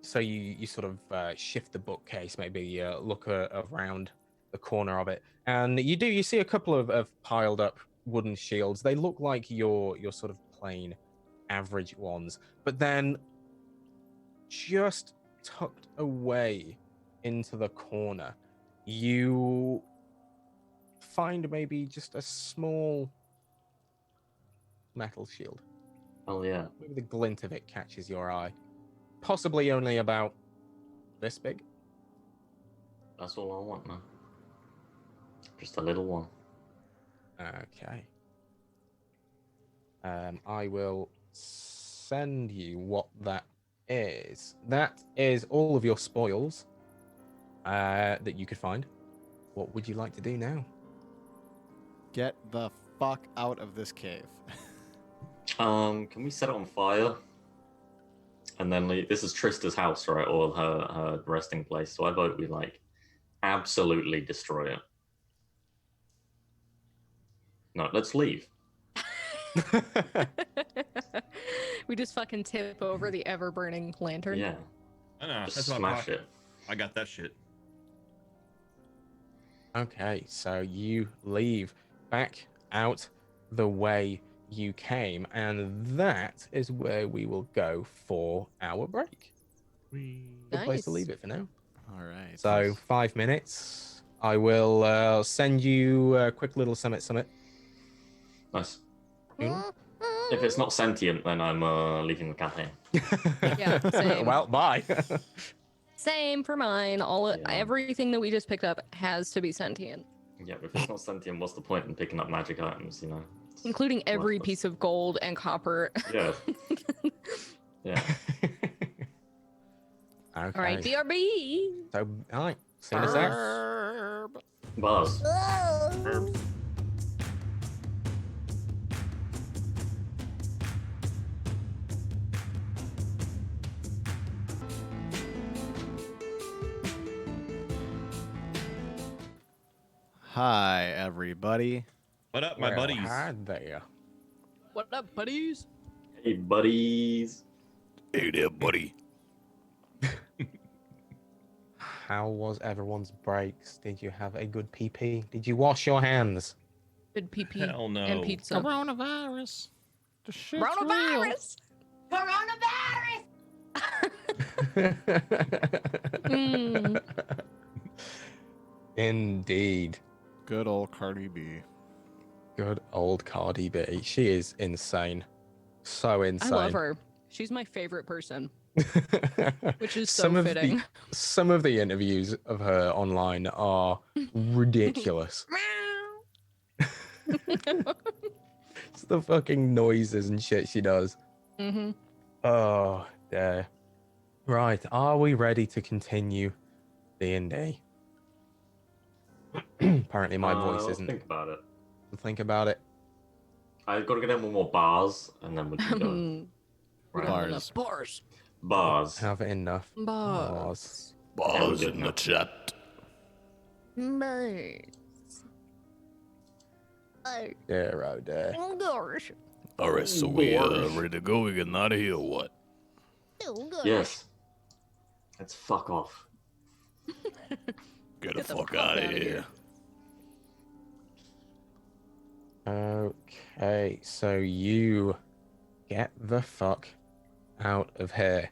Speaker 3: So you sort of shift the bookcase, maybe look around the corner of it, and you see a couple of piled up wooden shields. They look like your sort of plain average ones, but then just tucked away into the corner, you find maybe just a small metal shield.
Speaker 2: Oh yeah.
Speaker 3: Maybe the glint of it catches your eye. Possibly only about this big.
Speaker 2: That's all I want, man. Just a little one.
Speaker 3: Okay. I will send you what that is. That is all of your spoils that you could find. What would you like to do now?
Speaker 1: Get the fuck out of this cave.
Speaker 2: Can we set it on fire? And then this is Trista's house, right? Or her resting place. So I vote we absolutely destroy it. No, let's leave.
Speaker 4: We just fucking tip over the ever-burning lantern.
Speaker 2: Yeah.
Speaker 5: That's
Speaker 2: Just
Speaker 5: my
Speaker 2: smash
Speaker 5: pocket.
Speaker 2: it.
Speaker 5: I got that shit.
Speaker 3: Okay, so you leave back out the way you came, and that is where we will go for our break. Good place to
Speaker 4: Nice.
Speaker 3: leave it for now.
Speaker 1: All right.
Speaker 3: So 5 minutes. I will send you a quick little summit.
Speaker 2: Nice.
Speaker 3: Noodle?
Speaker 2: If it's not sentient, then I'm leaving the cafe.
Speaker 4: Yeah, same.
Speaker 3: Well, bye.
Speaker 4: Same for mine.
Speaker 2: Yeah.
Speaker 4: Everything that we just picked up has to be sentient,
Speaker 2: Yeah, but if it's not sentient, what's the point in picking up magic items, It's
Speaker 4: including every
Speaker 2: worthless.
Speaker 4: piece of gold and copper.
Speaker 2: Yeah. Yeah.
Speaker 3: Okay.
Speaker 4: All right, BRB.
Speaker 3: So, all right. See you in a sec.
Speaker 2: Buzz.
Speaker 5: Verbs.
Speaker 1: Hi, everybody.
Speaker 5: What up, my
Speaker 3: Well,
Speaker 5: buddies?
Speaker 3: hi there.
Speaker 4: What up, buddies?
Speaker 2: Hey, buddies.
Speaker 6: Hey there, buddy.
Speaker 3: How was everyone's breaks? Did you have a good PP? Did you wash your hands?
Speaker 4: Good PP
Speaker 5: Hell no.
Speaker 4: and pizza.
Speaker 1: Coronavirus. The shit's
Speaker 4: Coronavirus.
Speaker 3: Mm. Indeed.
Speaker 1: Good old Cardi B.
Speaker 3: Good old Cardi B. She is insane. So insane.
Speaker 4: I love her. She's my favorite person, which is so
Speaker 3: some of
Speaker 4: fitting.
Speaker 3: some of the interviews of her online are ridiculous. It's the fucking noises and shit she does.
Speaker 4: Mm-hmm.
Speaker 3: Oh, yeah. Right, are we ready to continue D&D? Apparently my voice
Speaker 2: Let's
Speaker 3: isn't.
Speaker 2: think about it.
Speaker 3: Think about it.
Speaker 2: I've got to get in one more bars, and then we can go.
Speaker 4: We
Speaker 2: Right.
Speaker 4: don't have
Speaker 1: Bars.
Speaker 4: enough bars.
Speaker 2: Bars.
Speaker 3: Have enough.
Speaker 4: Bars.
Speaker 6: Bars
Speaker 2: Yeah,
Speaker 6: in the
Speaker 2: yeah.
Speaker 6: chat.
Speaker 7: Bars.
Speaker 3: Dear, oh dear.
Speaker 7: Oh gosh.
Speaker 6: All right, so we
Speaker 2: Bars.
Speaker 6: ready to go? We getting out of here or what?
Speaker 7: Oh gosh.
Speaker 2: Yes. Let's fuck off.
Speaker 6: Get the
Speaker 4: Get the
Speaker 6: fuck
Speaker 4: fuck
Speaker 6: out of
Speaker 4: outta
Speaker 6: here.
Speaker 4: here.
Speaker 3: Okay, so you get the fuck out of here.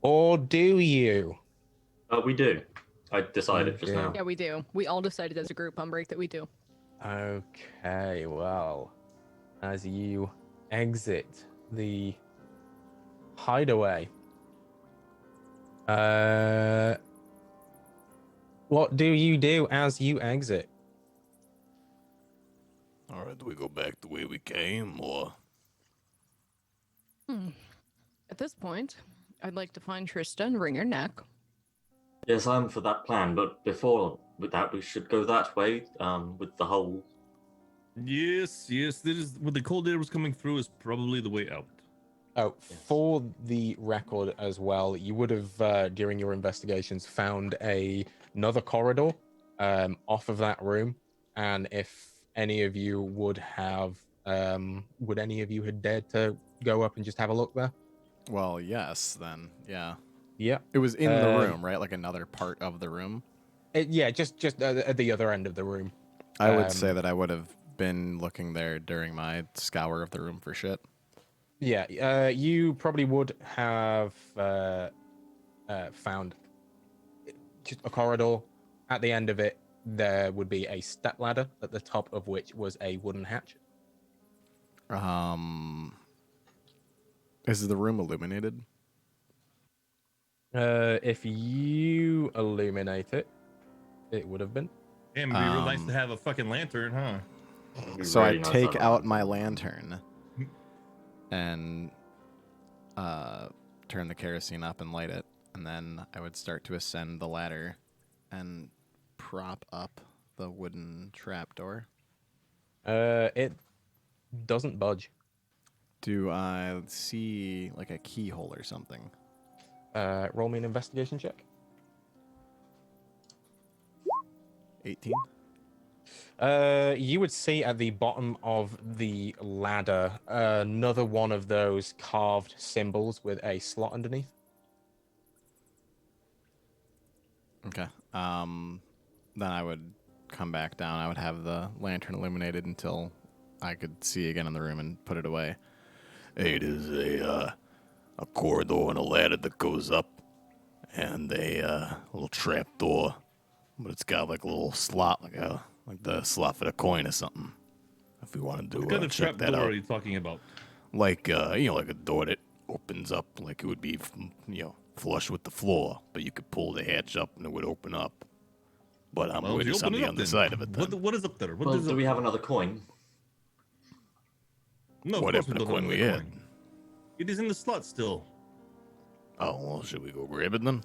Speaker 3: Or do you?
Speaker 2: We do. I decided just
Speaker 3: Okay.
Speaker 2: now.
Speaker 4: Yeah, we do. We all decided as a group on break that we do.
Speaker 3: Okay, well, as you exit the hideaway, what do you do as you exit?
Speaker 6: All right, do we go back the way we came, or
Speaker 4: At this point, I'd like to find Trista and wring her neck.
Speaker 2: Yes, I'm for that plan, but before with that, we should go that way. With the whole.
Speaker 5: Yes, this is what the cold air was coming through is probably the way out.
Speaker 3: Oh,
Speaker 2: Yes.
Speaker 3: for the record as well, you would have, during your investigations, found another corridor off of that room. And if any of you would any of you had dared to go up and just have a look there?
Speaker 1: Well, yes, then. Yeah.
Speaker 3: Yeah.
Speaker 1: It was in the
Speaker 3: Um,
Speaker 1: room, right? Like another part of the room.
Speaker 3: Yeah, just at the other end of the room.
Speaker 1: I would say
Speaker 3: Um,
Speaker 1: that I would have been looking there during my scour of the room for shit.
Speaker 3: Yeah, you probably would have found just a corridor. At the end of it, there would be a step ladder, at the top of which was a wooden hatch.
Speaker 1: Is the room illuminated?
Speaker 3: If you illuminate it, it would have been.
Speaker 5: Damn, it'd be real nice
Speaker 1: Um,
Speaker 5: to have a fucking lantern, huh?
Speaker 2: It'd be
Speaker 1: So
Speaker 2: really
Speaker 1: I
Speaker 2: nice
Speaker 1: take
Speaker 2: to have
Speaker 1: out
Speaker 2: a
Speaker 1: my
Speaker 2: lantern.
Speaker 1: lantern and turn the kerosene up and light it, and then I would start to ascend the ladder and prop up the wooden trapdoor.
Speaker 3: It doesn't budge.
Speaker 1: Do I see like a keyhole or something?
Speaker 3: Roll me an investigation check.
Speaker 1: 18.
Speaker 3: You would see at the bottom of the ladder another one of those carved symbols with a slot underneath.
Speaker 1: Okay. Then I would come back down. I would have the lantern illuminated until I could see again in the room and put it away.
Speaker 6: hey, there's a corridor and a ladder that goes up, and a little trap door, but it's got like a little slot, like the slot for the coin or something. If we want to
Speaker 5: What
Speaker 6: do
Speaker 5: kind of
Speaker 6: check
Speaker 5: trap
Speaker 6: that
Speaker 5: door
Speaker 6: out,
Speaker 5: are you talking about?
Speaker 6: like like a door that opens up, like it would be flush with the floor, but you could pull the hatch up and it would open up. But
Speaker 5: Well,
Speaker 6: we're
Speaker 5: you
Speaker 6: just
Speaker 5: open
Speaker 6: on
Speaker 5: it
Speaker 6: the
Speaker 5: up then.
Speaker 6: underside of it. Then.
Speaker 5: What is up there? What
Speaker 2: Well,
Speaker 5: is
Speaker 2: do
Speaker 5: up
Speaker 2: we
Speaker 5: there?
Speaker 2: have another coin?
Speaker 5: No, of
Speaker 6: What
Speaker 5: course
Speaker 6: happened to
Speaker 5: don't have
Speaker 6: coin we
Speaker 5: another
Speaker 6: had?
Speaker 5: coin. It is in the slot still.
Speaker 6: Oh well, should we go grab it then?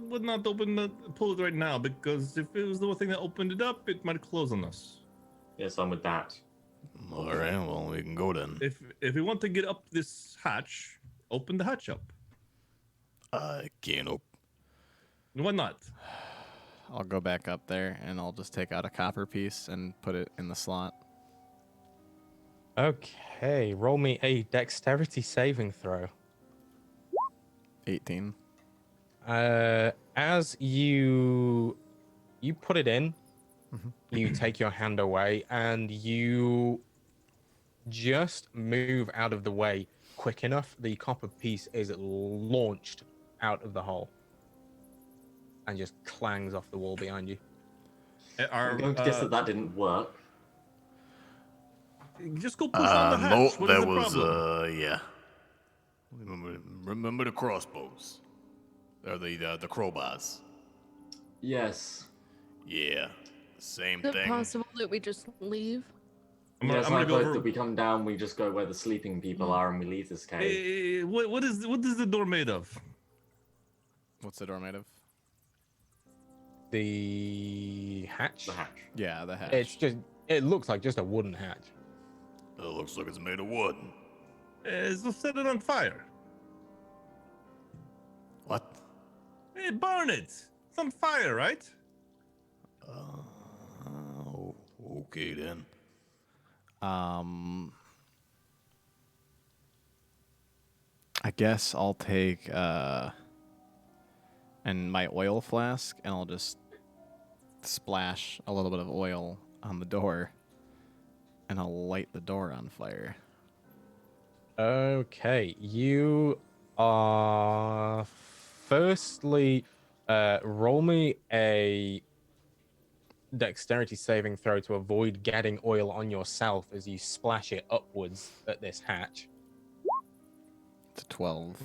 Speaker 5: Would not pull it right now because if it was the thing that opened it up, it might close on us.
Speaker 2: Yes, I'm with that.
Speaker 6: All right, well we can go then.
Speaker 5: If we want to get up this hatch, open the hatch up.
Speaker 6: I can't open.
Speaker 5: Why not?
Speaker 1: I'll go back up there and I'll just take out a copper piece and put it in the slot.
Speaker 3: Okay, roll me a dexterity saving throw.
Speaker 1: 18.
Speaker 3: As you put it in,
Speaker 1: Mhm.
Speaker 3: you take your hand away and you just move out of the way quick enough. The copper piece is launched out of the hole. and just clangs off the wall behind you.
Speaker 2: I'm going to guess that didn't work.
Speaker 5: Just go push on the hatch.
Speaker 6: No,
Speaker 5: What is
Speaker 6: that
Speaker 5: the
Speaker 6: was,
Speaker 5: problem?
Speaker 6: yeah. Remember the crossbows? Or the crowbars.
Speaker 2: Yes.
Speaker 6: Yeah, same
Speaker 4: Is it
Speaker 6: thing.
Speaker 4: possible that we just leave?
Speaker 5: I'm
Speaker 2: Yes,
Speaker 5: gonna
Speaker 2: I
Speaker 5: go
Speaker 2: vote
Speaker 5: over.
Speaker 2: that we come down, we just go where the sleeping people are, and we leave this cave.
Speaker 5: Hey, what is the door made of?
Speaker 1: What's the door made of?
Speaker 3: The hatch?
Speaker 2: The hatch.
Speaker 1: Yeah, the hatch.
Speaker 3: It looks like just a wooden hatch.
Speaker 6: It looks like it's made of wood.
Speaker 5: So set it on fire.
Speaker 6: What?
Speaker 5: Hey, burn it. It's on fire, right?
Speaker 6: Okay then.
Speaker 1: I guess I'll take and my oil flask, and I'll just splash a little bit of oil on the door, and I'll light the door on fire.
Speaker 3: Okay, you are firstly roll me a dexterity saving throw to avoid getting oil on yourself as you splash it upwards at this hatch.
Speaker 1: It's a 12.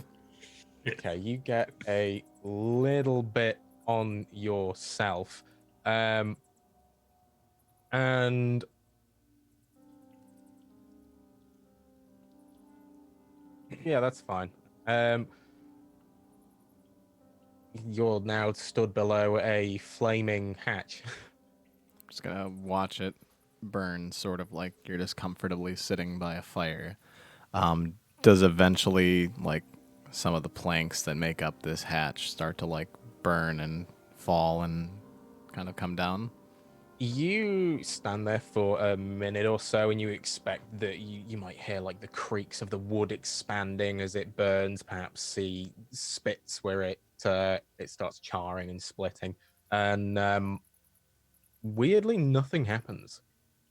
Speaker 3: Okay, you get a little bit on yourself. And yeah, that's fine. You're now stood below a flaming hatch.
Speaker 1: Just gonna watch it burn, sort of like you're just comfortably sitting by a fire. Does eventually, like, some of the planks that make up this hatch start to, like, burn and fall and kind of come down?
Speaker 3: You stand there for a minute or so, and you expect that you might hear like the creaks of the wood expanding as it burns. Perhaps see spits where it starts charring and splitting, and weirdly nothing happens.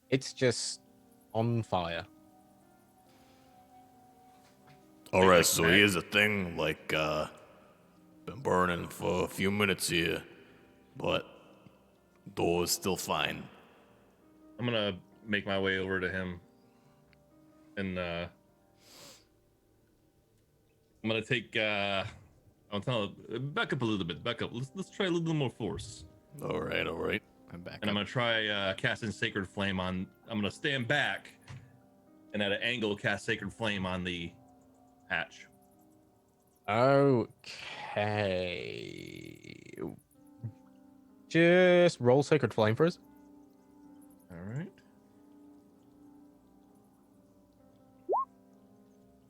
Speaker 3: It's just on fire.
Speaker 6: All right, so here's the thing. Like, been burning for a few minutes here, but door's still fine.
Speaker 5: I'm gonna make my way over to him, and I'm gonna take. I'll tell him, back up a little bit. Back up. Let's try a little more force.
Speaker 6: All right.
Speaker 1: I'm back
Speaker 5: And I'm
Speaker 1: up.
Speaker 5: gonna try casting Sacred Flame on. I'm gonna stand back, and at an angle cast Sacred Flame on the hatch.
Speaker 3: Okay. Just roll Sacred Flame for us.
Speaker 5: All right.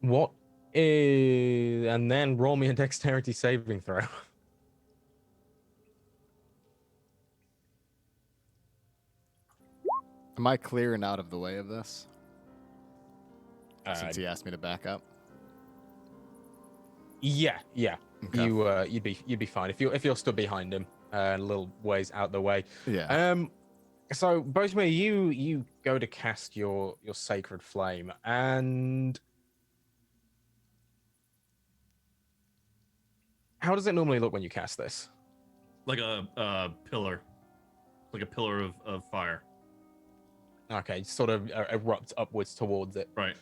Speaker 3: What is... And then roll me a dexterity saving throw.
Speaker 1: Am I clear and out of the way of this?
Speaker 3: Uh,
Speaker 1: Since he asked me to back up?
Speaker 3: Yeah.
Speaker 1: Okay.
Speaker 3: You'd be fine if you're stood behind him, a little ways out the way.
Speaker 1: Yeah.
Speaker 3: So Bojimir, you go to cast your Sacred Flame, and how does it normally look when you cast this?
Speaker 5: Like a pillar, like a pillar of fire.
Speaker 3: Okay, sort of erupt upwards towards it.
Speaker 5: Right.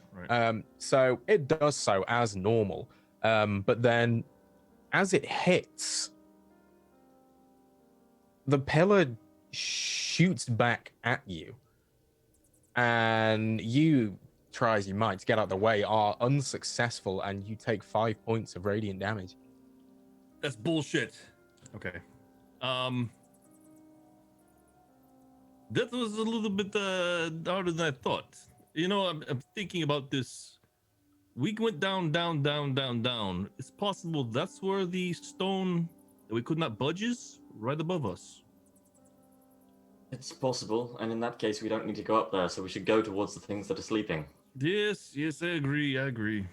Speaker 3: So it does so as normal, but then as it hits, the pillar shoots back at you, and you try as you might to get out of the way, are unsuccessful, and you take 5 points of radiant damage.
Speaker 5: That's bullshit. Okay. That was a little bit harder than I thought. You know, I'm thinking about this. We went down. It's possible that's where the stone that we could not budge is, right above us.
Speaker 2: It's possible, and in that case, we don't need to go up there, so we should go towards the things that are sleeping.
Speaker 5: Yes, I agree.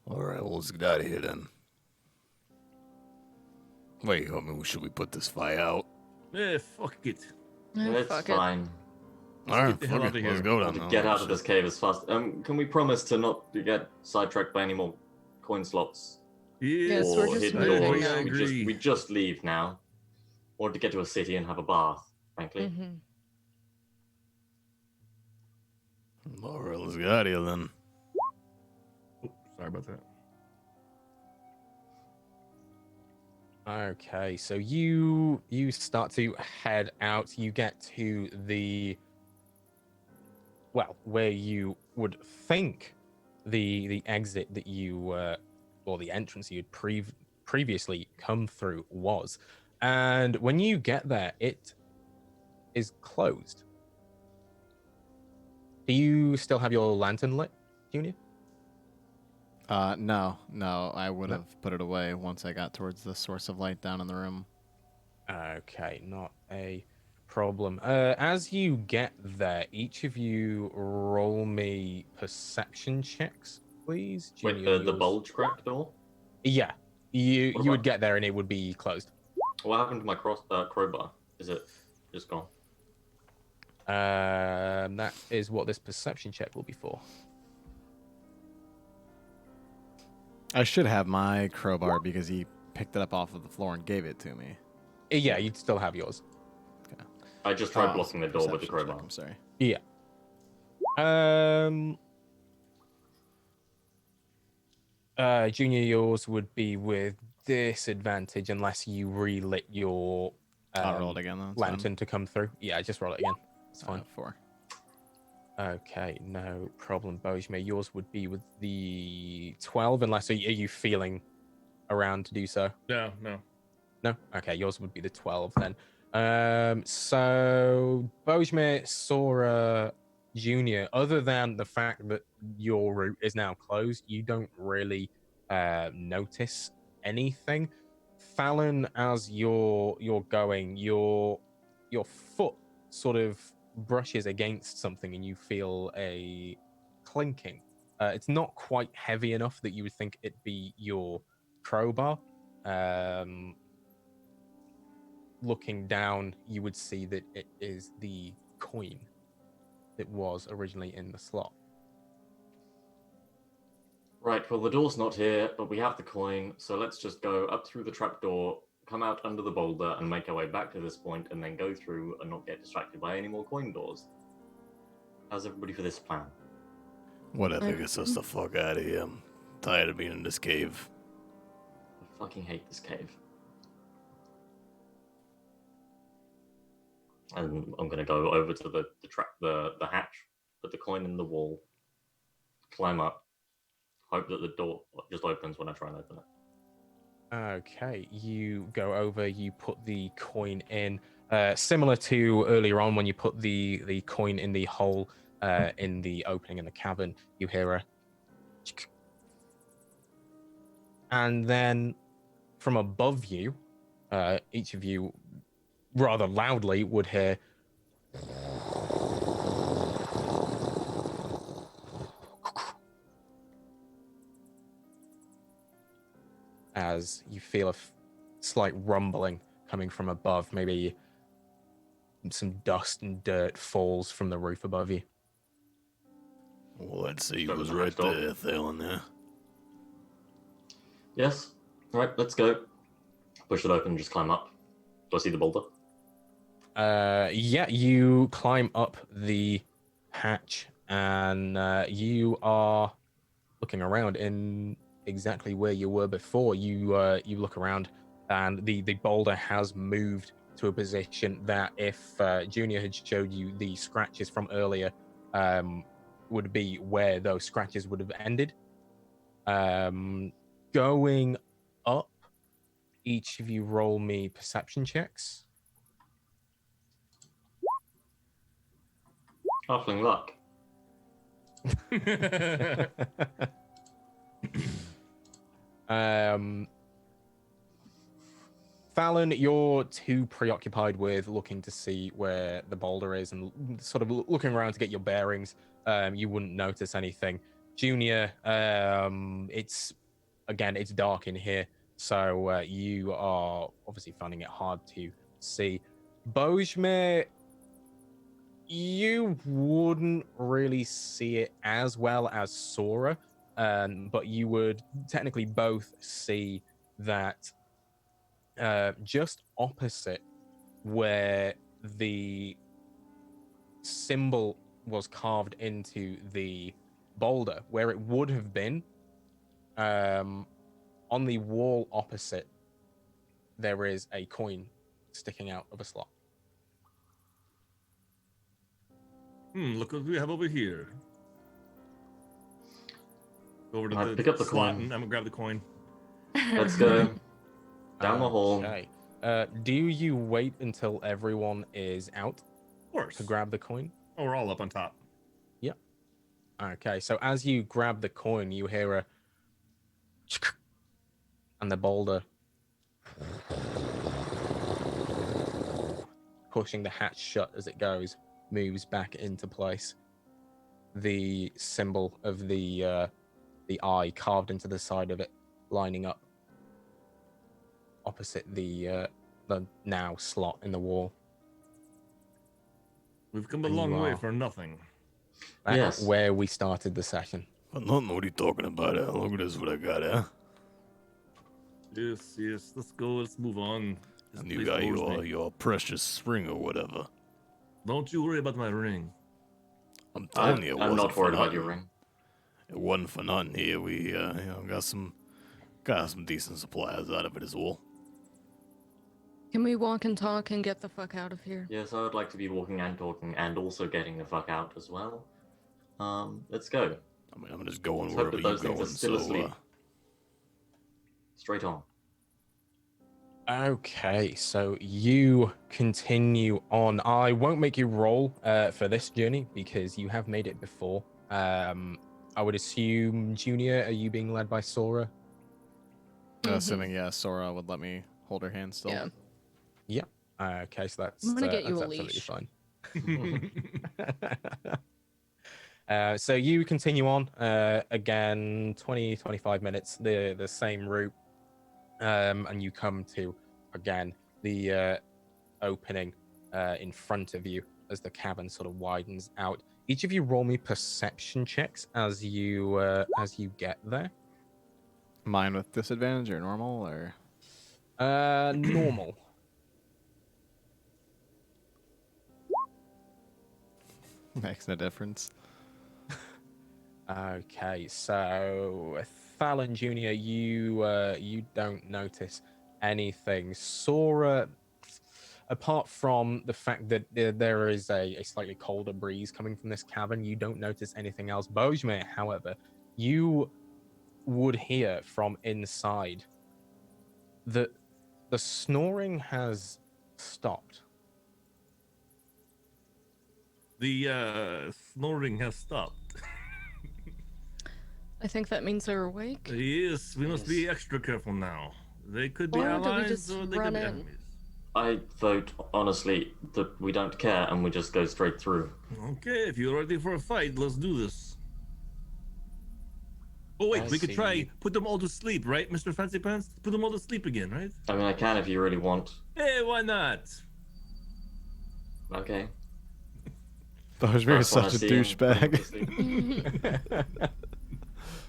Speaker 6: All right, well, let's get out of here then. Wait, I mean, should we put this fire out?
Speaker 5: Fuck it.
Speaker 2: It's
Speaker 4: Fuck it.
Speaker 2: fine.
Speaker 6: All right,
Speaker 5: the hell
Speaker 6: fuck
Speaker 5: outta
Speaker 6: it.
Speaker 5: here.
Speaker 6: Let's go
Speaker 2: We
Speaker 6: then.
Speaker 2: need to get out of this cave as fast. Can we promise to not get sidetracked by any more coin slots?
Speaker 5: Yes,
Speaker 4: Yes, we're
Speaker 2: or
Speaker 4: just
Speaker 2: hidden
Speaker 4: moving
Speaker 2: doors.
Speaker 4: now.
Speaker 2: We just leave now, or to get to a city and have a bath. Frankly,
Speaker 4: Mm-hmm.
Speaker 6: All right, let's get out of here then.
Speaker 5: Oh, sorry about that.
Speaker 3: Okay, so you start to head out. You get to the where you would think the exit that you or the entrance you'd previously come through was, and when you get there, it is closed. Do you still have your lantern lit, Junior?
Speaker 1: No, I would
Speaker 3: No.
Speaker 1: have put it away once I got towards the source of light down in the room.
Speaker 3: Okay, not a problem. As you get there, each of you roll me perception checks, please.
Speaker 2: wait,
Speaker 3: Junior,
Speaker 2: the
Speaker 3: yours.
Speaker 2: bulge crack door.
Speaker 3: Yeah, you
Speaker 2: What
Speaker 3: would
Speaker 2: about-
Speaker 3: get there and it would be closed.
Speaker 2: What happened to my crowbar? Is it just gone?
Speaker 3: That is what this perception check will be for.
Speaker 1: I should have my crowbar because he picked it up off of the floor and gave it to me.
Speaker 3: Yeah, you'd still have yours.
Speaker 2: I just tried
Speaker 1: Oh,
Speaker 2: blocking the door with the
Speaker 1: perception check,
Speaker 2: crowbar.
Speaker 1: I'm sorry.
Speaker 3: Yeah. Junior, yours would be with disadvantage unless you relit your
Speaker 1: I'll roll it again though. it's
Speaker 3: lantern to come through. Yeah, just roll it again. It's
Speaker 1: fine.
Speaker 3: fine.
Speaker 1: 4.
Speaker 3: Okay, no problem, Bojme. Yours would be with the 12, unless are you feeling around to do so?
Speaker 5: No.
Speaker 3: No? Okay, yours would be the 12 then. So Bojme, Sora, Junior, other than the fact that your route is now closed, you don't really notice anything. Fallon, as you're going, your foot sort of brushes against something and you feel a clinking. It's not quite heavy enough that you would think it'd be your crowbar. Looking down, you would see that it is the coin that was originally in the slot.
Speaker 2: Right, well, the door's not here, but we have the coin, so let's just go up through the trapdoor, come out under the boulder, and make our way back to this point, and then go through and not get distracted by any more coin doors. How's everybody for this plan?
Speaker 6: Whatever gets us the fuck out of here. I'm tired of being in this cave.
Speaker 2: I fucking hate this cave. And I'm gonna go over to the hatch, put the coin in the wall, climb up, hope that the door just opens when I try and open it.
Speaker 3: Okay, you go over, you put the coin in, similar to earlier on when you put the coin in the hole in the opening in the cavern. You hear a, and then from above you, each of you rather loudly would hear as you feel a slight rumbling coming from above. Maybe some dust and dirt falls from the roof above you.
Speaker 6: Well, let's see
Speaker 2: That
Speaker 6: who's
Speaker 2: was a
Speaker 6: right
Speaker 2: nice dog.
Speaker 6: there, Thalen there.
Speaker 2: Yes. All right, let's go. Push it open, just climb up. Do I see the boulder?
Speaker 3: Yeah, you climb up the hatch and you are looking around in exactly where you were before. You look around and the boulder has moved to a position that if Junior had showed you the scratches from earlier, would be where those scratches would have ended. Going up, each of you roll me perception checks.
Speaker 2: Halfling luck.
Speaker 3: Fallon, you're too preoccupied with looking to see where the boulder is and sort of looking around to get your bearings. You wouldn't notice anything. Junior, it's dark in here, so you are obviously finding it hard to see. Bojme, you wouldn't really see it as well as Sora. but you would technically both see that just opposite where the symbol was carved into the boulder, where it would have been, on the wall opposite, there is a coin sticking out of a slot.
Speaker 5: Look what we have over here. Go over to
Speaker 2: I
Speaker 5: the
Speaker 2: pick up the
Speaker 5: slot
Speaker 2: coin.
Speaker 5: and I'm gonna grab the coin.
Speaker 2: Let's go down the hall.
Speaker 3: Okay. Do you wait until everyone is out
Speaker 5: Of course.
Speaker 3: to grab the coin?
Speaker 5: Oh, we're all up on top.
Speaker 3: Yep. Okay, so as you grab the coin, you hear a and the boulder pushing the hatch shut as it goes, moves back into place. The symbol of the eye carved into the side of it, lining up opposite the now slot in the wall.
Speaker 5: We've come a
Speaker 3: And
Speaker 5: long
Speaker 3: you
Speaker 5: way
Speaker 3: are.
Speaker 5: for nothing.
Speaker 3: Back
Speaker 2: Yes.
Speaker 3: where we started the session.
Speaker 6: I don't know what you're talking about. Look at this, what I got, huh?
Speaker 5: Yes, yes. Let's go. Let's move on. This
Speaker 6: And you
Speaker 5: place
Speaker 6: got
Speaker 5: bores me.
Speaker 6: your precious ring or whatever.
Speaker 5: Don't you worry about my ring.
Speaker 6: I'm telling
Speaker 2: I'm
Speaker 6: you, it wasn't
Speaker 2: not
Speaker 6: for
Speaker 2: worried about your
Speaker 6: nothing.
Speaker 2: ring.
Speaker 6: It wasn't for nothing here. We got some decent supplies out of it as well.
Speaker 4: Can we walk and talk and get the fuck out of here?
Speaker 2: Yes, I would like to be walking and talking and also getting the fuck out as well. Let's go.
Speaker 6: I mean, I'm just going
Speaker 2: Let's hope
Speaker 6: wherever
Speaker 2: that
Speaker 6: you're
Speaker 2: those things
Speaker 6: going.
Speaker 2: are still
Speaker 6: So,
Speaker 2: asleep. Straight on.
Speaker 3: Okay, so you continue on. I won't make you roll for this journey because you have made it before. I would assume, Junior, are you being led by Sora?
Speaker 1: Assuming, yeah, Sora would let me hold her hand still.
Speaker 4: Yeah.
Speaker 3: Yeah. Okay, so that's,
Speaker 4: I'm gonna get you
Speaker 3: that's
Speaker 4: a
Speaker 3: absolutely
Speaker 4: leash.
Speaker 3: fine. So you continue on again, 20-25 minutes, the same route, and you come to again the opening in front of you as the cavern sort of widens out. Each of you roll me perception checks as you get there.
Speaker 1: Mine with disadvantage or normal or
Speaker 3: Normal.
Speaker 1: makes no difference.
Speaker 3: Okay, so Fallon Jr., you don't notice anything. Sora, apart from the fact that there is a slightly colder breeze coming from this cavern, you don't notice anything else. Bulges, however, you would hear from inside that the snoring has stopped.
Speaker 5: The snoring has stopped.
Speaker 4: I think that means they're awake.
Speaker 5: Yes, we must be
Speaker 2: Yes.
Speaker 5: extra careful now. They could be
Speaker 4: Or do we
Speaker 5: allies
Speaker 4: just
Speaker 5: or they
Speaker 4: run
Speaker 5: could be
Speaker 4: in?
Speaker 5: enemies.
Speaker 2: I vote, honestly, that we don't care and we just go straight through.
Speaker 5: Okay, if you're ready for a fight, let's do this. Oh wait,
Speaker 3: I
Speaker 5: we could
Speaker 3: see.
Speaker 5: try put them all to sleep, right, Mr. Fancy Pants? Put them all to sleep again, right?
Speaker 2: I mean, I can if you really want.
Speaker 5: Hey, why not?
Speaker 2: Okay.
Speaker 1: Bulges is
Speaker 2: First one I
Speaker 1: such a
Speaker 2: see him putting to
Speaker 1: douchebag.
Speaker 2: sleep.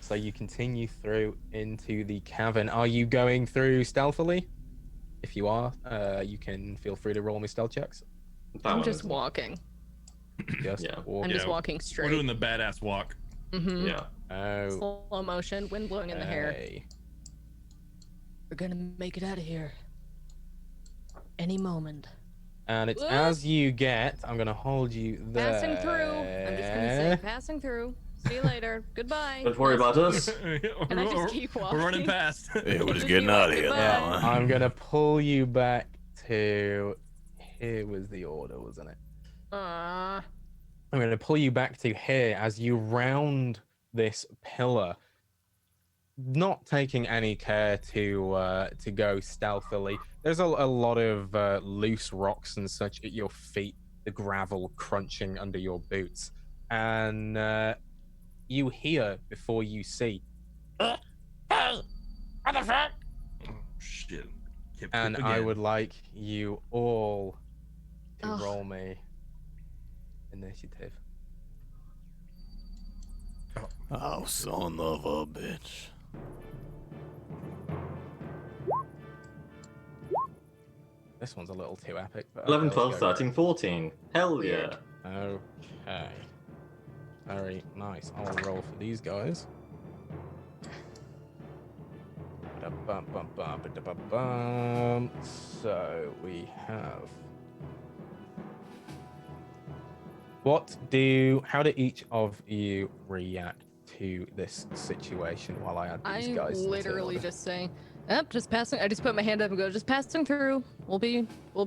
Speaker 3: So you continue through into the cavern. Are you going through stealthily? If you are, you can feel free to roll me stealth checks.
Speaker 2: That
Speaker 4: I'm
Speaker 2: one
Speaker 4: just
Speaker 2: isn't.
Speaker 4: walking.
Speaker 3: Just
Speaker 2: Yeah.
Speaker 3: walk.
Speaker 4: I'm just
Speaker 5: Yeah,
Speaker 4: walking
Speaker 5: We're
Speaker 4: straight.
Speaker 5: doing the badass walk.
Speaker 4: Mm-hmm.
Speaker 2: Yeah.
Speaker 3: Oh,
Speaker 4: Slow motion, wind blowing in the hair.
Speaker 3: okay.
Speaker 4: We're gonna make it out of here. Any moment.
Speaker 3: And it's
Speaker 4: Whoop.
Speaker 3: as you get. I'm gonna hold you there.
Speaker 4: Passing through. I'm just gonna say, passing through. See you later. Goodbye.
Speaker 2: Don't worry about us.
Speaker 4: And I just keep
Speaker 5: We're running
Speaker 4: walking.
Speaker 5: past.
Speaker 6: yeah, we're just
Speaker 4: Just
Speaker 6: getting
Speaker 4: be
Speaker 6: out
Speaker 4: like,
Speaker 6: of here
Speaker 4: "Goodbye."
Speaker 6: now. Huh?
Speaker 3: I'm gonna pull you back to. Here was the order, wasn't it? I'm gonna pull you back to here as you round this pillar, not taking any care to go stealthily. There's a lot of loose rocks and such at your feet, the gravel crunching under your boots, and you hear before you see.
Speaker 5: Oh, shit. Kept
Speaker 3: And
Speaker 5: again.
Speaker 3: I would like you all to
Speaker 4: Ugh.
Speaker 3: roll me initiative.
Speaker 6: Oh, son of a bitch.
Speaker 3: This one's a little too epic. But
Speaker 2: 11,
Speaker 3: okay,
Speaker 2: 12,
Speaker 3: let's go.
Speaker 2: 13, 14. Hell
Speaker 4: Weird.
Speaker 2: yeah.
Speaker 3: Okay. Very nice. I'll roll for these guys. So we have. How do each of you react to this situation while I add these
Speaker 4: I
Speaker 3: guys? into
Speaker 4: literally
Speaker 3: order?
Speaker 4: just say, "Yep, just passing." I just put my hand up and go, "Just passing through. We'll be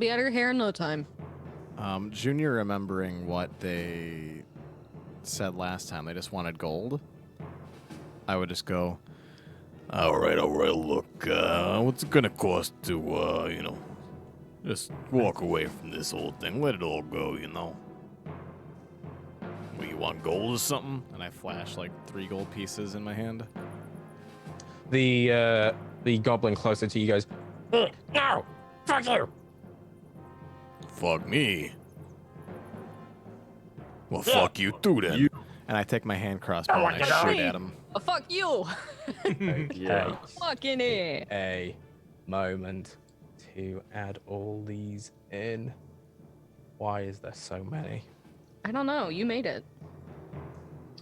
Speaker 4: at her hair in no time."
Speaker 1: Junior remembering what they said last time, they just wanted gold. I would just go,
Speaker 6: All right, look, what's it gonna cost to, just walk away from this whole thing? Let it all go, you know? Well, you want gold or something?
Speaker 1: and I flash like 3 gold pieces in my hand.
Speaker 3: The goblin closer to you goes, no, fuck you.
Speaker 6: Fuck me. Well, fuck you too, then.
Speaker 1: And I take my hand crossbow and I shoot at him.
Speaker 4: Oh, fuck you!
Speaker 2: Yeah.
Speaker 4: Fucking it.
Speaker 3: A moment to add all these in. Why is there so many?
Speaker 4: I don't know. You made it.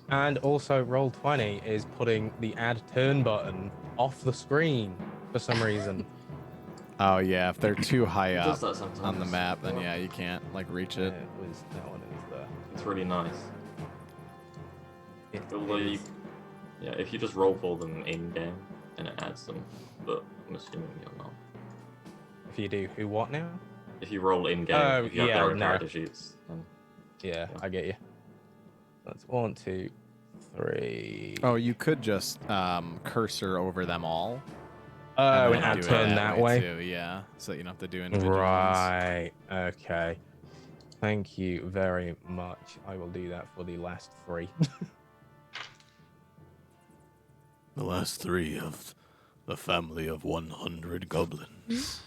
Speaker 3: And also, Roll20 is putting the add turn button off the screen for some reason.
Speaker 1: Oh yeah, if they're too high
Speaker 2: It
Speaker 1: up
Speaker 2: does that sometimes.
Speaker 1: on the map, then yeah, you can't like reach it.
Speaker 3: That one is there.
Speaker 2: It's really nice.
Speaker 3: It
Speaker 2: Although you,
Speaker 3: is.
Speaker 2: yeah, if you just roll for them in game, then it adds them. But I'm assuming you're not.
Speaker 3: If you do who what now?
Speaker 2: If you roll in game,
Speaker 3: Oh,
Speaker 2: if you have
Speaker 3: yeah,
Speaker 2: their own
Speaker 3: no.
Speaker 2: character sheets, then
Speaker 3: Yeah, I get you. That's 1, 2, 3.
Speaker 1: Oh, you could just cursor over them all.
Speaker 3: Oh,
Speaker 1: then
Speaker 3: and add
Speaker 1: do it
Speaker 3: turn that way.
Speaker 1: too, yeah. So that you don't have to do individual ones.
Speaker 3: Right. Okay. Thank you very much. I will do that for the last 3.
Speaker 6: The last 3 of the family of 100 goblins.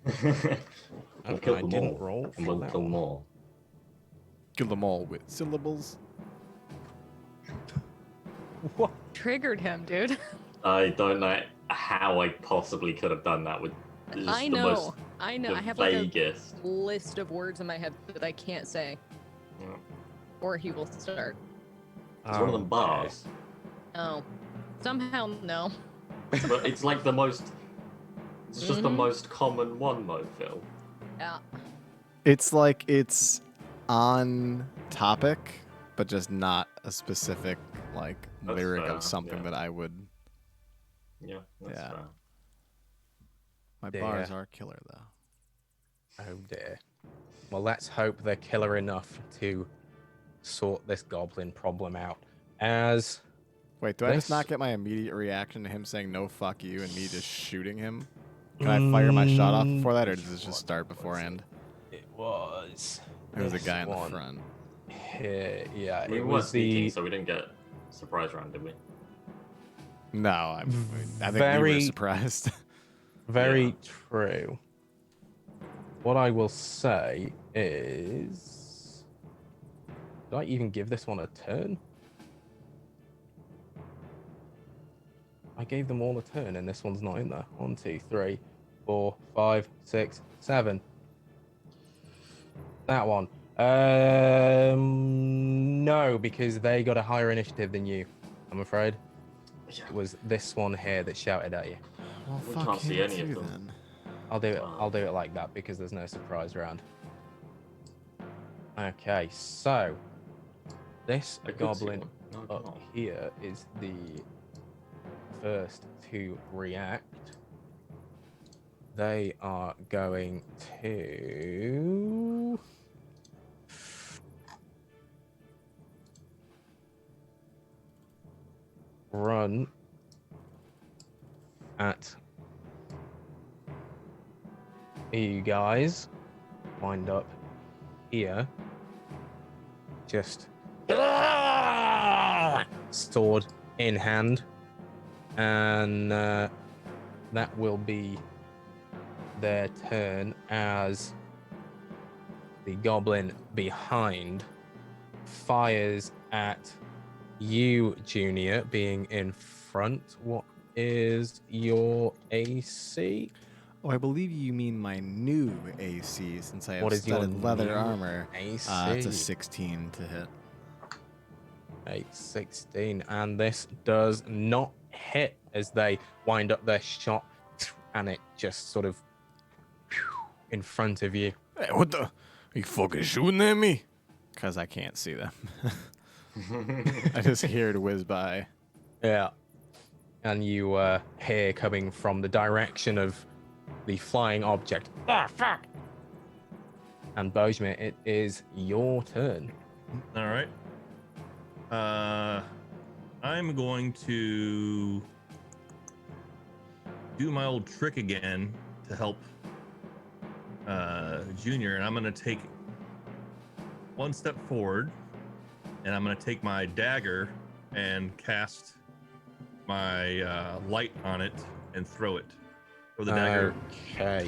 Speaker 2: we'll
Speaker 3: Okay,
Speaker 2: kill
Speaker 3: I
Speaker 2: them
Speaker 3: didn't
Speaker 2: all.
Speaker 3: roll
Speaker 2: And
Speaker 3: for
Speaker 2: we'll
Speaker 3: that
Speaker 2: kill
Speaker 3: one.
Speaker 2: more.
Speaker 1: Kill them all with syllables.
Speaker 3: What?
Speaker 4: Triggered him, dude.
Speaker 2: I don't know how I possibly could have done that with just
Speaker 4: I
Speaker 2: the
Speaker 4: know.
Speaker 2: most
Speaker 4: I know.
Speaker 2: the
Speaker 4: I have like a
Speaker 2: vaguest.
Speaker 4: list of words in my head that I can't say,
Speaker 2: Yeah.
Speaker 4: or he will start.
Speaker 2: It's one of them bars,
Speaker 4: Oh, somehow no.
Speaker 2: but it's like the most. It's just the
Speaker 4: Mhm.
Speaker 2: most common one, Mo, Phil.
Speaker 4: Yeah.
Speaker 1: It's like it's on topic, but just not a specific like
Speaker 2: That's
Speaker 1: lyric
Speaker 2: fair,
Speaker 1: of something
Speaker 2: yeah.
Speaker 1: that I would.
Speaker 2: Yeah, that's
Speaker 1: Yeah.
Speaker 2: fair.
Speaker 1: My
Speaker 3: Dear.
Speaker 1: bars are killer though.
Speaker 3: Oh dear. Well, let's hope they're killer enough to sort this goblin problem out. As
Speaker 1: Wait, do I just
Speaker 3: This-
Speaker 1: not get my immediate reaction to him saying no fuck you and me just shooting him? Can I fire my shot off before that, or does this just start beforehand?
Speaker 3: it was.
Speaker 1: There was a
Speaker 3: this
Speaker 1: guy in the
Speaker 3: one
Speaker 1: front.
Speaker 3: Here, yeah,
Speaker 2: We
Speaker 3: it
Speaker 2: weren't
Speaker 3: was
Speaker 2: sneaking,
Speaker 3: the
Speaker 2: so we didn't get surprise round, did we?
Speaker 1: No, I think we
Speaker 3: Very-
Speaker 1: were surprised.
Speaker 3: very
Speaker 2: Yeah.
Speaker 3: true. What I will say is, did I even give this one a turn? I gave them all a turn, and this one's not in there. 1, 2, 3, 4, 5, 6, 7. That one. No, because they got a higher initiative than you, I'm afraid.
Speaker 2: Yeah.
Speaker 3: It was this one here that shouted at you.
Speaker 1: Well,
Speaker 2: We
Speaker 1: fuck
Speaker 2: can't see
Speaker 1: him
Speaker 2: any of
Speaker 1: too,
Speaker 2: them.
Speaker 1: then.
Speaker 3: I'll do it like that because there's no surprise round. Okay, so this
Speaker 2: I could see
Speaker 3: goblin
Speaker 2: one. No, I
Speaker 3: up
Speaker 2: can't.
Speaker 3: here is the first to react. They are going to run at you guys. Wind up here. Just sword in hand, and that will be their turn as the goblin behind fires at you, Junior, being in front, what is your AC?
Speaker 1: Oh, I believe you mean my new AC since I have
Speaker 3: What is your
Speaker 1: studded leather
Speaker 3: new
Speaker 1: armor.
Speaker 3: AC?
Speaker 1: That's a 16 to hit.
Speaker 3: 816, and this does not hit as they wind up their shot, and it just sort of in front of you.
Speaker 6: Hey, what the? Are you fucking shooting at me?
Speaker 1: Because I can't see them. I just hear it whiz by.
Speaker 3: Yeah. And you hear coming from the direction of the flying object. Ah, fuck! And Bojmir, it is your turn.
Speaker 5: All right. I'm going to do my old trick again to help Junior, and I'm going to take one step forward, and I'm going to take my dagger and cast my light on it and throw it. Throw the dagger
Speaker 3: Okay.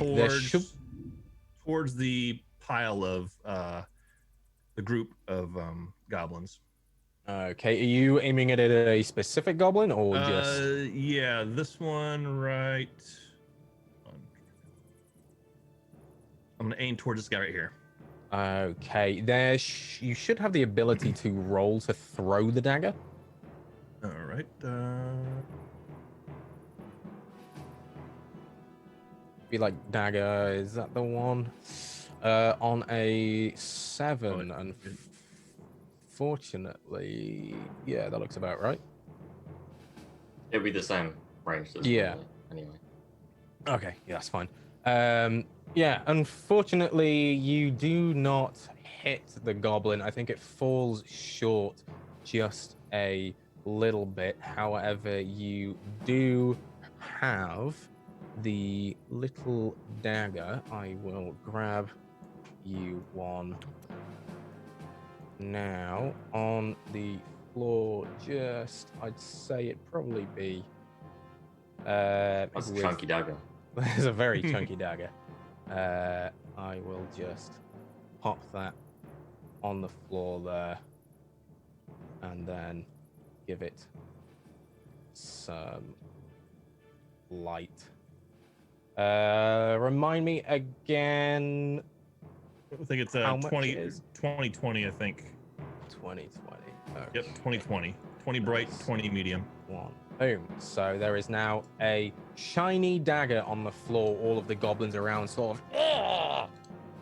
Speaker 5: towards the pile of the group of goblins.
Speaker 3: Okay. Are you aiming it at a specific goblin or just?
Speaker 5: Yeah, this one right. I'm gonna aim towards this guy right here.
Speaker 3: Okay. You should have the ability to roll to throw the dagger.
Speaker 5: All right.
Speaker 3: Be like dagger. Is that the one? On a 7, unfortunately, yeah, that looks about right.
Speaker 2: It'll be the same range.
Speaker 3: Yeah.
Speaker 2: Anyway.
Speaker 3: Okay, yeah, that's fine. Yeah, unfortunately, you do not hit the goblin. I think it falls short just a little bit. However, you do have the little dagger. I will grab you one now on the floor. Just, I'd say it'd probably be.
Speaker 2: That's a chunky dagger.
Speaker 3: It's a very chunky dagger. I will just pop that on the floor there and then give it some light. Remind me again.
Speaker 5: I think it's
Speaker 3: how much
Speaker 5: 20,
Speaker 3: it is?
Speaker 5: 2020, I think.
Speaker 3: 2020. Okay.
Speaker 5: Yep, 2020. 20 bright, 20 medium.
Speaker 3: One. Boom. So there is now a shiny dagger on the floor. All of the goblins around sort of. "Ugh!"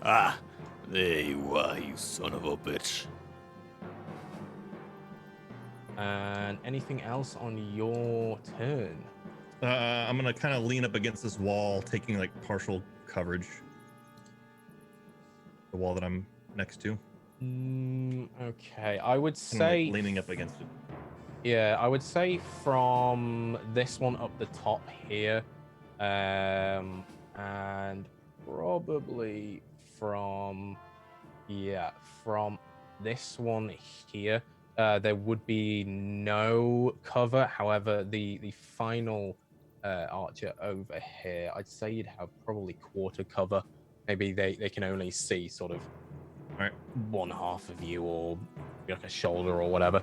Speaker 6: Ah, there you are, you son of a bitch.
Speaker 3: And anything else on your turn?
Speaker 5: I'm gonna kind of lean up against this wall, taking like partial coverage. The wall that I'm next to.
Speaker 3: Okay, I would
Speaker 5: Kinda,
Speaker 3: say
Speaker 5: like, leaning up against it.
Speaker 3: Yeah, I would say from this one up the top here, and probably from this one here, there would be no cover. However, the final archer over here, I'd say you'd have probably quarter cover. Maybe they can only see sort of one half of you or like a shoulder or whatever.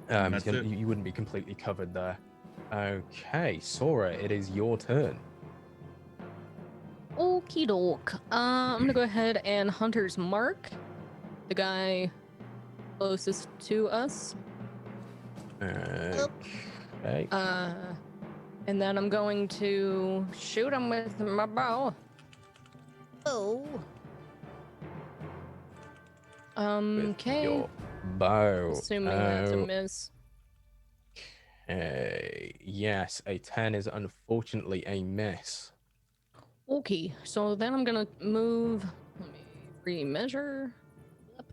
Speaker 5: That's it.
Speaker 3: You wouldn't be completely covered there. Okay, Sora, it is your turn.
Speaker 4: Okie doke. I'm gonna go ahead and Hunter's Mark, the guy closest to us.
Speaker 3: Okay.
Speaker 4: And then I'm going to shoot him with my bow.
Speaker 7: Oh.
Speaker 3: With
Speaker 4: Okay.
Speaker 3: your bow.
Speaker 4: Assuming that's a miss.
Speaker 3: Okay. Yes, a 10 is unfortunately a miss.
Speaker 4: Okay, so then I'm gonna move. Let me remeasure. Yep.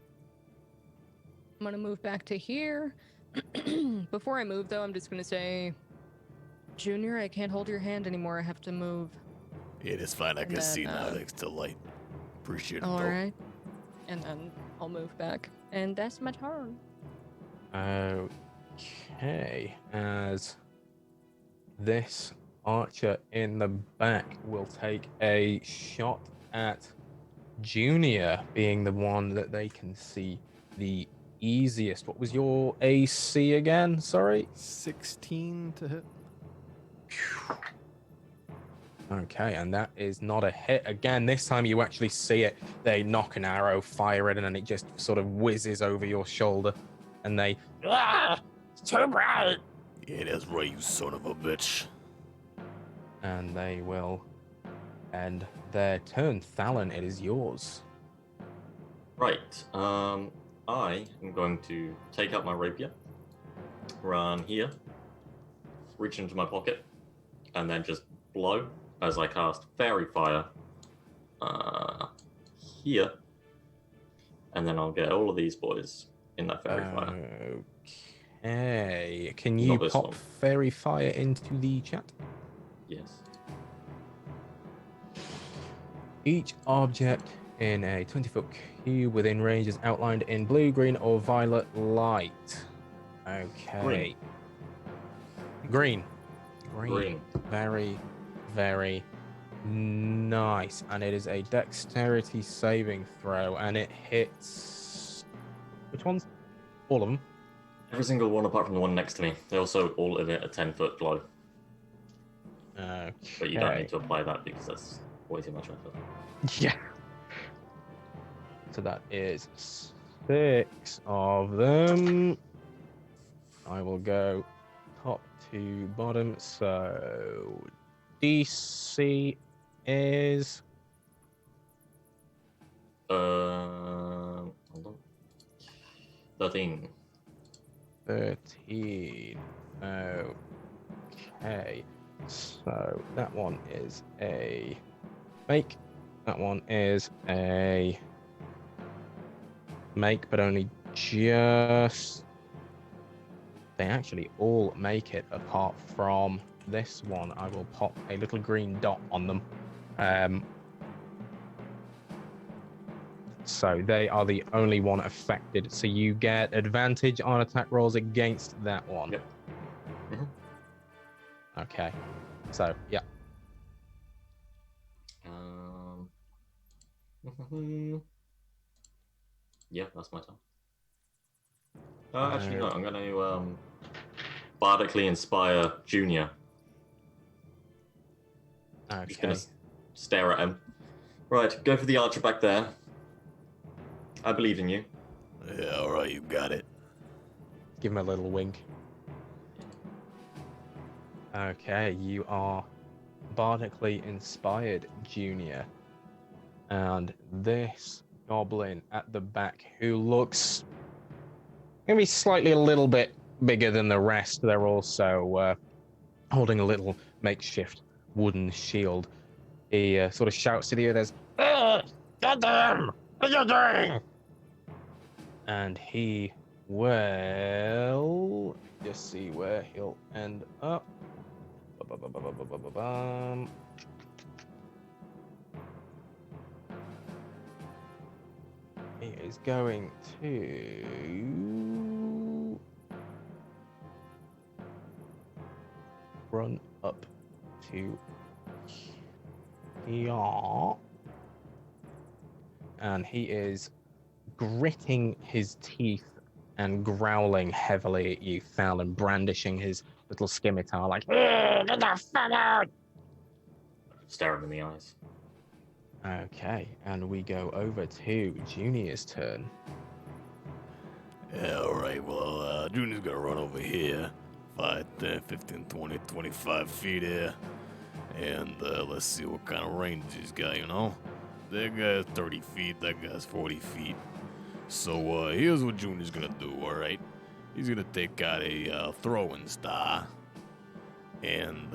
Speaker 4: I'm gonna move back to here. Before I move, though, I'm just gonna say, Junior, I can't hold your hand anymore. I have to move.
Speaker 6: Yeah, it's fine. I
Speaker 4: And
Speaker 6: can see
Speaker 4: then,
Speaker 6: now thanks to light. Appreciate it,
Speaker 4: All
Speaker 6: bro.
Speaker 4: right. And then I'll move back. And that's my turn.
Speaker 3: Okay. As this archer in the back will take a shot at Junior, being the one that they can see the easiest. What was your AC again? Sorry.
Speaker 1: 16 to hit.
Speaker 3: Okay, and that is not a hit. Again, this time you actually see it. They knock an arrow, fire it, and then it just sort of whizzes over your shoulder. And they, it's too bright.
Speaker 6: Yeah, that's right, you son of a bitch.
Speaker 3: And they will end their turn. Thalon, it is yours.
Speaker 2: Right. I am going to take out my rapier, run here, reach into my pocket, and then just blow as I cast Fairy Fire here. And then I'll get all of these boys in that Fairy Fire.
Speaker 3: Okay. Can you
Speaker 2: Not this
Speaker 3: pop
Speaker 2: one.
Speaker 3: Fairy Fire into the chat?
Speaker 2: Yes.
Speaker 3: Each object in a 20-foot cube within range is outlined in blue, green, or violet light. Okay. Green.
Speaker 2: Green.
Speaker 3: Very, very nice. And it is a dexterity saving throw, and it hits. Which ones? All of them.
Speaker 2: Every single one apart from the one next to me. They also all emit a 10-foot glow.
Speaker 3: Okay.
Speaker 2: But you don't need to apply that because that's way too much effort.
Speaker 3: Yeah. So that is 6 of them. I will go top to bottom. So DC is
Speaker 2: Hold on. 13.
Speaker 3: 13. Okay. So that one is a make. That one is a make, but only just. They actually all make it apart from this one. I will pop a little green dot on them. So they are the only one affected. So you get advantage on attack rolls against that one.
Speaker 2: Yep.
Speaker 3: Okay. So, yeah.
Speaker 2: Yeah, that's my turn. Actually, no. I'm going to bardically inspire Junior.
Speaker 3: Okay.
Speaker 2: Just going to stare at him. Right, go for the archer back there. I believe in you.
Speaker 6: Yeah, alright, you got it.
Speaker 3: Give him a little wink. Okay, you are bardically inspired, Junior. And this goblin at the back, who looks maybe slightly a little bit bigger than the rest, they're also holding a little makeshift wooden shield. He sort of shouts to the others, "Goddamn! What are you doing?" And he will just see where he'll end up. He is going to run up to here, and he is gritting his teeth and growling heavily at you, Fallon, brandishing his little scimitar like, "Get the fuck out!"
Speaker 2: Stare him in the eyes.
Speaker 3: Okay, and we go over to Junior's turn.
Speaker 6: Yeah, alright, well, Junior's gonna run over here. 5, 10, 15, 20, 25 feet here. And let's see what kind of range he's got, you know? That guy's 30 feet, that guy's 40 feet. So here's what Junior's gonna do, alright? He's gonna take out a throwing star. And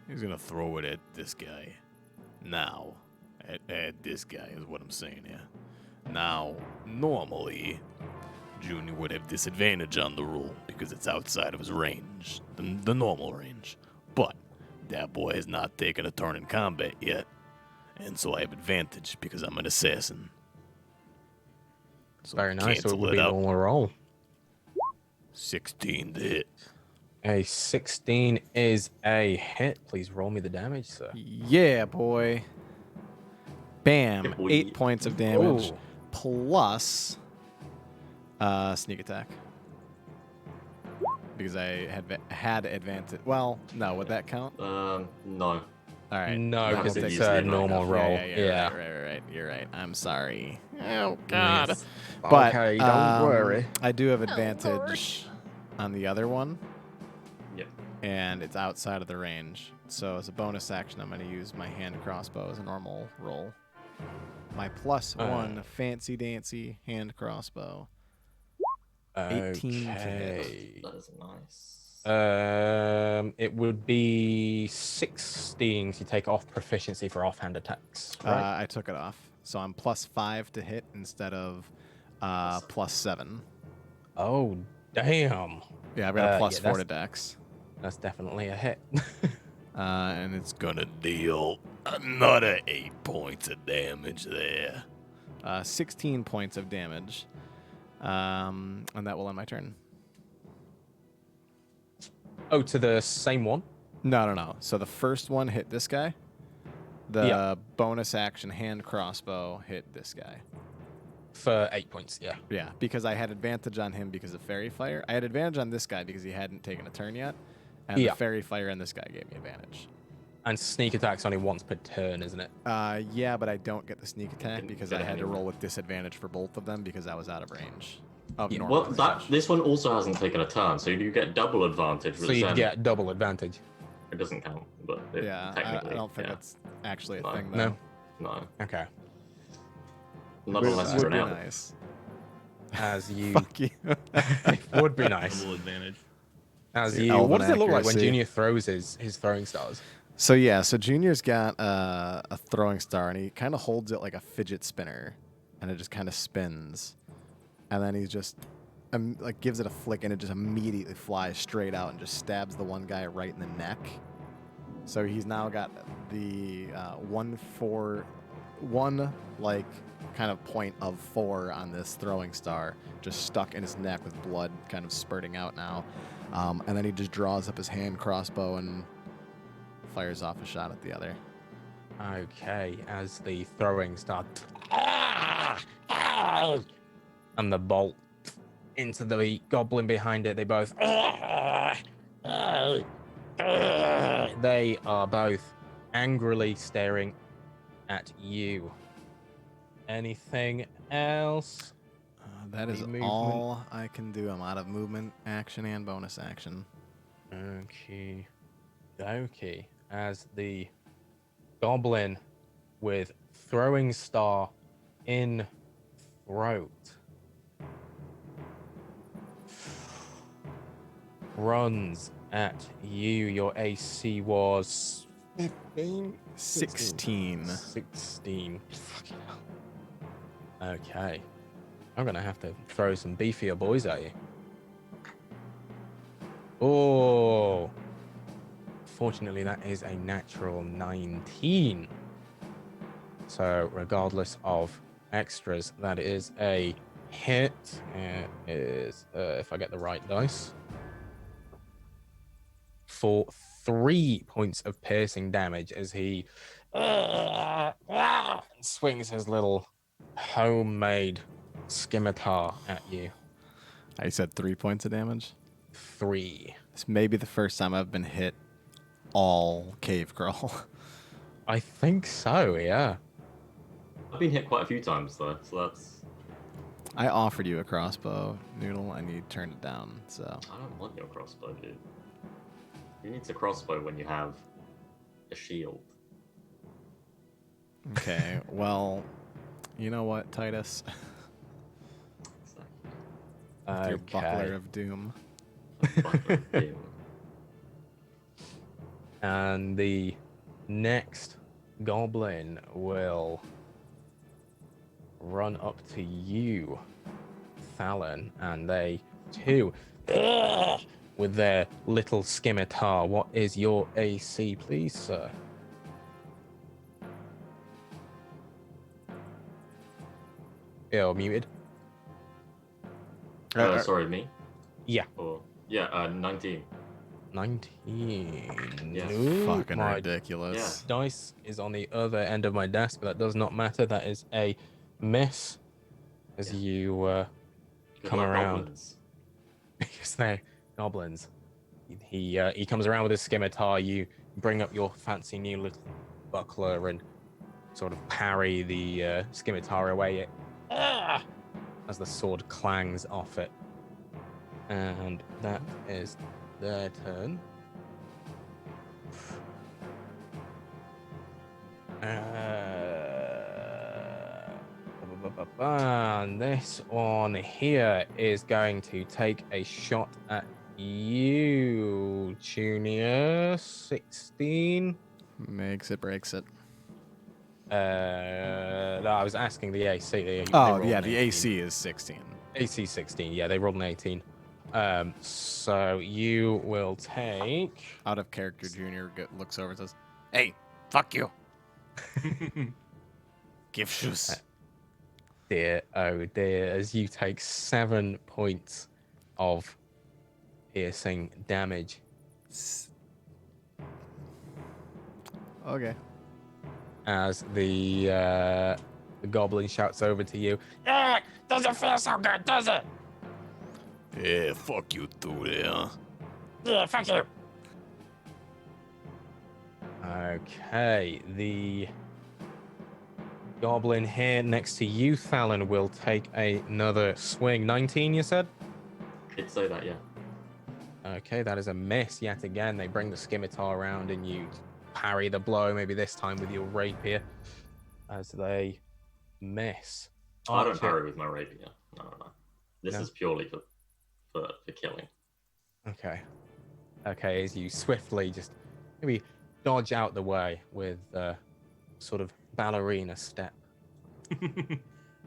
Speaker 6: he's gonna throw it at this guy. Now, at this guy is what I'm saying here. Now, normally, Junior would have disadvantage on the roll because it's outside of his range, the normal range. But that boy has not taken a turn in combat yet, and so I have advantage because I'm an assassin. So
Speaker 3: Very nice, so it
Speaker 6: cancel
Speaker 3: would be a
Speaker 6: out.
Speaker 3: normal roll.
Speaker 6: 16 to hit.
Speaker 3: A 16 is a hit. Please roll me the damage, sir.
Speaker 1: Yeah, boy. Bam.
Speaker 2: Yeah, boy.
Speaker 1: 8 points of damage.
Speaker 3: Ooh.
Speaker 1: plus sneak attack. Because I had advantage. Well, no, would that count?
Speaker 2: No.
Speaker 1: All right.
Speaker 3: No,
Speaker 2: You
Speaker 3: because
Speaker 2: haven't
Speaker 3: it's
Speaker 2: used
Speaker 3: a
Speaker 2: it,
Speaker 3: normal
Speaker 2: right?
Speaker 3: roll.
Speaker 1: Yeah. Right. You're right. I'm sorry. Oh
Speaker 3: God.
Speaker 1: God. But
Speaker 3: Okay, don't worry.
Speaker 1: I do have
Speaker 7: Lord.
Speaker 1: advantage on the other one,
Speaker 2: Yep.
Speaker 1: and it's outside of the range. So as a bonus action, I'm going to use my hand crossbow as a normal roll. My +1 fancy dancy hand crossbow. 18 to hit.
Speaker 3: Okay.
Speaker 2: That is nice.
Speaker 3: It would be 16 to take off proficiency for offhand attacks, right?
Speaker 1: I took it off, so I'm +5 to hit instead of +7.
Speaker 3: Oh, damn.
Speaker 1: Yeah, I've got a
Speaker 3: yeah,
Speaker 1: +4 to dex.
Speaker 3: That's definitely a hit.
Speaker 1: And it's
Speaker 6: Gonna deal another 8 points of damage there.
Speaker 1: 16 points of damage. And that will end my turn.
Speaker 3: Oh, to the same one?
Speaker 1: No. So the first one hit this guy. The
Speaker 3: Yeah.
Speaker 1: bonus action hand crossbow hit this guy.
Speaker 3: For 8 points, yeah.
Speaker 1: Yeah, because I had advantage on him because of fairy fire. I had advantage on this guy because he hadn't taken a turn yet. And
Speaker 3: Yeah.
Speaker 1: the fairy fire on this guy gave me advantage.
Speaker 3: And sneak attack's only once per turn, isn't it?
Speaker 1: Yeah, but I don't get the sneak attack
Speaker 2: Didn't
Speaker 1: because
Speaker 2: get
Speaker 1: I
Speaker 2: it
Speaker 1: had to
Speaker 2: anyway.
Speaker 1: roll with disadvantage for both of them because I was out of range. Of
Speaker 3: Yeah,
Speaker 1: normal
Speaker 2: Well, that
Speaker 1: range.
Speaker 2: this one also hasn't taken a turn, so you get double advantage.
Speaker 3: So
Speaker 2: with
Speaker 3: you'd
Speaker 2: Zen.
Speaker 3: get double advantage.
Speaker 2: It doesn't count, but it,
Speaker 1: Yeah, I
Speaker 2: technically,
Speaker 1: don't think
Speaker 2: yeah.
Speaker 1: that's actually a
Speaker 2: No.
Speaker 1: thing,
Speaker 3: No.
Speaker 1: though.
Speaker 2: No,
Speaker 3: Okay.
Speaker 2: not
Speaker 1: Would-
Speaker 2: unless
Speaker 1: would
Speaker 2: you're
Speaker 1: be
Speaker 2: an elf.
Speaker 1: nice.
Speaker 3: As you...
Speaker 1: Fuck you.
Speaker 3: it would be nice.
Speaker 5: Double advantage.
Speaker 3: As
Speaker 1: Your
Speaker 3: you...
Speaker 1: elven
Speaker 3: What does it look like when
Speaker 1: accuracy.
Speaker 3: Junior throws his throwing stars?
Speaker 1: So Junior's got a throwing star, and he kind of holds it like a fidget spinner, and it just kind of spins, and then he just like gives it a flick, and it just immediately flies straight out and just stabs the one guy right in the neck. So he's now got the 1 like kind of point of 4 on this throwing star, just stuck in his neck with blood kind of spurting out now, and then he just draws up his hand crossbow and fires off a shot at the other.
Speaker 3: Okay, as the throwing star... And the bolt into the goblin behind it, they both... They are both angrily staring at you. Anything else?
Speaker 1: That is
Speaker 3: Any movement?
Speaker 1: all I can do. I'm out of movement, action, and bonus action.
Speaker 3: Okay. Okay. As the goblin with throwing star in throat runs at you. Your AC was 15?
Speaker 1: 16.
Speaker 3: 16. Fucking hell. Okay. I'm gonna have to throw some beefier boys at you. Oh. Fortunately, that is a natural 19. So, regardless of extras, that is a hit. It is, if I get the right dice, for 3 points of piercing damage as he swings his little homemade scimitar at you.
Speaker 1: I said 3 points of damage.
Speaker 3: 3.
Speaker 1: This may be the first time I've been hit all cave crawl.
Speaker 3: I think so, yeah.
Speaker 2: I've been hit quite a few times though, so that's.
Speaker 1: I offered you a crossbow, Noodle, and you turned it down. So
Speaker 2: I don't want your crossbow, dude. Who needs a crossbow when you have a shield?
Speaker 1: okay, well, you know what, Titus? With your buckler of doom.
Speaker 2: Exactly.
Speaker 3: And the next goblin will run up to you, Fallon, and they too, with their little scimitar. What is your AC, please, sir? You're muted.
Speaker 2: Sorry, me?
Speaker 3: Yeah.
Speaker 2: Or, 19.
Speaker 3: 19.
Speaker 2: Yeah.
Speaker 3: No,
Speaker 1: Fucking
Speaker 3: my
Speaker 1: ridiculous.
Speaker 3: dice is on the other end of my desk, but that does not matter. That is a miss. as
Speaker 2: Yeah.
Speaker 3: you
Speaker 2: Good
Speaker 3: come
Speaker 2: luck,
Speaker 3: around.
Speaker 2: goblins.
Speaker 3: Because they're goblins. He comes around with his scimitar. You bring up your fancy new little buckler and sort of parry the scimitar away. As the sword clangs off it. And that is their turn. And this one here is going to take a shot at you, Junior. 16.
Speaker 1: Makes it, breaks it.
Speaker 3: No, I was asking the AC. They
Speaker 1: Oh,
Speaker 3: rolled
Speaker 1: yeah,
Speaker 3: an
Speaker 1: the
Speaker 3: 18.
Speaker 1: AC is 16.
Speaker 3: AC 16. Yeah, they rolled an 18. So you will take.
Speaker 1: Out of character, Junior looks over and says,
Speaker 6: Hey, fuck you. Give shoes.
Speaker 3: Dear, oh dear, as you take 7 points of piercing damage.
Speaker 1: Okay.
Speaker 3: As the goblin shouts over to you. Yeah, doesn't feel so good, does it?
Speaker 6: Yeah, fuck you through there.
Speaker 3: Yeah, fuck you. Okay, the goblin here next to you, Fallon, will take another swing. 19, you said?
Speaker 2: Did say that, yeah.
Speaker 3: Okay, that is a miss yet again. They bring the scimitar around and you parry the blow, maybe this time with your rapier, as they miss.
Speaker 2: I don't
Speaker 3: Archer-
Speaker 2: parry with my rapier. No. This
Speaker 3: No?
Speaker 2: is purely for killing.
Speaker 3: Okay. Okay, as you swiftly just maybe dodge out the way with sort of ballerina step.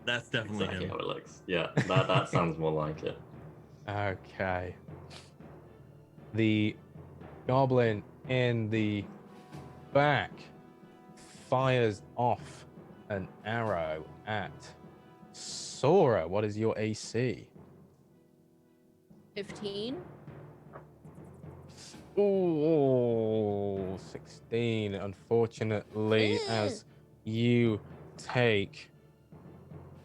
Speaker 5: That's definitely
Speaker 2: Exactly
Speaker 5: him.
Speaker 2: how it looks. Yeah, that sounds more like it.
Speaker 3: Okay. The goblin in the back fires off an arrow at Sora. What is your AC?
Speaker 7: 15.
Speaker 3: Oh, 16. Unfortunately, as you take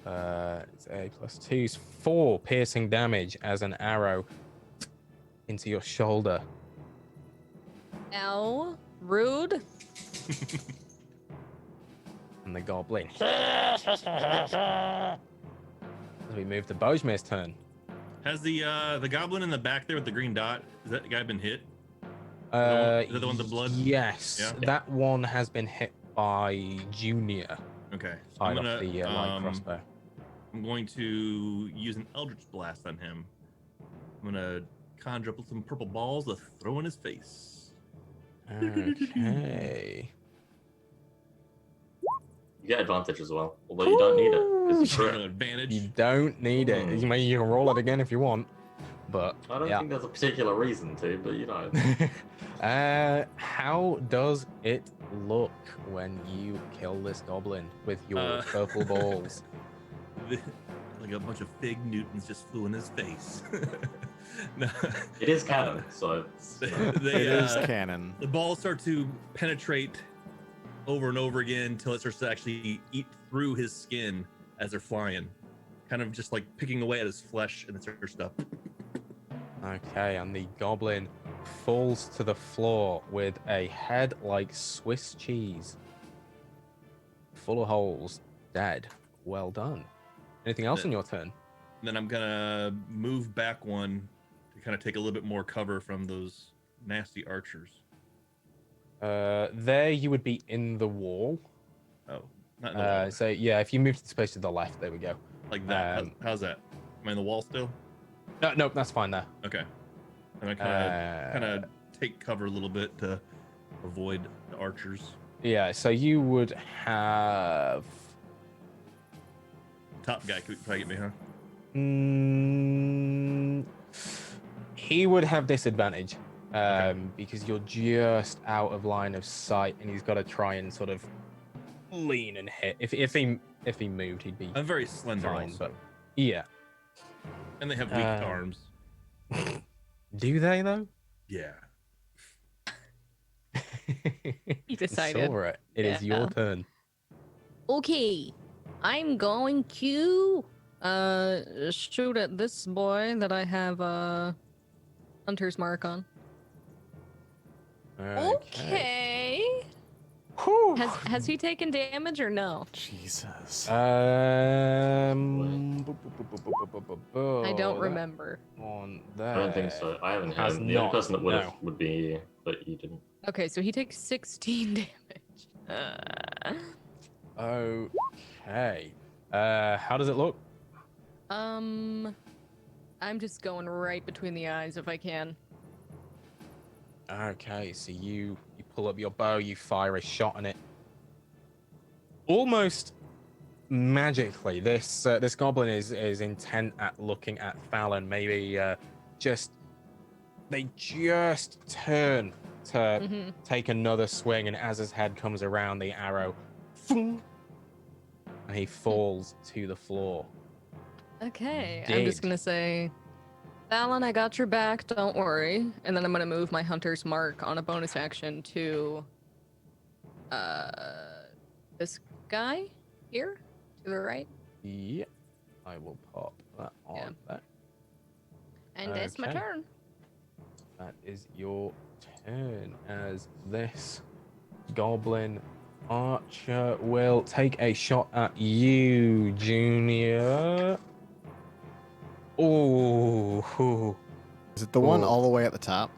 Speaker 3: it's a +2, 4 piercing damage as an arrow into your shoulder.
Speaker 4: Ow. Rude.
Speaker 3: And the goblin. As we move to Bojmir's turn.
Speaker 5: Has the goblin in the back there with the green dot, has that guy been hit?
Speaker 3: Is
Speaker 5: that the one with the blood?
Speaker 3: Yes,
Speaker 5: Yeah.
Speaker 3: that one has been hit by Junior.
Speaker 5: Okay. So
Speaker 3: Fired off the light crossbow.
Speaker 5: I'm going to use an Eldritch Blast on him. I'm gonna conjure up some purple balls to throw in his face.
Speaker 3: Okay.
Speaker 2: You get advantage as well, although you don't need it. 'Cause you
Speaker 5: For
Speaker 2: crit.
Speaker 5: an advantage.
Speaker 3: You don't need it. You can roll it again if you want, but
Speaker 2: I don't
Speaker 3: yeah.
Speaker 2: think there's a particular reason to, but you know.
Speaker 3: How does it look when you kill this goblin with your purple balls?
Speaker 5: Like a bunch of fig Newtons just flew in his face. No.
Speaker 2: It is canon, so
Speaker 1: It is canon.
Speaker 5: The balls start to penetrate over and over again until it starts to actually eat through his skin as they're flying, kind of just like picking away at his flesh and that sort of stuff.
Speaker 3: Okay, and the goblin falls to the floor with a head like Swiss cheese, full of holes, dead. Well done. Anything else on your turn?
Speaker 5: And then I'm gonna move back one to kind of take a little bit more cover from those nasty archers.
Speaker 3: There you would be in the wall.
Speaker 5: Oh, not in the wall.
Speaker 3: So yeah, if you move to the space to the left, there we go.
Speaker 5: Like that. How's that? Am I in the wall still?
Speaker 3: No, that's fine there.
Speaker 5: Okay. And I kind of take cover a little bit to avoid the archers.
Speaker 3: Yeah, so you would have.
Speaker 5: Top guy could probably get me, huh?
Speaker 3: He would have disadvantage
Speaker 5: Okay.
Speaker 3: because you're just out of line of sight, and he's got to try and sort of lean and hit. If he moved, he'd be
Speaker 5: I'm very slender
Speaker 3: fine.
Speaker 5: also.
Speaker 3: But yeah,
Speaker 5: And they have weak arms.
Speaker 3: do they though?
Speaker 5: Yeah.
Speaker 4: You decided.
Speaker 3: Sora, it is your
Speaker 4: Yeah.
Speaker 3: turn.
Speaker 7: Okay, I'm going to
Speaker 4: Shoot at this boy that I have a hunter's mark on.
Speaker 3: Okay.
Speaker 4: Okay.
Speaker 3: Whew.
Speaker 4: Has he taken damage or no?
Speaker 1: Jesus.
Speaker 4: I don't
Speaker 3: That
Speaker 4: remember.
Speaker 3: one there.
Speaker 2: I don't think so. I haven't hit
Speaker 3: Has
Speaker 2: him. The only
Speaker 3: not,
Speaker 2: person that would have
Speaker 3: no.
Speaker 2: would be, but you didn't.
Speaker 4: Okay, so he takes 16 damage.
Speaker 3: Okay. How does it look?
Speaker 4: I'm just going right between the eyes if I can.
Speaker 3: Okay, so you pull up your bow, you fire a shot on it. Almost magically, this goblin is intent at looking at Fallon. Maybe they just turn to take another swing, and as his head comes around, the arrow, and he falls to the floor.
Speaker 4: Okay, I'm just gonna say, Fallon, I got your back, don't worry. And then I'm gonna move my hunter's mark on a bonus action to this guy here to the right.
Speaker 3: Yep, I will pop that on there.
Speaker 4: And that's my
Speaker 3: Okay.
Speaker 4: turn.
Speaker 3: That is your turn as this goblin archer will take a shot at you, Junior. Oh,
Speaker 1: Is it the one
Speaker 3: Cool.
Speaker 1: all the way at the top?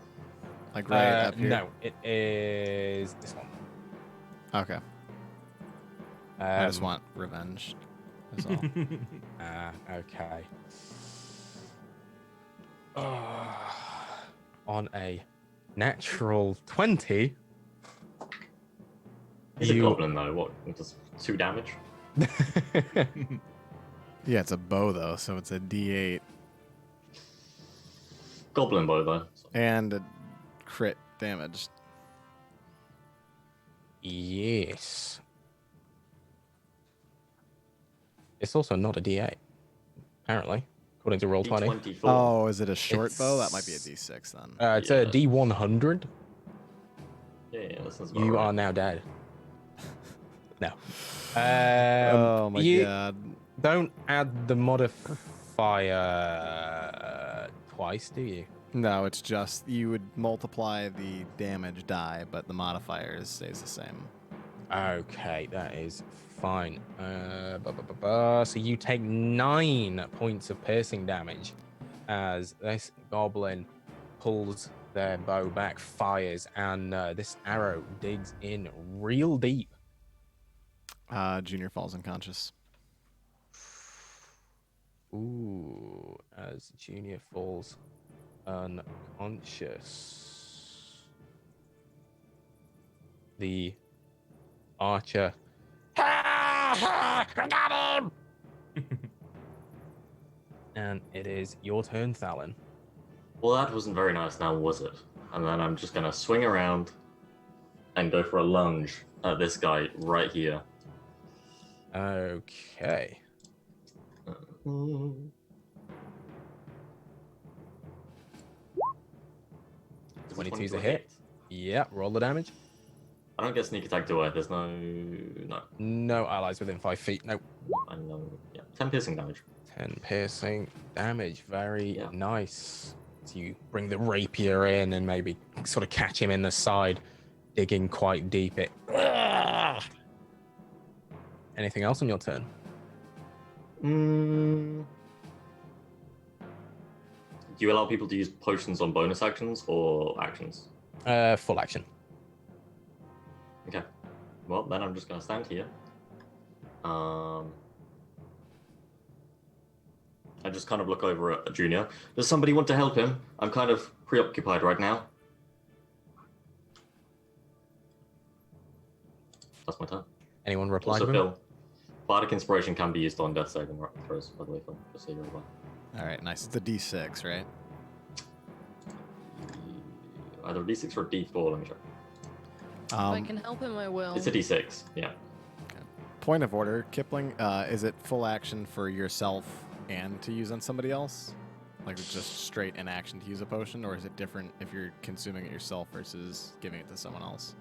Speaker 1: Like right up here?
Speaker 3: no, it is this one.
Speaker 1: Okay. I just want revenge. That's all.
Speaker 3: Okay. On a natural 20.
Speaker 2: He's a goblin though. What? Does 2 damage?
Speaker 1: Yeah, it's a bow though, so it's a D8
Speaker 2: Goblin bow though. So.
Speaker 1: and a crit damage.
Speaker 3: Yes. It's also not a D8, apparently, according to Roll20.
Speaker 2: D24.
Speaker 1: Oh, is it a short bow? That might be a
Speaker 3: It's-
Speaker 1: D6 then.
Speaker 3: It's a
Speaker 2: Yeah.
Speaker 3: D100.
Speaker 2: Yeah, that sounds about
Speaker 3: You
Speaker 2: right.
Speaker 3: are now dead. No.
Speaker 1: Oh my
Speaker 3: you
Speaker 1: god.
Speaker 3: don't add the modifier twice, do you?
Speaker 1: No, it's just you would multiply the damage die, but the modifier stays the same.
Speaker 3: Okay, that is fine. So you take 9 points of piercing damage as this goblin pulls their bow back, fires, and this arrow digs in real deep.
Speaker 1: Junior falls unconscious.
Speaker 3: Ooh, as Junior falls unconscious. The archer. I got him! And it is your turn, Thalen.
Speaker 2: Well, that wasn't very nice now, was it? And then I'm just gonna swing around and go for a lunge at this guy right here.
Speaker 3: Okay. 22's a hit. Yeah, roll the damage.
Speaker 2: I don't get sneak attack, do I? There's no.
Speaker 3: No allies within 5 feet. No.
Speaker 2: I know. Yeah, 10 piercing damage.
Speaker 3: 10 piercing damage. Very
Speaker 2: Yeah.
Speaker 3: nice. So you bring the rapier in and maybe sort of catch him in the side, digging quite deep. Anything else on your turn?
Speaker 2: Do you allow people to use potions on bonus actions or actions?
Speaker 3: Full action.
Speaker 2: Okay. Well, then I'm just gonna stand here. I just kind of look over at Junior. Does somebody want to help him? I'm kind of preoccupied right now. That's my turn.
Speaker 3: Anyone reply
Speaker 2: Also,
Speaker 3: to him?
Speaker 2: Phil, Bardic Inspiration can be used on death saving throws, by the way, Phil, just so you're aware.
Speaker 1: All right, nice. It's a D6, right?
Speaker 2: Either a D6 or a D4, let me check.
Speaker 4: If I can help him, I will.
Speaker 2: It's a D6, yeah.
Speaker 1: Point of order, Kipling. Is it full action for yourself and to use on somebody else? Like it's just straight in action to use a potion, or is it different if you're consuming it yourself versus giving it to someone else?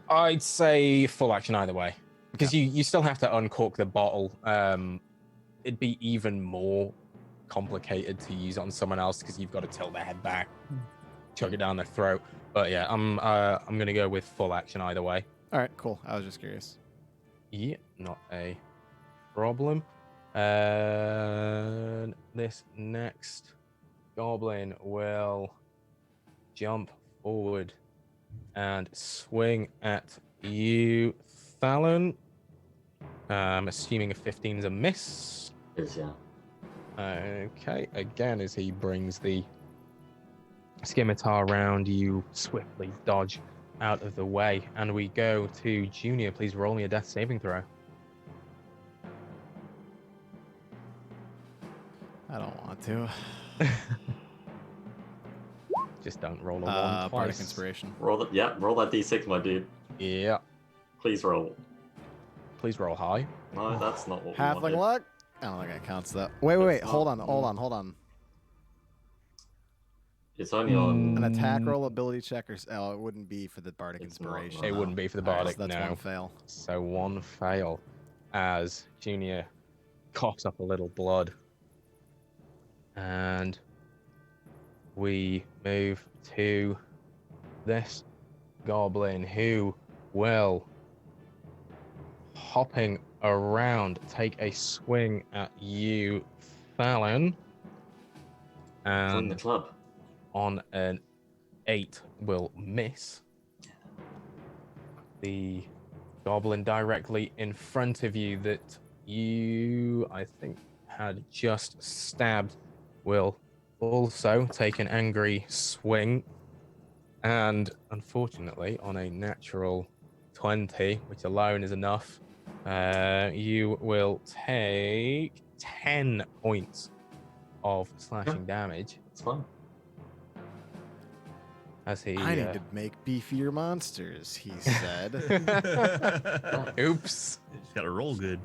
Speaker 3: I'd say full action either way. Because you still have to uncork the bottle. it'd be even more complicated to use on someone else because you've got to tilt their head back, chug it down their throat. But yeah, I'm gonna go with full action either way.
Speaker 1: All right, cool. I was just curious.
Speaker 3: Yeah, not a problem. And this next goblin will jump forward and swing at you, Thalon. Assuming a 15 is a miss.
Speaker 2: Is yeah.
Speaker 3: Okay, again, as he brings the scimitar around, you swiftly dodge out of the way, and we go to Junior. Please roll me a death saving throw.
Speaker 1: I don't want to.
Speaker 3: Just don't roll a one
Speaker 1: Bardic
Speaker 3: twice.
Speaker 1: inspiration.
Speaker 2: Roll that. Roll that d6, my dude.
Speaker 3: Yeah,
Speaker 2: Please roll.
Speaker 3: please roll high.
Speaker 2: No, that's not what we
Speaker 1: Halfling
Speaker 2: wanted.
Speaker 1: luck. I don't think that counts that. Wait.
Speaker 2: It's
Speaker 1: Hold
Speaker 2: not-
Speaker 1: on.
Speaker 2: It's only on.
Speaker 1: An attack roll, ability check, or it wouldn't be for the bardic
Speaker 2: It's not,
Speaker 1: inspiration.
Speaker 2: no.
Speaker 3: It wouldn't be for the
Speaker 1: All right,
Speaker 3: bardic,
Speaker 1: so that's
Speaker 3: no.
Speaker 1: one fail.
Speaker 3: So one fail as Junior coughs up a little blood. And we move to this goblin who will, hopping around, take a swing at you, Fallon.
Speaker 2: Join the
Speaker 3: And
Speaker 2: club.
Speaker 3: on an 8 will miss. The goblin directly in front of you that you, I think, had just stabbed will also take an angry swing. And unfortunately, on a natural 20, which alone is enough, you will take 10 points of slashing damage
Speaker 2: It's fun.
Speaker 3: as he...
Speaker 1: I need to make beefier monsters, he said.
Speaker 3: Oops.
Speaker 5: Just gotta roll good.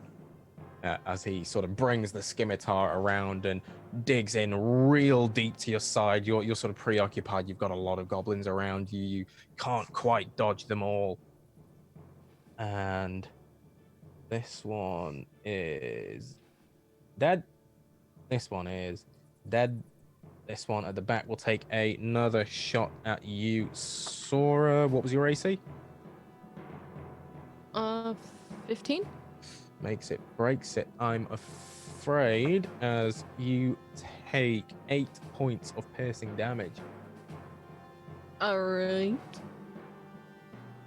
Speaker 3: As he sort of brings the scimitar around and digs in real deep to your side. You're sort of preoccupied. You've got a lot of goblins around you. You can't quite dodge them all. And this one is dead. This one is dead. This one at the back will take another shot at you, Sora. What was your AC?
Speaker 4: 15?
Speaker 3: Makes it, breaks it, I'm afraid, as you take 8 points of piercing damage.
Speaker 4: Alright.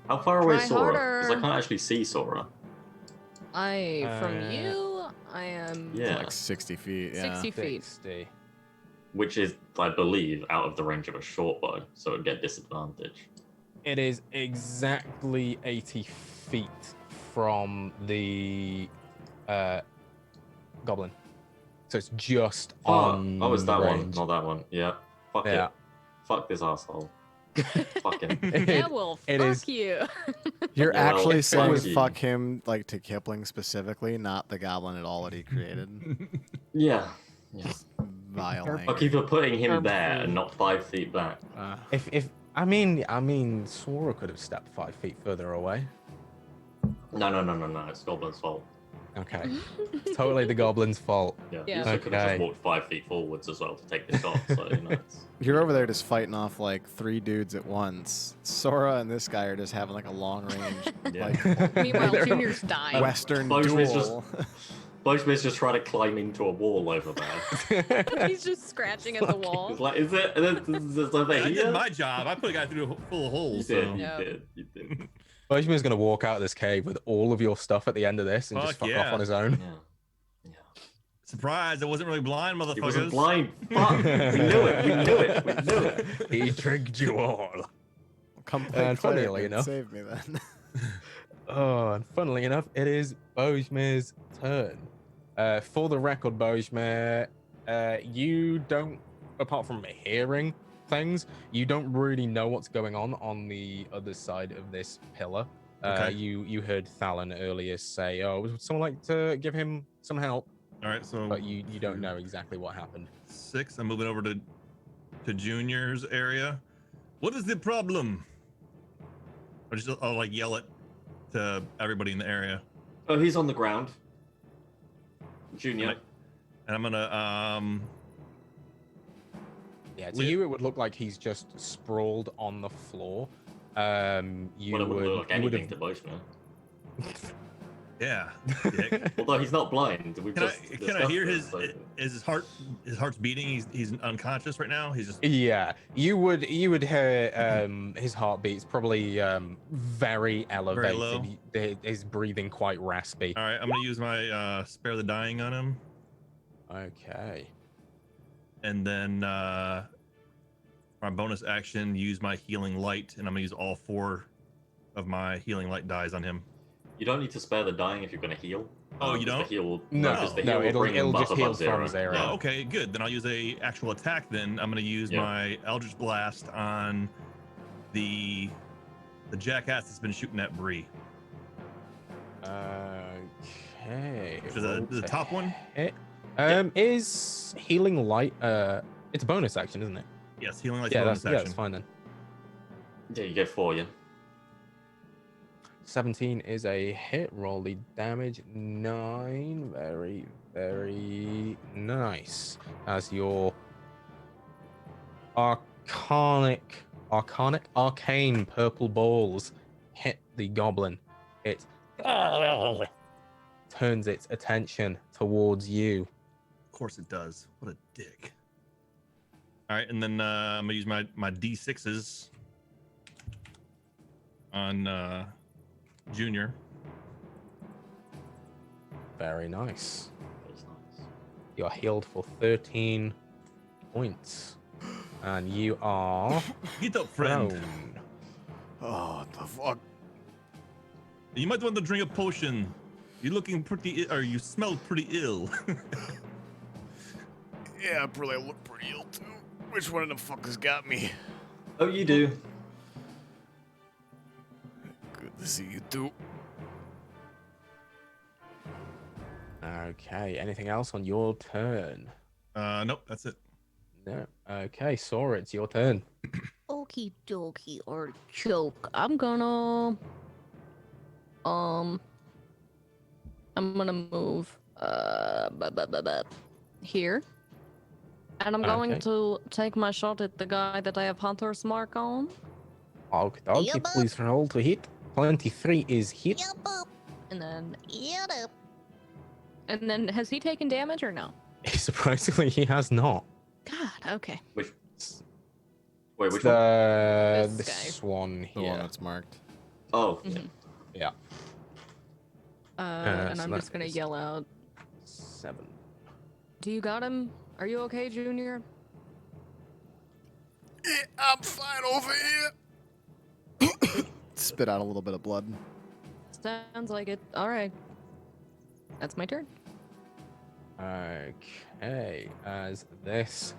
Speaker 2: How far away
Speaker 4: Try
Speaker 2: is Sora? Because I
Speaker 4: harder.
Speaker 2: can't actually see Sora.
Speaker 4: From you, I am
Speaker 2: Yeah.
Speaker 1: Like 60 feet, yeah.
Speaker 4: 60 feet.
Speaker 3: 60.
Speaker 2: Which is, I believe, out of the range of a short bow, so it'd get disadvantage.
Speaker 3: It is exactly 80 feet from the goblin. So it's just on
Speaker 2: Oh, it's that one,
Speaker 3: range.
Speaker 2: not that one. Yeah. Fuck
Speaker 3: Yeah.
Speaker 2: it. Fuck this asshole. Fuck him.
Speaker 4: Yeah, well,
Speaker 3: It
Speaker 4: fuck
Speaker 3: is-
Speaker 4: you.
Speaker 1: You're
Speaker 2: Yeah, well,
Speaker 1: actually
Speaker 2: it's
Speaker 1: saying
Speaker 2: funky.
Speaker 1: fuck him, like to Kipling specifically, not the goblin at all that he created.
Speaker 2: Yeah. Yeah.
Speaker 1: Vile
Speaker 2: Fuck
Speaker 1: anger.
Speaker 2: you for putting him there
Speaker 4: Purposely.
Speaker 2: and not 5 feet back.
Speaker 3: If I mean, Sora could have stepped 5 feet further away.
Speaker 2: No. It's Goblin's fault.
Speaker 3: Okay, totally the goblin's fault.
Speaker 2: Yeah.
Speaker 4: Yeah.
Speaker 2: You also could have
Speaker 3: Okay.
Speaker 2: just walked 5 feet forwards as well to take the shot. So, it's...
Speaker 1: You're over there just fighting off like 3 dudes at once. Sora and this guy are just having like a long range,
Speaker 2: Yeah.
Speaker 1: like
Speaker 4: Meanwhile, Junior's dying.
Speaker 1: Western
Speaker 2: Bojamir's
Speaker 1: duel.
Speaker 2: Bojamir's just trying to climb into a wall over there.
Speaker 4: He's just scratching at the wall.
Speaker 2: It's like, is it? Is it over
Speaker 5: I
Speaker 2: here?
Speaker 5: did my job. I put a guy through a full of
Speaker 2: You
Speaker 5: holes.
Speaker 2: did,
Speaker 5: So.
Speaker 4: Yeah.
Speaker 2: you did.
Speaker 3: Bojamir's gonna walk out of this cave with all of your stuff at the end of this and just
Speaker 5: Fuck
Speaker 3: fuck off
Speaker 5: yeah.
Speaker 3: on his own.
Speaker 2: Yeah.
Speaker 5: Surprise! I wasn't really blind, motherfuckers.
Speaker 2: He wasn't blind. Fuck. We knew it.
Speaker 3: He tricked you all.
Speaker 1: Come play
Speaker 3: And funnily
Speaker 1: cleric and
Speaker 3: enough-
Speaker 1: save me then.
Speaker 3: Oh, and funnily enough, it is Bojamir's turn. For the record, Bojmir, you don't, apart from hearing things, you don't really know what's going on the other side of this pillar.
Speaker 5: Okay.
Speaker 3: You heard Thalon earlier say, "Oh, would someone like to give him some help?"
Speaker 5: All right, so
Speaker 3: But you don't know exactly what happened.
Speaker 5: 6. I'm moving over to Junior's area. What is the problem? I'll like yell it to everybody in the area.
Speaker 2: Oh, he's on the ground. Junior.
Speaker 5: And I'm gonna
Speaker 3: Yeah, to
Speaker 5: Li-
Speaker 3: you it would look like he's just sprawled on the floor. You
Speaker 2: Well, it wouldn't look like
Speaker 3: you would
Speaker 2: anything
Speaker 3: have.
Speaker 2: to Boschman.
Speaker 5: yeah. Dick.
Speaker 2: Although he's not blind. We've
Speaker 5: Can I
Speaker 2: just
Speaker 5: can I hear
Speaker 2: discussed
Speaker 5: his
Speaker 2: this, so-
Speaker 5: is his heart's beating? He's unconscious right now. He's just
Speaker 3: Yeah, you would hear his heartbeat's probably very elevated.
Speaker 5: low?
Speaker 3: His breathing quite raspy.
Speaker 5: all right. I'm gonna use my spare the dying on him,
Speaker 3: Okay.
Speaker 5: and then my bonus action use my healing light, and I'm gonna use all 4 of my healing light dies on him.
Speaker 2: You don't need to spare the dying if you're going to heal.
Speaker 5: Oh, you
Speaker 2: 'cause
Speaker 5: don't?
Speaker 2: The heal will,
Speaker 3: No,
Speaker 2: because the
Speaker 3: no,
Speaker 2: heal will
Speaker 3: it'll-
Speaker 2: bring him
Speaker 3: it'll
Speaker 2: buff
Speaker 3: just heal
Speaker 2: above zero.
Speaker 3: from zero.
Speaker 2: Yeah.
Speaker 5: Oh, okay, good. Then I'll use a actual attack. Then I'm gonna use
Speaker 2: Yeah.
Speaker 5: my Eldritch Blast on the jackass that's been shooting at Bree.
Speaker 3: Okay.
Speaker 5: So the
Speaker 3: roll
Speaker 5: top
Speaker 3: to
Speaker 5: one?
Speaker 3: hit. Is healing light? It's a bonus action, isn't it?
Speaker 5: Yes, healing light
Speaker 3: Yeah,
Speaker 5: bonus
Speaker 3: that's
Speaker 5: action.
Speaker 3: fine then.
Speaker 2: Yeah, you get 4, yeah.
Speaker 3: 17 is a hit. Roll the damage. 9. Very, very nice. As your arcane purple balls hit the goblin, it turns its attention towards you.
Speaker 5: Of course it does. What a dick. All right, and then I'm gonna use my D6s on Junior.
Speaker 3: Very nice.
Speaker 2: That's nice.
Speaker 3: You're healed for 13 points. And you are
Speaker 5: Get up, friend.
Speaker 3: prone.
Speaker 6: Oh, the fuck.
Speaker 5: You might want to drink a potion. You're looking pretty, or you smell pretty ill.
Speaker 6: Yeah, I probably look pretty ill too. Which one of the fuckers got me?
Speaker 2: Oh, you do.
Speaker 6: Good to see you too.
Speaker 3: Okay, anything else on your turn?
Speaker 5: Nope, that's it.
Speaker 3: No. Okay, Sora, it's your turn.
Speaker 7: Okie dokie, artichoke. I'm gonna
Speaker 4: move here. And I'm going
Speaker 3: Okay.
Speaker 4: to take my shot at the guy that I have Hunter's Mark on.
Speaker 3: Okay,
Speaker 7: Yep.
Speaker 3: please roll to hit. 23 is hit.
Speaker 7: Yup up.
Speaker 4: And then
Speaker 7: Yup.
Speaker 4: has he taken damage or no?
Speaker 3: Surprisingly, he has not.
Speaker 4: God, okay.
Speaker 2: Wait, which
Speaker 3: It's
Speaker 2: one?
Speaker 3: this one
Speaker 1: The one
Speaker 3: here.
Speaker 1: that's marked.
Speaker 2: Oh, yeah.
Speaker 4: Mhm.
Speaker 3: Yeah.
Speaker 4: And
Speaker 3: so
Speaker 4: I'm
Speaker 3: that
Speaker 4: just gonna
Speaker 3: is-
Speaker 4: yell out,
Speaker 3: 7.
Speaker 4: "Do you got him? Are you okay, Junior?"
Speaker 6: Yeah, I'm fine over here.
Speaker 1: Spit out a little bit of blood.
Speaker 4: Sounds like it. All right. That's my turn.
Speaker 3: Okay, as this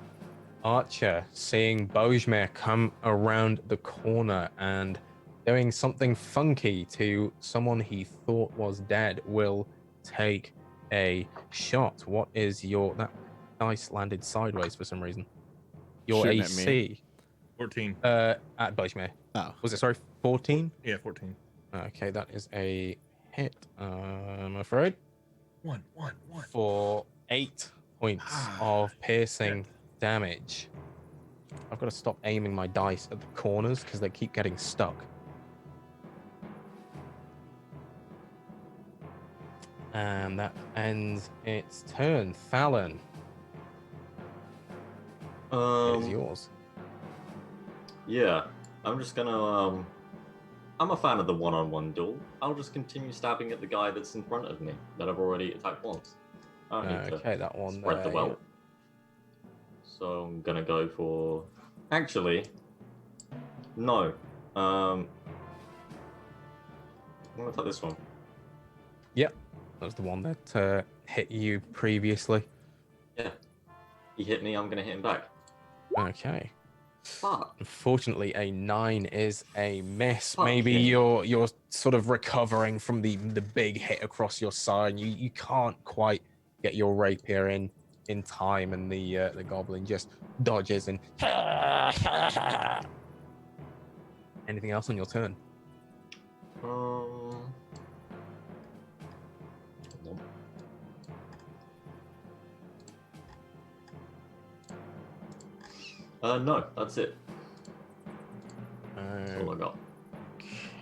Speaker 3: archer, seeing Bojmer come around the corner and doing something funky to someone he thought was dead, will take a shot. What is your... That dice landed sideways for some reason. Your
Speaker 1: Shooting at me.
Speaker 3: AC
Speaker 5: 14.
Speaker 3: at Bojmer.
Speaker 1: Oh.
Speaker 3: Was it, sorry, 14?
Speaker 5: Yeah, 14.
Speaker 3: Okay, that is a hit, I'm afraid.
Speaker 5: One.
Speaker 3: For 8 points of piercing damage. I've got to stop aiming my dice at the corners because they keep getting stuck. And that ends its turn. Fallon, it is yours.
Speaker 2: Yeah, I'm just gonna, I'm a fan of the one-on-one duel. I'll just continue stabbing at the guy that's in front of me that I've already attacked once. I don't need to
Speaker 3: Okay, that one
Speaker 2: spread the
Speaker 3: there.
Speaker 2: wealth. So I'm gonna go for... Actually, no. I'm gonna take this one.
Speaker 3: Yep, that was the one that hit you previously.
Speaker 2: Yeah. He hit me, I'm gonna hit him back.
Speaker 3: Okay.
Speaker 2: Fuck.
Speaker 3: Unfortunately, a 9 is a miss.
Speaker 2: Fuck
Speaker 3: Maybe
Speaker 2: yeah.
Speaker 3: you're sort of recovering from the big hit across your side. You can't quite get your rapier in time, and the goblin just dodges and. Anything else on your turn?
Speaker 2: Nope. No, that's it. That's all I got.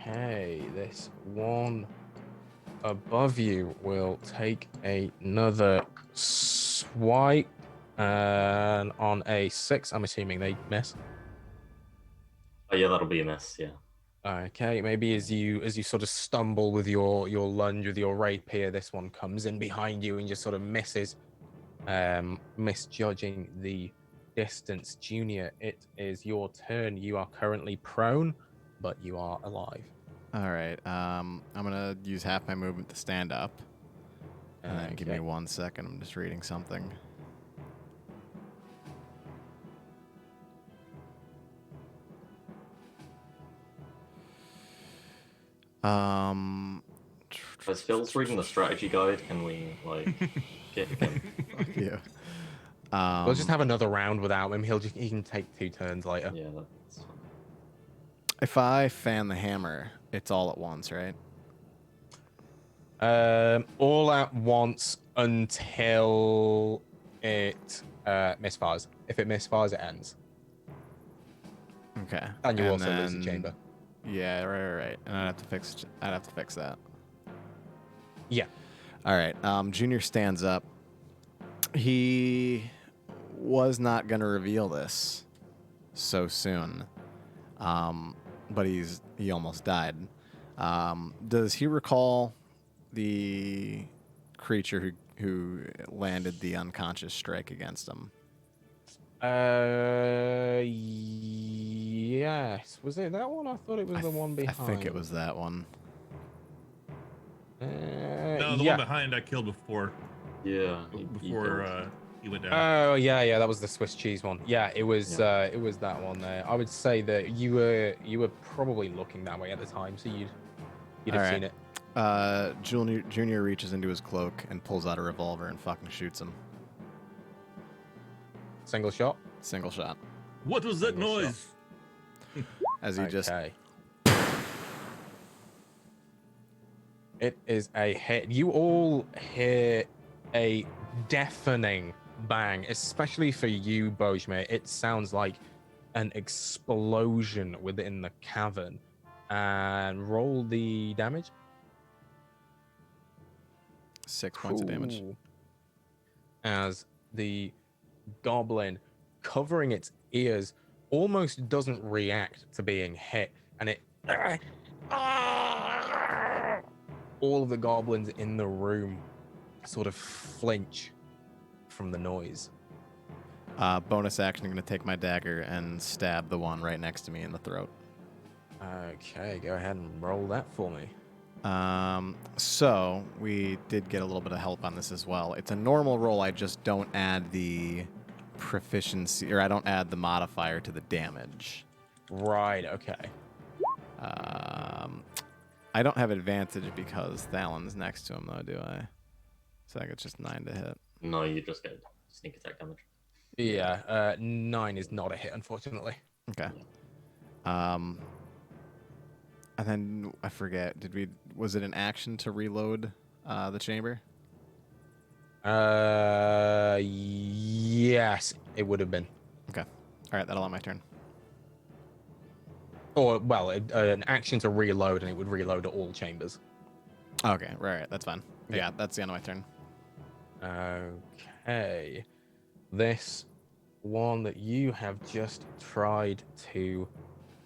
Speaker 3: Okay, this one above you will take another swipe, and on a 6, I'm assuming they miss.
Speaker 2: Oh yeah, that'll be a miss. Yeah.
Speaker 3: Okay, maybe as you sort of stumble with your lunge with your rapier, this one comes in behind you and just sort of misses, misjudging the distance. Junior, it is your turn. You are currently prone, but you are alive.
Speaker 1: All right. I'm gonna use half my movement to stand up, and then give me
Speaker 3: Okay.
Speaker 1: 1 second. I'm just reading something.
Speaker 2: As Phil's reading the strategy guide, can we like get him?
Speaker 1: Fuck you.
Speaker 3: We'll just have another round without him. He can take 2 turns later.
Speaker 2: Yeah, that's fine.
Speaker 1: If I fan the hammer, it's all at once, right?
Speaker 3: All at once until it misfires. If it misfires, it ends.
Speaker 1: Okay.
Speaker 3: And you also lose
Speaker 1: then-
Speaker 3: the chamber.
Speaker 1: Yeah, right. And I'd have to fix that.
Speaker 3: Yeah.
Speaker 1: All right. Junior stands up. He was not going to reveal this so soon, but he almost died. Does he recall the creature who landed the unconscious strike against him?
Speaker 3: Yes. Was it that one? I thought it was the one behind.
Speaker 1: I think it was that one.
Speaker 5: No, the
Speaker 3: yeah.
Speaker 5: one behind I killed before.
Speaker 2: Yeah.
Speaker 5: Before he went down.
Speaker 3: Oh yeah, that was the Swiss cheese one. Yeah, it was that one there. I would say that you were probably looking that way at the time, so you'd have
Speaker 1: All
Speaker 3: seen it.
Speaker 1: Junior reaches into his cloak and pulls out a revolver and fucking shoots him.
Speaker 3: Single shot.
Speaker 1: Single shot.
Speaker 5: What was that
Speaker 3: Single
Speaker 5: noise?
Speaker 1: As he just
Speaker 3: Okay. It is a hit. You all hear a deafening bang, especially for you, Bojmir. It sounds like an explosion within the cavern. And roll the damage.
Speaker 1: 6 points of damage.
Speaker 3: Cool. As the goblin, covering its ears, almost doesn't react to being hit, and it all of the goblins in the room sort of flinch from the noise.
Speaker 1: Bonus action, I'm going to take my dagger and stab the one right next to me in the throat.
Speaker 3: Okay, go ahead and roll that for me.
Speaker 1: So we did get a little bit of help on this as well. It's a normal roll. I just don't add the proficiency, or I don't add the modifier to the damage.
Speaker 3: Right, okay.
Speaker 1: I don't have advantage because Thalen's next to him, though, do I? So I think it's just 9 to hit.
Speaker 2: No, you just get sneak attack damage.
Speaker 3: Yeah, 9 is not a hit, unfortunately.
Speaker 1: Okay. And then I forget. Was it an action to reload the chamber?
Speaker 3: Yes, it would have been.
Speaker 1: Okay. All right, that'll end my turn.
Speaker 3: Or, well, an action to reload, and it would reload all chambers.
Speaker 1: Okay, right, that's fine.
Speaker 3: Yeah.
Speaker 1: Yeah, that's the end of my turn.
Speaker 3: Okay. This one that you have just tried to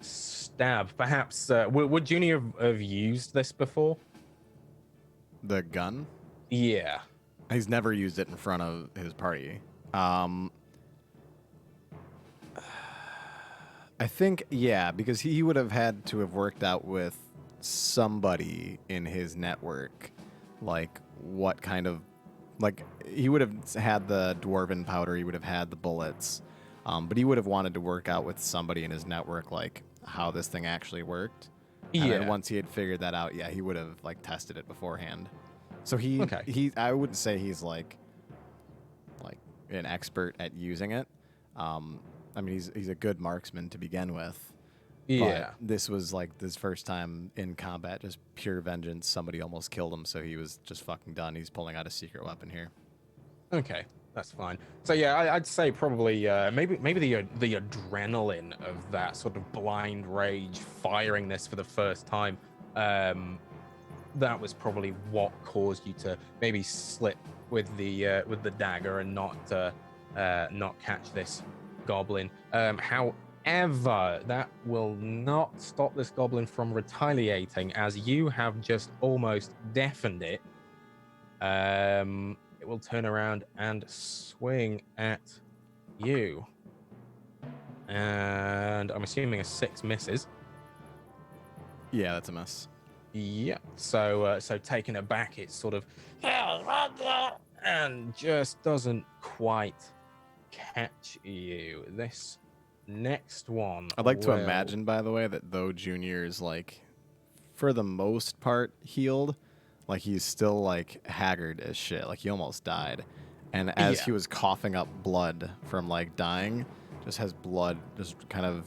Speaker 3: stab. Perhaps, would Junior have used this before?
Speaker 1: The gun?
Speaker 3: Yeah.
Speaker 1: He's never used it in front of his party. I think, yeah, because he would have had to have worked out with somebody in his network, like what kind of, like he would have had the dwarven powder, he would have had the bullets, but he would have wanted to work out with somebody in his network, like how this thing actually worked. And then once he had figured that out, yeah, he would have like tested it beforehand. So I wouldn't say he's like an expert at using it. I mean, he's a good marksman to begin with.
Speaker 3: Yeah.
Speaker 1: But this was like his first time in combat, just pure vengeance. Somebody almost killed him, so he was just fucking done. He's pulling out a secret weapon here.
Speaker 3: Okay. That's fine. So yeah, I'd say probably maybe the adrenaline of that sort of blind rage firing this for the first time. That was probably what caused you to maybe slip with the dagger and not catch this goblin. However, that will not stop this goblin from retaliating, as you have just almost deafened it. It will turn around and swing at you. And I'm assuming a 6 misses.
Speaker 1: Yeah, that's a miss.
Speaker 3: Yeah. So taken aback, it's sort of and just doesn't quite catch you. This next one.
Speaker 1: I'd like to
Speaker 3: will-
Speaker 1: imagine, by the way, that though Junior is like, for the most part, healed, like he's still like haggard as shit. Like he almost died, and as
Speaker 3: Yeah.
Speaker 1: he was coughing up blood from like dying, just has blood just kind of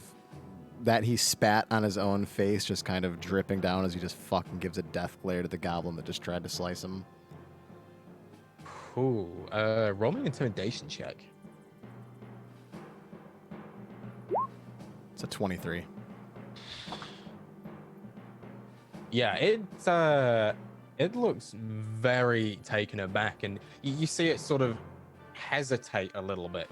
Speaker 1: that he spat on his own face, just kind of dripping down as he just fucking gives a death glare to the goblin that just tried to slice him.
Speaker 3: Ooh, roll me an intimidation check.
Speaker 1: It's a 23.
Speaker 3: Yeah, it looks very taken aback, and you see it sort of hesitate a little bit.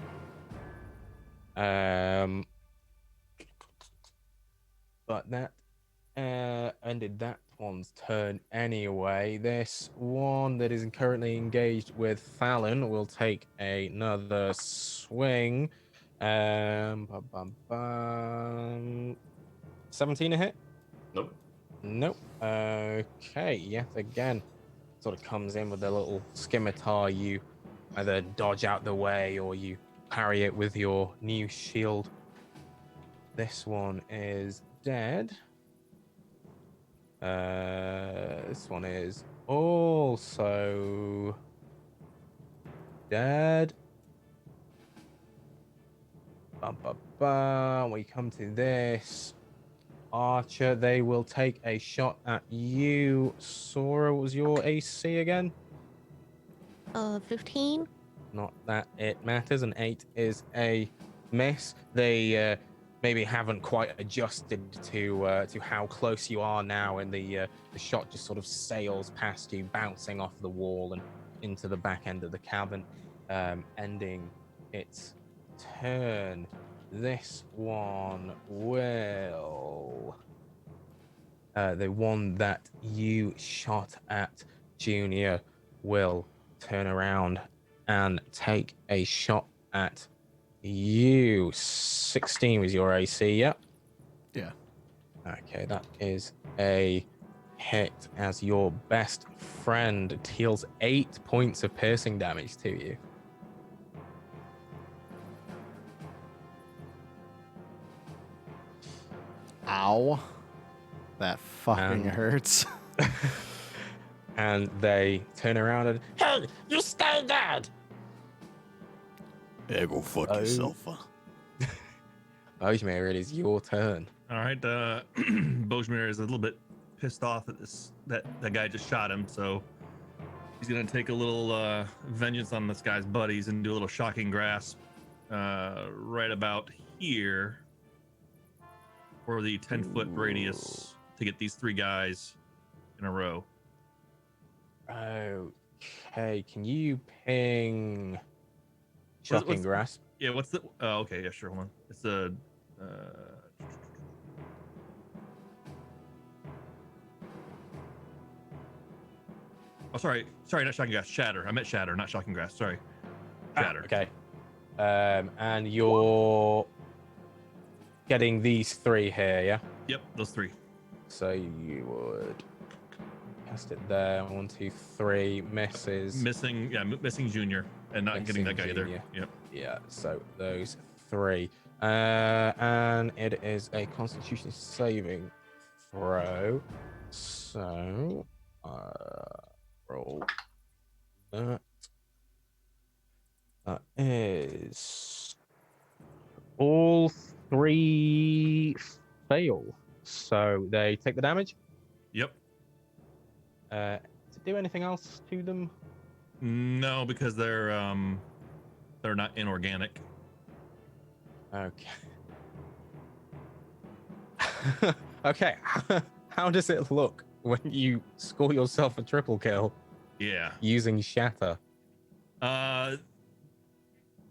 Speaker 3: But that ended that one's turn anyway. This one that is currently engaged with Fallon will take another swing. 17 a hit?
Speaker 2: Nope.
Speaker 3: Nope. Okay, yet again, sort of comes in with a little scimitar. You either dodge out the way or you parry it with your new shield. This one is dead. This one is also dead. We come to this. Archer, they will take a shot at you. Sora, what was your AC again?
Speaker 7: 15.
Speaker 3: Not that it matters. An 8 is a miss. They maybe haven't quite adjusted to how close you are now, and the shot just sort of sails past you, bouncing off the wall and into the back end of the cabin, ending its turn. This one will... the one that you shot at, Junior, will turn around and take a shot at you. 16 was your AC, yep?
Speaker 1: Yeah.
Speaker 3: Okay, that is a hit as your best friend deals 8 points of piercing damage to you.
Speaker 1: Ow. That fucking hurts.
Speaker 3: And they turn around and, hey, you stay dead!
Speaker 6: Yeah, go fuck yourself, huh?
Speaker 3: Bulgemir, it is your turn.
Speaker 5: All right, Bulgemir is a little bit pissed off at that guy just shot him, so he's gonna take a little vengeance on this guy's buddies and do a little shocking grasp right about here for the 10-foot radius to get these 3 guys in a row.
Speaker 3: Okay, can you ping Shocking
Speaker 5: what's-
Speaker 3: Grasp?
Speaker 5: Yeah, what's the? Oh, okay, yeah, sure. Hold on. It's a. Oh, sorry, not shocking grasp. Shatter. I meant shatter, not shocking grasp. Sorry, shatter.
Speaker 3: Okay. And you're getting these 3 here, yeah?
Speaker 5: Yep, those 3.
Speaker 3: So you would cast it there. 1, 2, 3 misses.
Speaker 5: Missing Junior, and not getting that guy
Speaker 3: Missing
Speaker 5: either.
Speaker 3: Junior.
Speaker 5: Yep.
Speaker 3: Yeah, so those 3. And it is a Constitution saving throw. So, roll that. That is all 3 fail. So they take the damage.
Speaker 5: Yep.
Speaker 3: Does it do anything else to them?
Speaker 5: No, because they're They're not inorganic.
Speaker 3: Okay. Okay. How does it look when you score yourself a triple kill
Speaker 5: Yeah.
Speaker 3: using Shatter?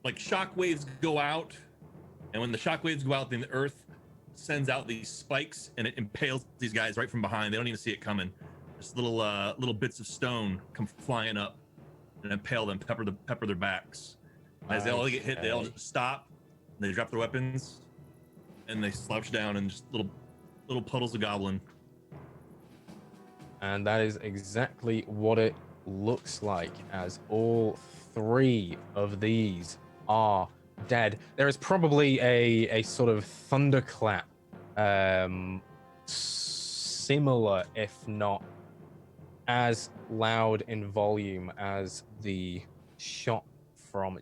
Speaker 5: Like shockwaves go out, and when the shockwaves go out, then the earth sends out these spikes, and it impales these guys right from behind. They don't even see it coming. Just little bits of stone come flying up and impale them, pepper their backs. As they all get hit, they all just stop. They drop their weapons, and they slouch down, and just little puddles of goblin.
Speaker 3: And that is exactly what it looks like, as all 3 of these are dead. There is probably a sort of thunderclap, similar, if not as loud in volume as the shot from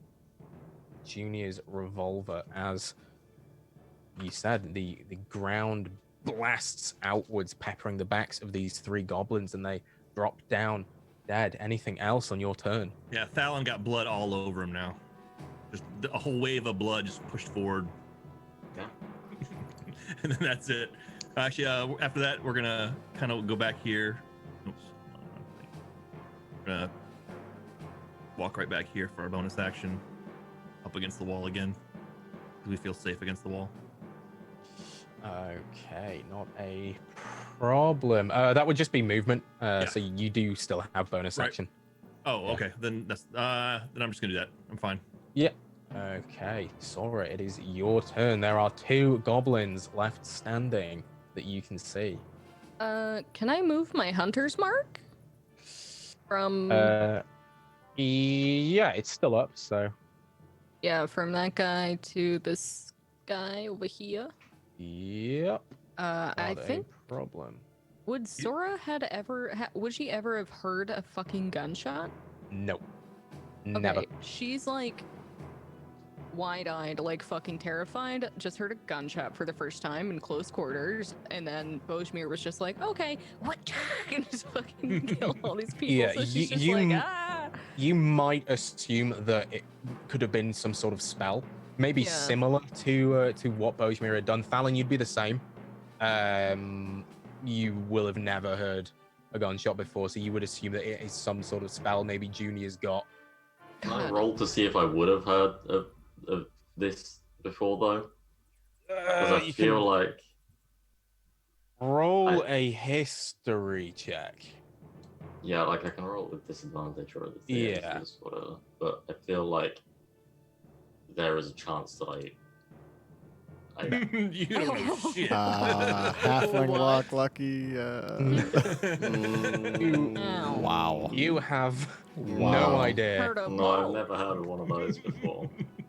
Speaker 3: Junior's revolver. As you said, the ground blasts outwards, peppering the backs of these 3 goblins, and they drop down dead. Anything else on your turn?
Speaker 5: Yeah, Thalon got blood all over him now. Just a whole wave of blood just pushed forward.
Speaker 2: Yeah.
Speaker 5: And then that's it. Actually, after that, we're gonna kind of go back here. Oops. We're gonna walk right back here for our bonus action. Up against the wall again. Do we feel safe against the wall?
Speaker 3: Okay, not a problem. That would just be movement. So you do still have bonus action.
Speaker 5: Oh,
Speaker 3: Yeah.
Speaker 5: okay. Then that's then I'm just gonna do that. I'm fine.
Speaker 3: Yeah. Okay, Sora, it is your turn. There are 2 goblins left standing that you can see.
Speaker 4: Can I move my hunter's mark from?
Speaker 3: Yeah, it's still up. So
Speaker 4: Yeah, from that guy to this guy over here.
Speaker 3: yep.
Speaker 4: I
Speaker 3: Not a
Speaker 4: think.
Speaker 3: problem.
Speaker 4: Would Sora would she ever have heard a fucking gunshot?
Speaker 3: Nope.
Speaker 4: Okay,
Speaker 3: Never.
Speaker 4: she's like wide-eyed, like fucking terrified. Just heard a gunshot for the first time in close quarters, and then Bojmir was just like, "Okay, what?" and just fucking kill all these people.
Speaker 3: Yeah,
Speaker 4: so she's just
Speaker 3: you-
Speaker 4: like, "Ah."
Speaker 3: You might assume that it could have been some sort of spell, maybe
Speaker 4: Yeah.
Speaker 3: similar to what Bojmir had done. Fallon, you'd be the same. You will have never heard a gunshot before, so you would assume that it is some sort of spell. Maybe Junior's got.
Speaker 2: Can I
Speaker 4: God.
Speaker 2: roll to see if I would have heard of this before, though? Because I
Speaker 3: You
Speaker 2: feel
Speaker 3: can
Speaker 2: like
Speaker 3: roll a history check.
Speaker 2: yeah, like I can roll with disadvantage or the
Speaker 3: Yeah.
Speaker 2: whatever. But I feel like there is a chance that I
Speaker 5: You don't know shit.
Speaker 1: Halfling
Speaker 4: What?
Speaker 1: luck, lucky.
Speaker 4: Ow.
Speaker 1: Wow.
Speaker 3: You have no
Speaker 1: Wow.
Speaker 3: idea.
Speaker 4: Heard a
Speaker 2: No, I've
Speaker 4: blow.
Speaker 2: never heard of one of those before.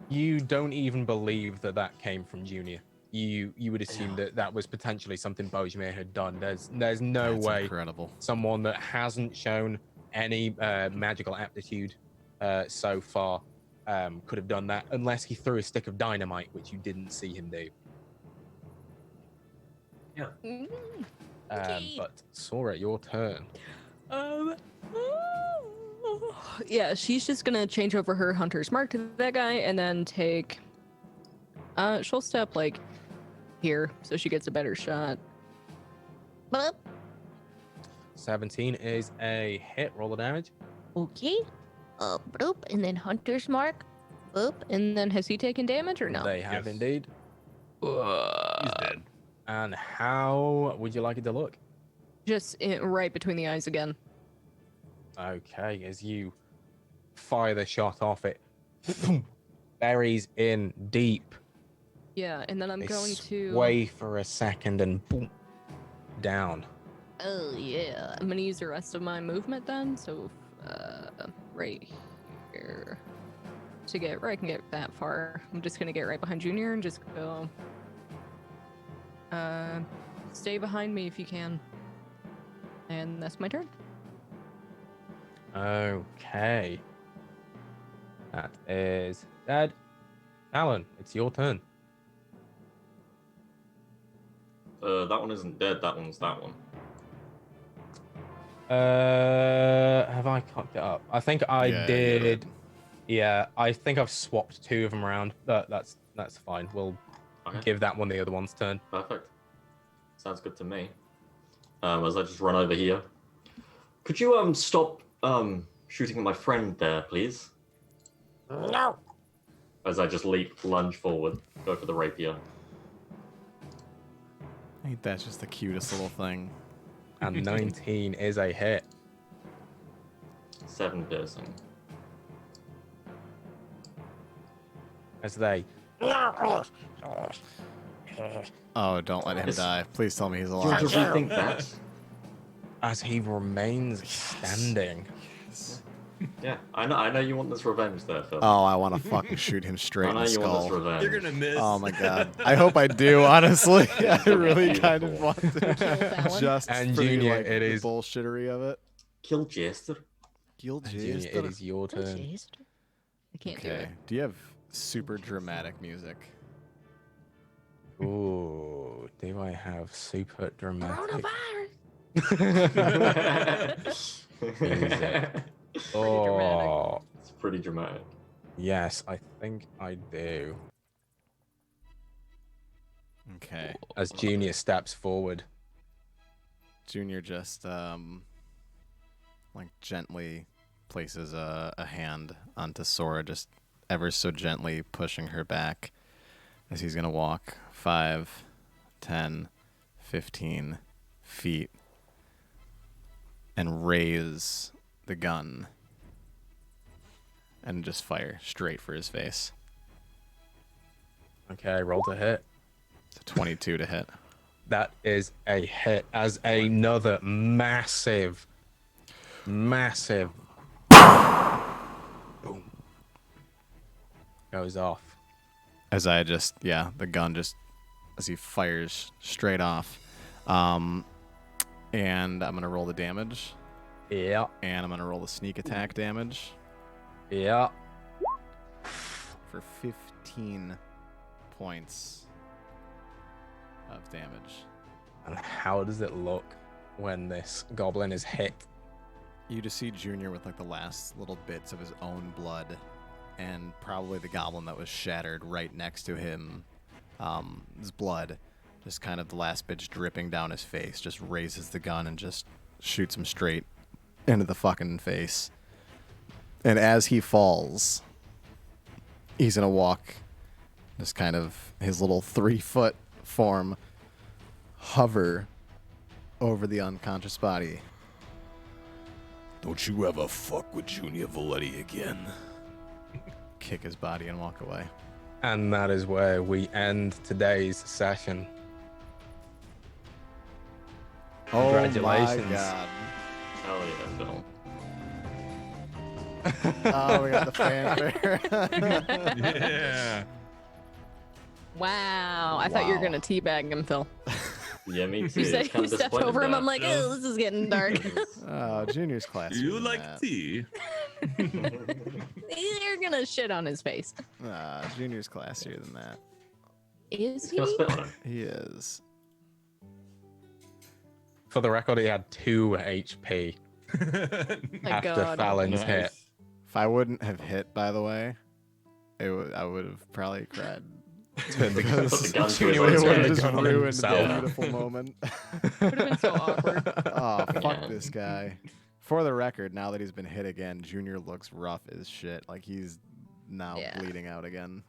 Speaker 3: You don't even believe that came from Junior. You would assume
Speaker 2: Yeah.
Speaker 3: that was potentially something Bojmir had done. There's no
Speaker 1: That's
Speaker 3: way
Speaker 1: incredible.
Speaker 3: someone that hasn't shown any magical aptitude so far could have done that, unless he threw a stick of dynamite, which you didn't see him do.
Speaker 4: Mm,
Speaker 3: But Sora, your turn.
Speaker 4: Yeah, she's just gonna change over her hunter's mark to that guy and then take. She'll step like here so she gets a better shot.
Speaker 7: Boop.
Speaker 3: 17 is a hit. Roll the damage.
Speaker 7: Okay. Boop, and then hunter's mark. Boop.
Speaker 4: And then has he taken damage or no?
Speaker 3: They have
Speaker 5: Yes.
Speaker 3: indeed.
Speaker 5: He's dead.
Speaker 3: And how would you like it to look?
Speaker 4: Just right between the eyes again.
Speaker 3: Okay, as you fire the shot off, it buries in deep.
Speaker 4: Yeah, and then I'm
Speaker 3: They
Speaker 4: going to.
Speaker 3: sway for a second and boom, down.
Speaker 4: Oh yeah, I'm gonna use the rest of my movement then. So, right here to get where I can get that far. I'm just gonna get right behind Junior and just go. Stay behind me if you can. And that's my turn.
Speaker 3: Okay. That is dead. Alan, it's your turn.
Speaker 2: That one isn't dead. That one's that one.
Speaker 3: Have I cocked it up? I think I
Speaker 1: Yeah, you
Speaker 3: did.
Speaker 1: did.
Speaker 3: Yeah, I think I've swapped 2 of them around. That's fine. We'll
Speaker 2: Okay,
Speaker 3: give that one the other one's turn.
Speaker 2: perfect. Sounds good to me. As I just run over here. Could you stop shooting at my friend there, please?
Speaker 7: No.
Speaker 2: As I just lunge forward, go for the rapier.
Speaker 1: Ain't that just the cutest little thing?
Speaker 3: And 19 is a hit.
Speaker 2: 7 piercing.
Speaker 3: As they
Speaker 1: Oh, don't let him
Speaker 2: Yes.
Speaker 1: die. Please tell me he's
Speaker 2: Do you want
Speaker 1: alive.
Speaker 2: to rethink that?
Speaker 3: as he remains standing.
Speaker 2: Yeah, I know you want this revenge there, Phil.
Speaker 1: Oh, I want to fucking shoot him straight
Speaker 2: I
Speaker 1: in
Speaker 2: know
Speaker 1: the
Speaker 2: you want this
Speaker 1: skull.
Speaker 2: revenge.
Speaker 5: You're gonna miss.
Speaker 1: Oh my god. I hope I do, honestly. I really kind of
Speaker 2: Beautiful.
Speaker 1: want to.
Speaker 4: Fallon.
Speaker 1: Just
Speaker 3: And
Speaker 1: for the,
Speaker 3: Junior,
Speaker 1: like,
Speaker 3: it
Speaker 1: the
Speaker 3: is-
Speaker 1: bullshittery of it.
Speaker 2: Kill Jester.
Speaker 1: Gil
Speaker 3: And Junior,
Speaker 1: Jester.
Speaker 3: it is your turn.
Speaker 4: I can't do
Speaker 1: Okay.
Speaker 4: it.
Speaker 1: Do you have super dramatic music?
Speaker 3: Ooh, do I have super dramatic?
Speaker 4: Dramatic.
Speaker 3: Oh,
Speaker 2: It's pretty dramatic.
Speaker 3: yes, I think I do.
Speaker 1: Okay.
Speaker 3: As Junior steps forward.
Speaker 1: Junior just like gently places a hand onto Sora, just ever so gently pushing her back as he's gonna walk 5, 10, 15 feet and raise the gun and just fire straight for his face.
Speaker 3: Okay, roll to hit.
Speaker 1: It's a 22 to hit.
Speaker 3: That is a hit as another massive boom goes off.
Speaker 1: As I just, yeah, the gun just, as he fires straight off. And I'm going to roll the damage.
Speaker 3: Yeah,
Speaker 1: And I'm going to roll the sneak attack damage
Speaker 3: yeah.
Speaker 1: for 15 points of damage.
Speaker 3: And how does it look when this goblin is hit?
Speaker 1: You just see Junior with like the last little bits of his own blood, and probably the goblin that was shattered right next to him, his blood, just kind of the last bits dripping down his face, just raises the gun and just shoots him straight into the fucking face. And as he falls, he's gonna walk, just kind of his little 3-foot form hover over the unconscious body.
Speaker 6: Don't you ever fuck with Junior Valetti again.
Speaker 1: Kick his body and walk away.
Speaker 3: And that is where we end today's session. Congratulations.
Speaker 1: Oh my god.
Speaker 2: Hell yeah, Phil.
Speaker 1: Oh, we got the fanfare.
Speaker 5: Yeah.
Speaker 4: Wow. I thought you were
Speaker 1: Wow.
Speaker 4: going to teabag him, Phil.
Speaker 2: Yeah, me too.
Speaker 4: You said
Speaker 2: It's kind
Speaker 4: you
Speaker 2: of
Speaker 4: stepped
Speaker 2: disappointed
Speaker 4: over him.
Speaker 2: there.
Speaker 4: I'm like, oh, this is getting dark.
Speaker 1: Oh, Junior's class.
Speaker 5: You like tea?
Speaker 4: You're going to shit on his face.
Speaker 1: Junior's classier than that.
Speaker 4: Is
Speaker 2: He's gonna
Speaker 4: he?
Speaker 2: spit on him.
Speaker 1: He is.
Speaker 3: For the record, he had 2 HP
Speaker 4: My
Speaker 3: after
Speaker 4: God.
Speaker 3: Fallon's hit.
Speaker 2: Nice.
Speaker 1: If I wouldn't have hit, by the way, I would have probably cried.
Speaker 2: Put the gun to his
Speaker 3: Junior
Speaker 2: own
Speaker 1: It
Speaker 3: was
Speaker 1: would
Speaker 2: head.
Speaker 1: have just
Speaker 3: gun on
Speaker 1: ruined
Speaker 3: himself.
Speaker 1: the beautiful moment.
Speaker 4: Would have been so awkward.
Speaker 1: Oh, fuck
Speaker 2: Yeah.
Speaker 1: this guy. For the record, now that he's been hit again, Junior looks rough as shit. Like he's now
Speaker 4: Yeah.
Speaker 1: bleeding out again.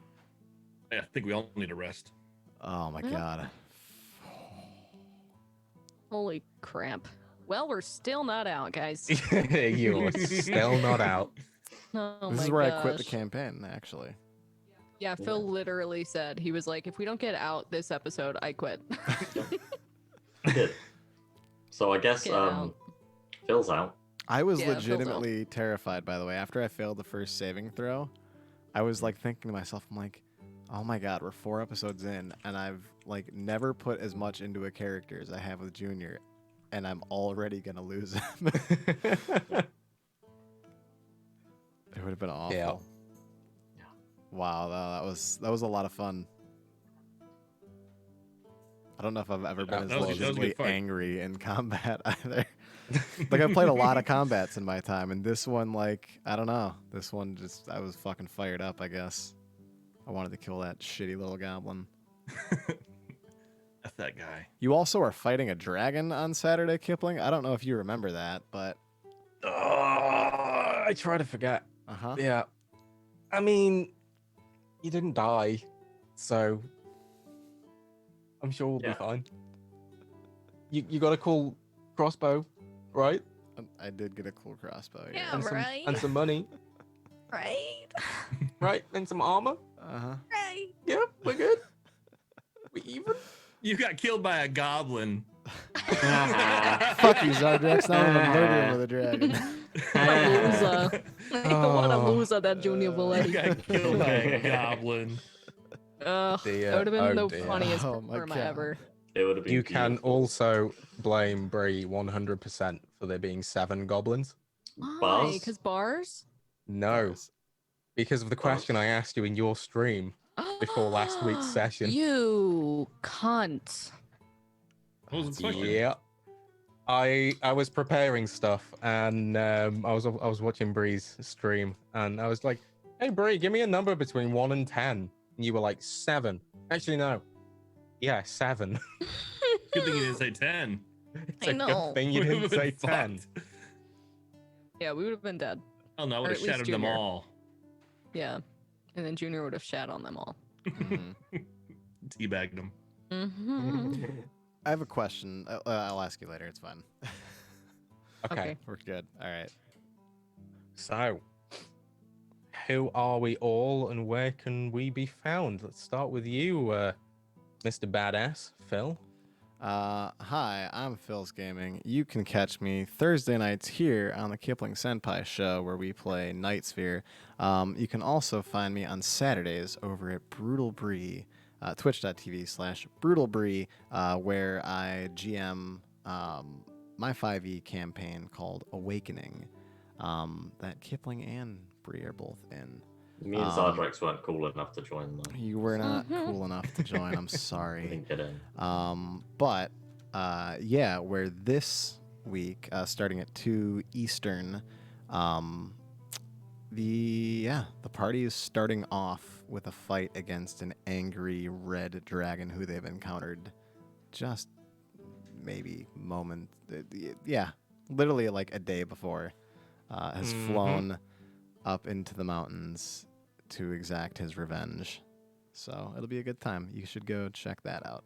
Speaker 5: I think we all need a rest.
Speaker 1: Oh my
Speaker 4: Well.
Speaker 1: god.
Speaker 4: Holy crap. Well, we're still not out, guys.
Speaker 3: You're still not out.
Speaker 4: Oh
Speaker 1: This
Speaker 4: my
Speaker 1: is where I quit the
Speaker 4: gosh.
Speaker 1: campaign, actually.
Speaker 4: Yeah, Phil literally said, he was like, if we don't get out this episode, I quit.
Speaker 2: I did. So I guess
Speaker 4: Get out.
Speaker 2: Phil's out.
Speaker 1: I was
Speaker 4: Yeah, Phil's out.
Speaker 1: legitimately terrified, by the way. After I failed the first saving throw, I was like thinking to myself, I'm like, oh my god, we're 4 episodes in, and I've like never put as much into a character as I have with Junior, and I'm already gonna lose him. It would have been awful.
Speaker 3: Yeah.
Speaker 2: Yeah.
Speaker 1: Wow, that was a lot of fun. I don't know if I've ever been
Speaker 5: That was
Speaker 1: as
Speaker 5: a good
Speaker 1: legitimately
Speaker 5: fight.
Speaker 1: angry in combat either. Like I've played a lot of combats in my time, and this one, like, I don't know. This one just I was fucking fired up, I guess. I wanted to kill that shitty little goblin.
Speaker 5: That's that guy.
Speaker 1: You also are fighting a dragon on Saturday, Kipling. I don't know if you remember that, but
Speaker 3: I try to forget.
Speaker 1: uh-huh.
Speaker 3: Yeah. I mean, you didn't die, so I'm sure we'll
Speaker 2: Yeah.
Speaker 3: be fine. You got a cool crossbow, right?
Speaker 1: I did get a cool crossbow.
Speaker 7: Yeah.
Speaker 3: And some
Speaker 7: Right.
Speaker 3: and some money,
Speaker 7: Right.
Speaker 3: right? And some armor.
Speaker 1: Uh-huh.
Speaker 7: Right.
Speaker 3: Yeah, we're good. We even.
Speaker 5: You got killed by a goblin.
Speaker 1: Fuck you, Zardrex. Now I'm gonna murder him with a dragon.
Speaker 4: What a loser. What a
Speaker 3: Oh.
Speaker 4: loser that Junior
Speaker 5: You
Speaker 4: Bulletti.
Speaker 5: got killed by a goblin.
Speaker 4: Ugh,
Speaker 3: Dear,
Speaker 4: that would have been
Speaker 3: oh
Speaker 4: the
Speaker 3: dear.
Speaker 4: funniest
Speaker 1: Oh my
Speaker 4: perma
Speaker 1: God.
Speaker 4: ever.
Speaker 2: It would have been
Speaker 3: You can
Speaker 2: beautiful.
Speaker 3: also blame Bree 100% for there being 7 goblins.
Speaker 4: Why?
Speaker 2: Bars?
Speaker 4: Because bars?
Speaker 3: No, because of the question I asked you in your stream before last week's session.
Speaker 4: You cunt.
Speaker 5: What was the question?
Speaker 3: Yeah. I was preparing stuff and I was watching Bree's stream and I was like, "Hey Bree, give me a number between 1 and 10." And you were like 7. Actually no. Yeah, 7.
Speaker 5: Good thing you didn't say 10.
Speaker 3: It's
Speaker 7: I
Speaker 3: a
Speaker 7: know.
Speaker 3: good thing you
Speaker 5: We
Speaker 3: didn't
Speaker 5: would've
Speaker 3: say
Speaker 5: been
Speaker 3: 10.
Speaker 5: fucked.
Speaker 4: Yeah, we would have been dead.
Speaker 5: Oh no, I would
Speaker 4: Or
Speaker 5: have
Speaker 4: at least
Speaker 5: shattered them
Speaker 4: Junior.
Speaker 5: all.
Speaker 4: Yeah. And then Junior would have shat on them all.
Speaker 1: Mhm.
Speaker 5: Teabagged them.
Speaker 4: Mm-hmm.
Speaker 1: I have a question. I'll ask you later. It's fine.
Speaker 3: Okay.
Speaker 1: We're good. All right.
Speaker 3: So, who are we all and where can we be found? Let's start with you, Mr. Badass, Phil.
Speaker 1: Hi, I'm Phil's Gaming. You can catch me Thursday nights here on the Kipling Senpai Show where we play Nightsphear. You can also find me on Saturdays over at Brutal Bree, twitch.tv/BrutalBree, where I GM my 5e campaign called Awakening that Kipling and Bree are both in.
Speaker 2: Me and Zardrex weren't cool enough to join them.
Speaker 1: You were not cool enough to join. I'm
Speaker 2: We
Speaker 1: sorry.
Speaker 2: didn't get in.
Speaker 1: But yeah, where this week, starting at 2 Eastern, the party is starting off with a fight against an angry red dragon who they've encountered just maybe literally like a day before, has flown up into the mountains to exact his revenge. So it'll be a good time. You should go check that out.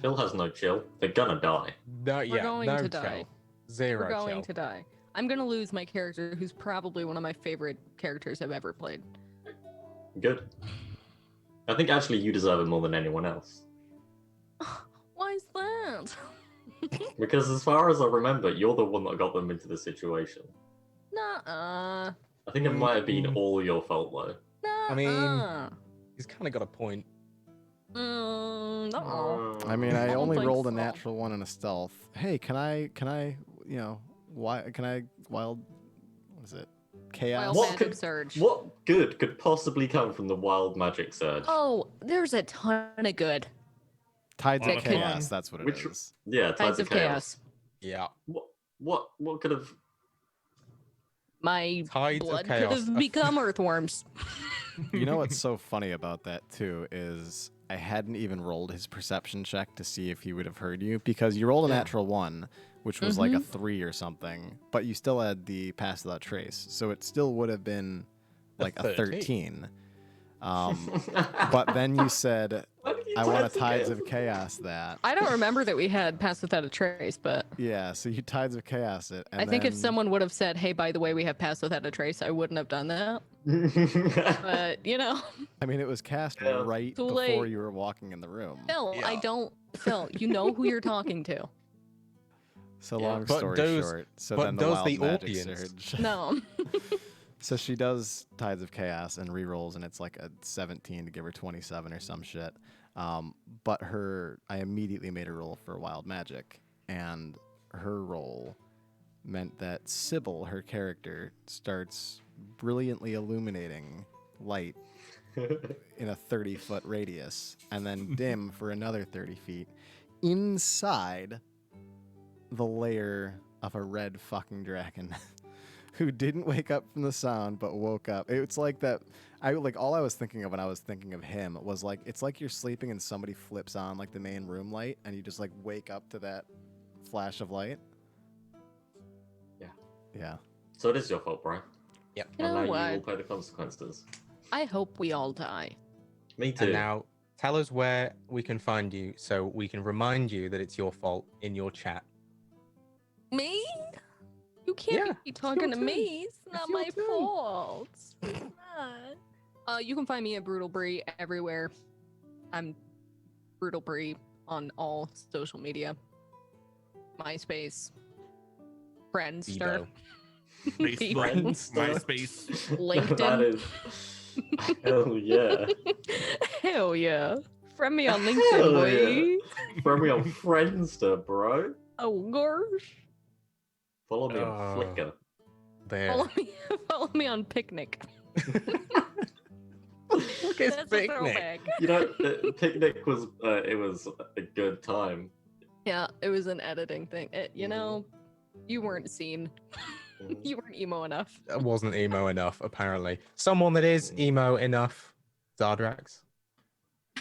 Speaker 2: Phil has no chill. They're gonna die.
Speaker 3: No,
Speaker 4: We're going
Speaker 3: no
Speaker 4: to
Speaker 3: chill.
Speaker 4: die.
Speaker 3: 0
Speaker 4: We're going
Speaker 3: chill.
Speaker 4: to die. I'm going to lose my character, who's probably one of my favorite characters I've ever played.
Speaker 2: Good. I think actually you deserve it more than anyone else.
Speaker 4: Why is that?
Speaker 2: Because as far as I remember, you're the one that got them into the situation.
Speaker 4: Nuh-uh.
Speaker 2: I think it might have been all your fault though.
Speaker 4: Nuh-uh.
Speaker 3: I mean, he's kind of got a point.
Speaker 4: No.
Speaker 1: I mean, I
Speaker 4: don't
Speaker 1: only
Speaker 4: think
Speaker 1: rolled a
Speaker 4: so.
Speaker 1: natural one and a stealth. Hey, can I, what is it? Chaos?
Speaker 4: Wild
Speaker 2: What
Speaker 4: magic
Speaker 2: could-
Speaker 4: surge.
Speaker 2: What good could possibly come from the wild magic surge?
Speaker 4: Oh, there's a ton of good.
Speaker 1: Tides of
Speaker 5: That
Speaker 4: could-
Speaker 1: Chaos, that's what it is.
Speaker 2: Which- Yeah,
Speaker 4: Tides of Chaos.
Speaker 3: Yeah.
Speaker 2: What could have?
Speaker 4: My
Speaker 3: Tides of
Speaker 4: blood could
Speaker 3: Chaos.
Speaker 4: have become earthworms.
Speaker 1: You know what's so funny about that, too, is I hadn't even rolled his perception check to see if he would have heard you, because you rolled a natural 1, which was like a 3 or something, but you still had the pass without trace, so it still would have been like a 13. But then you said,
Speaker 2: Why did you
Speaker 1: I want a
Speaker 2: Tides of
Speaker 1: Tides
Speaker 2: Chaos?
Speaker 1: of Chaos that.
Speaker 4: I don't remember that we had Pass Without a Trace, but
Speaker 1: Yeah, so you Tides of Chaos it. And
Speaker 4: I think if
Speaker 1: then-
Speaker 4: someone would have said, hey, by the way, we have Pass Without a Trace, I wouldn't have done that. But, you know,
Speaker 1: I mean, it was cast
Speaker 2: Yeah.
Speaker 1: right
Speaker 4: Too
Speaker 1: before
Speaker 4: late.
Speaker 1: you were walking in the room.
Speaker 4: Phil, I
Speaker 5: Yeah.
Speaker 4: don't. Phil, you know who you're talking to.
Speaker 1: So
Speaker 2: Yeah.
Speaker 1: long
Speaker 3: But
Speaker 1: story
Speaker 3: does-
Speaker 1: short, so
Speaker 3: but
Speaker 1: then the
Speaker 3: does
Speaker 1: wild
Speaker 3: the
Speaker 1: magic
Speaker 3: audience-
Speaker 1: surge.
Speaker 4: No.
Speaker 1: So she does Tides of Chaos and rerolls, and it's like a 17 to give her 27 or some shit. But I immediately made her roll for wild magic, and her roll meant that Sybil, her character, starts brilliantly illuminating light in a 30-foot radius, and then dim for another 30 feet, inside the lair of a red fucking dragon who didn't wake up from the sound but woke up. It's like that. All I was thinking of when I was thinking of him was like, it's like you're sleeping and somebody flips on like the main room light and you just like wake up to that flash of light.
Speaker 2: Yeah.
Speaker 1: Yeah.
Speaker 2: So it is your fault, Brian.
Speaker 3: Yep.
Speaker 4: You
Speaker 2: And
Speaker 4: know
Speaker 2: now you
Speaker 4: what?
Speaker 2: will pay the consequences.
Speaker 4: I hope we all die.
Speaker 2: Me too.
Speaker 3: And now tell us where we can find you so we can remind you that it's your fault in your chat.
Speaker 4: Me? You can't
Speaker 3: Yeah,
Speaker 4: be
Speaker 3: it's your
Speaker 4: talking to
Speaker 3: turn.
Speaker 4: me. It's not
Speaker 3: your
Speaker 4: my
Speaker 3: turn.
Speaker 4: fault. It's not. You can find me at Brutal Brie everywhere. I'm Brutal Brie on all social media. MySpace. Friendster.
Speaker 3: Bebo.
Speaker 5: Facebook,
Speaker 4: Friendster.
Speaker 5: MySpace.
Speaker 4: LinkedIn.
Speaker 2: That is. Hell yeah.
Speaker 4: Hell yeah. Friend me on
Speaker 2: Hell
Speaker 4: LinkedIn, boy.
Speaker 2: yeah. Throw me on Friendster, bro.
Speaker 4: Oh gosh.
Speaker 2: Follow me on
Speaker 3: Oh.
Speaker 2: Flickr.
Speaker 3: There.
Speaker 4: Follow me on Picnic.
Speaker 3: Look, it's
Speaker 4: That's a
Speaker 3: picnic.
Speaker 4: throwback.
Speaker 2: You know, the picnic was it was a good time.
Speaker 4: Yeah, it was an editing thing. You weren't seen. You weren't emo enough.
Speaker 3: That wasn't emo enough, apparently. Someone that is emo enough, Zardrax.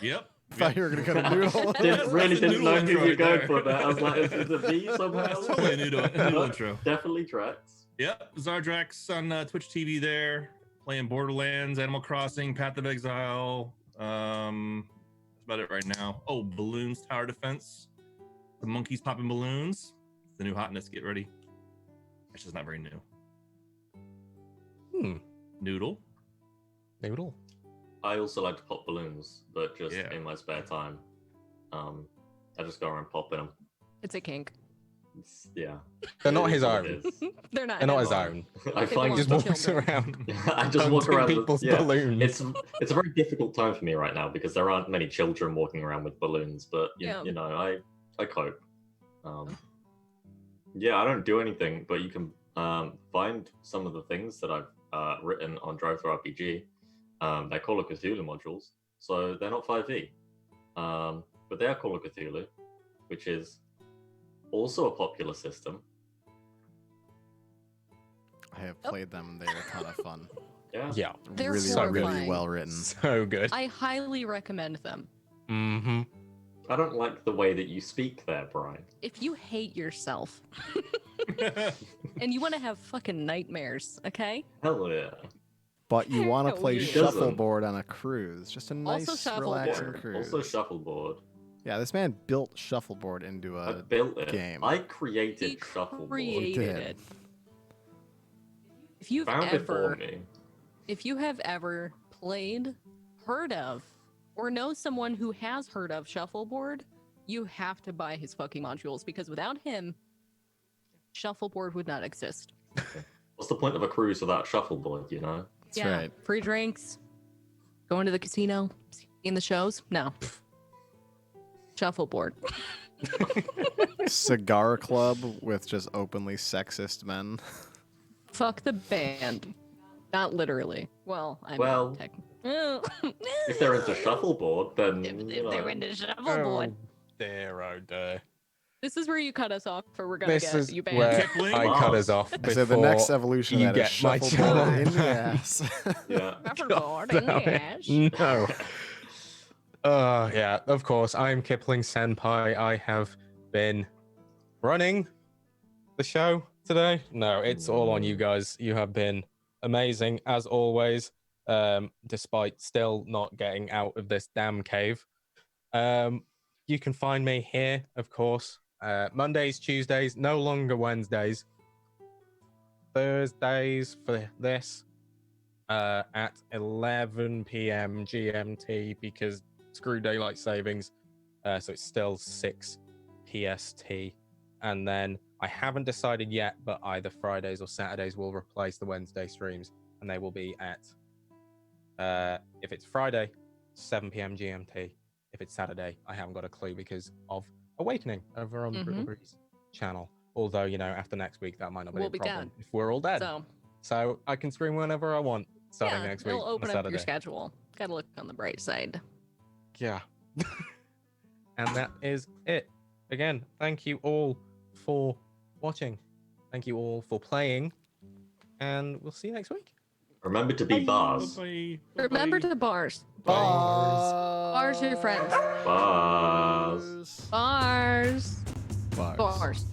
Speaker 5: Yep.
Speaker 1: Thought you were gonna cut a noodle.
Speaker 2: Really
Speaker 5: That's a
Speaker 2: didn't know
Speaker 5: noodle
Speaker 2: who you were
Speaker 5: intro
Speaker 2: going
Speaker 5: right
Speaker 2: for
Speaker 5: there.
Speaker 2: that. I was like, is it V somehow?
Speaker 5: That's totally a noodle intro.
Speaker 2: Definitely tracks.
Speaker 5: Yep, Zardrax on Twitch TV there, playing Borderlands, Animal Crossing, Path of Exile. That's about it right now. Oh, Balloons Tower Defense. The monkeys popping balloons. It's the new hotness. Get ready. It's just not very new. Noodle.
Speaker 3: Noodle.
Speaker 2: I also like to pop balloons, but just
Speaker 5: Yeah.
Speaker 2: in my spare time. I just go around popping them.
Speaker 4: It's a kink.
Speaker 2: Yeah.
Speaker 3: They're not
Speaker 2: It
Speaker 3: his
Speaker 2: is what
Speaker 3: own.
Speaker 2: it is.
Speaker 4: They're not.
Speaker 3: They're not
Speaker 4: his
Speaker 3: his
Speaker 2: Fine.
Speaker 3: own.
Speaker 2: I
Speaker 4: They
Speaker 2: find
Speaker 3: He just
Speaker 4: belong to
Speaker 3: walks
Speaker 4: children.
Speaker 3: around.
Speaker 2: I just walk
Speaker 3: hunting
Speaker 2: around with
Speaker 3: people's
Speaker 2: yeah.
Speaker 3: balloons.
Speaker 2: It's a very difficult time for me right now because there aren't many children walking around with balloons, but
Speaker 4: Yeah.
Speaker 2: you know, I cope. Yeah, I don't do anything, but you can find some of the things that I've written on DriveThruRPG. They're Call of Cthulhu modules, so they're not 5e, but they are Call of Cthulhu, which is also a popular system.
Speaker 1: I have played them. They're a ton of fun.
Speaker 2: Yeah.
Speaker 3: Yeah.
Speaker 4: They're
Speaker 1: really,
Speaker 3: so
Speaker 1: really
Speaker 4: horrifying.
Speaker 1: well written.
Speaker 3: So good.
Speaker 4: I highly recommend them.
Speaker 3: Mm-hmm.
Speaker 2: I don't like the way that you speak there, Brian.
Speaker 4: If you hate yourself and you want to have fucking nightmares, okay?
Speaker 2: Hell yeah.
Speaker 1: But you want to
Speaker 4: Hell
Speaker 1: play
Speaker 4: yeah.
Speaker 1: shuffleboard on a cruise. Just a
Speaker 4: Also
Speaker 1: nice,
Speaker 4: shuffleboard.
Speaker 1: relaxing cruise.
Speaker 2: Also shuffleboard.
Speaker 1: Yeah, this man built shuffleboard into
Speaker 2: I
Speaker 1: a
Speaker 2: built it.
Speaker 1: game.
Speaker 2: I created
Speaker 4: He
Speaker 2: shuffleboard.
Speaker 4: created
Speaker 1: did.
Speaker 4: it. If you've
Speaker 2: Found it for
Speaker 4: ever,
Speaker 2: me.
Speaker 4: if you have ever played, heard of, or know someone who has heard of shuffleboard, you have to buy his fucking modules because without him, shuffleboard would not exist.
Speaker 2: What's the point of a cruise without shuffleboard, you know?
Speaker 1: That's right.
Speaker 4: Free drinks, going to the casino, seeing the shows. No. Shuffleboard.
Speaker 1: Cigar club with just openly sexist men.
Speaker 4: Fuck the band. Not literally. Well, I mean,
Speaker 2: Well, if they're into shuffleboard, then
Speaker 4: if
Speaker 2: you know.
Speaker 4: they're into shuffleboard.
Speaker 3: Dear, oh dear.
Speaker 4: This is where you cut us off, or we're gonna
Speaker 3: This
Speaker 4: get
Speaker 3: is
Speaker 4: you
Speaker 3: where
Speaker 4: banned.
Speaker 5: Kipling?
Speaker 3: I cut us off
Speaker 1: I
Speaker 3: before
Speaker 1: said the next evolution
Speaker 3: you
Speaker 1: of that is
Speaker 3: get my
Speaker 1: shuffleboard in the
Speaker 3: channel.
Speaker 1: ass.
Speaker 2: Yeah.
Speaker 4: Shuffleboard
Speaker 3: God
Speaker 4: in the
Speaker 3: damn
Speaker 4: ass.
Speaker 3: it. No. Yeah, of course. I'm Kipling Senpai. I have been running the show today. No, it's all on you guys. You have been amazing as always, despite still not getting out of this damn cave. You can find me here, of course, Mondays, Tuesdays, no longer Wednesdays, Thursdays for this, at 11 p.m. GMT because screw daylight savings. So it's still 6 PST. And then I haven't decided yet, but either Fridays or Saturdays will replace the Wednesday streams, and they will be at, if it's Friday, 7 p.m. GMT. If it's Saturday, I haven't got a clue because of Awakening over on the Brutal Breeze channel. Although, you know, after next week, that might not be
Speaker 4: We'll
Speaker 3: a
Speaker 4: be
Speaker 3: problem
Speaker 4: dead.
Speaker 3: if we're all dead.
Speaker 4: So
Speaker 3: So I can stream whenever I want starting
Speaker 4: yeah,
Speaker 3: next week
Speaker 4: it'll
Speaker 3: on a
Speaker 4: open up
Speaker 3: Saturday.
Speaker 4: your schedule. Gotta look on the bright side.
Speaker 3: Yeah. And that is it. again, thank you all for watching. Thank you all for playing. And we'll see you next week.
Speaker 2: Remember to be bars.
Speaker 5: Bye-bye.
Speaker 4: Remember to bars.
Speaker 1: Bars.
Speaker 4: Bars your friends.
Speaker 2: Bars.
Speaker 4: Bars.
Speaker 1: Bars.
Speaker 4: Bars.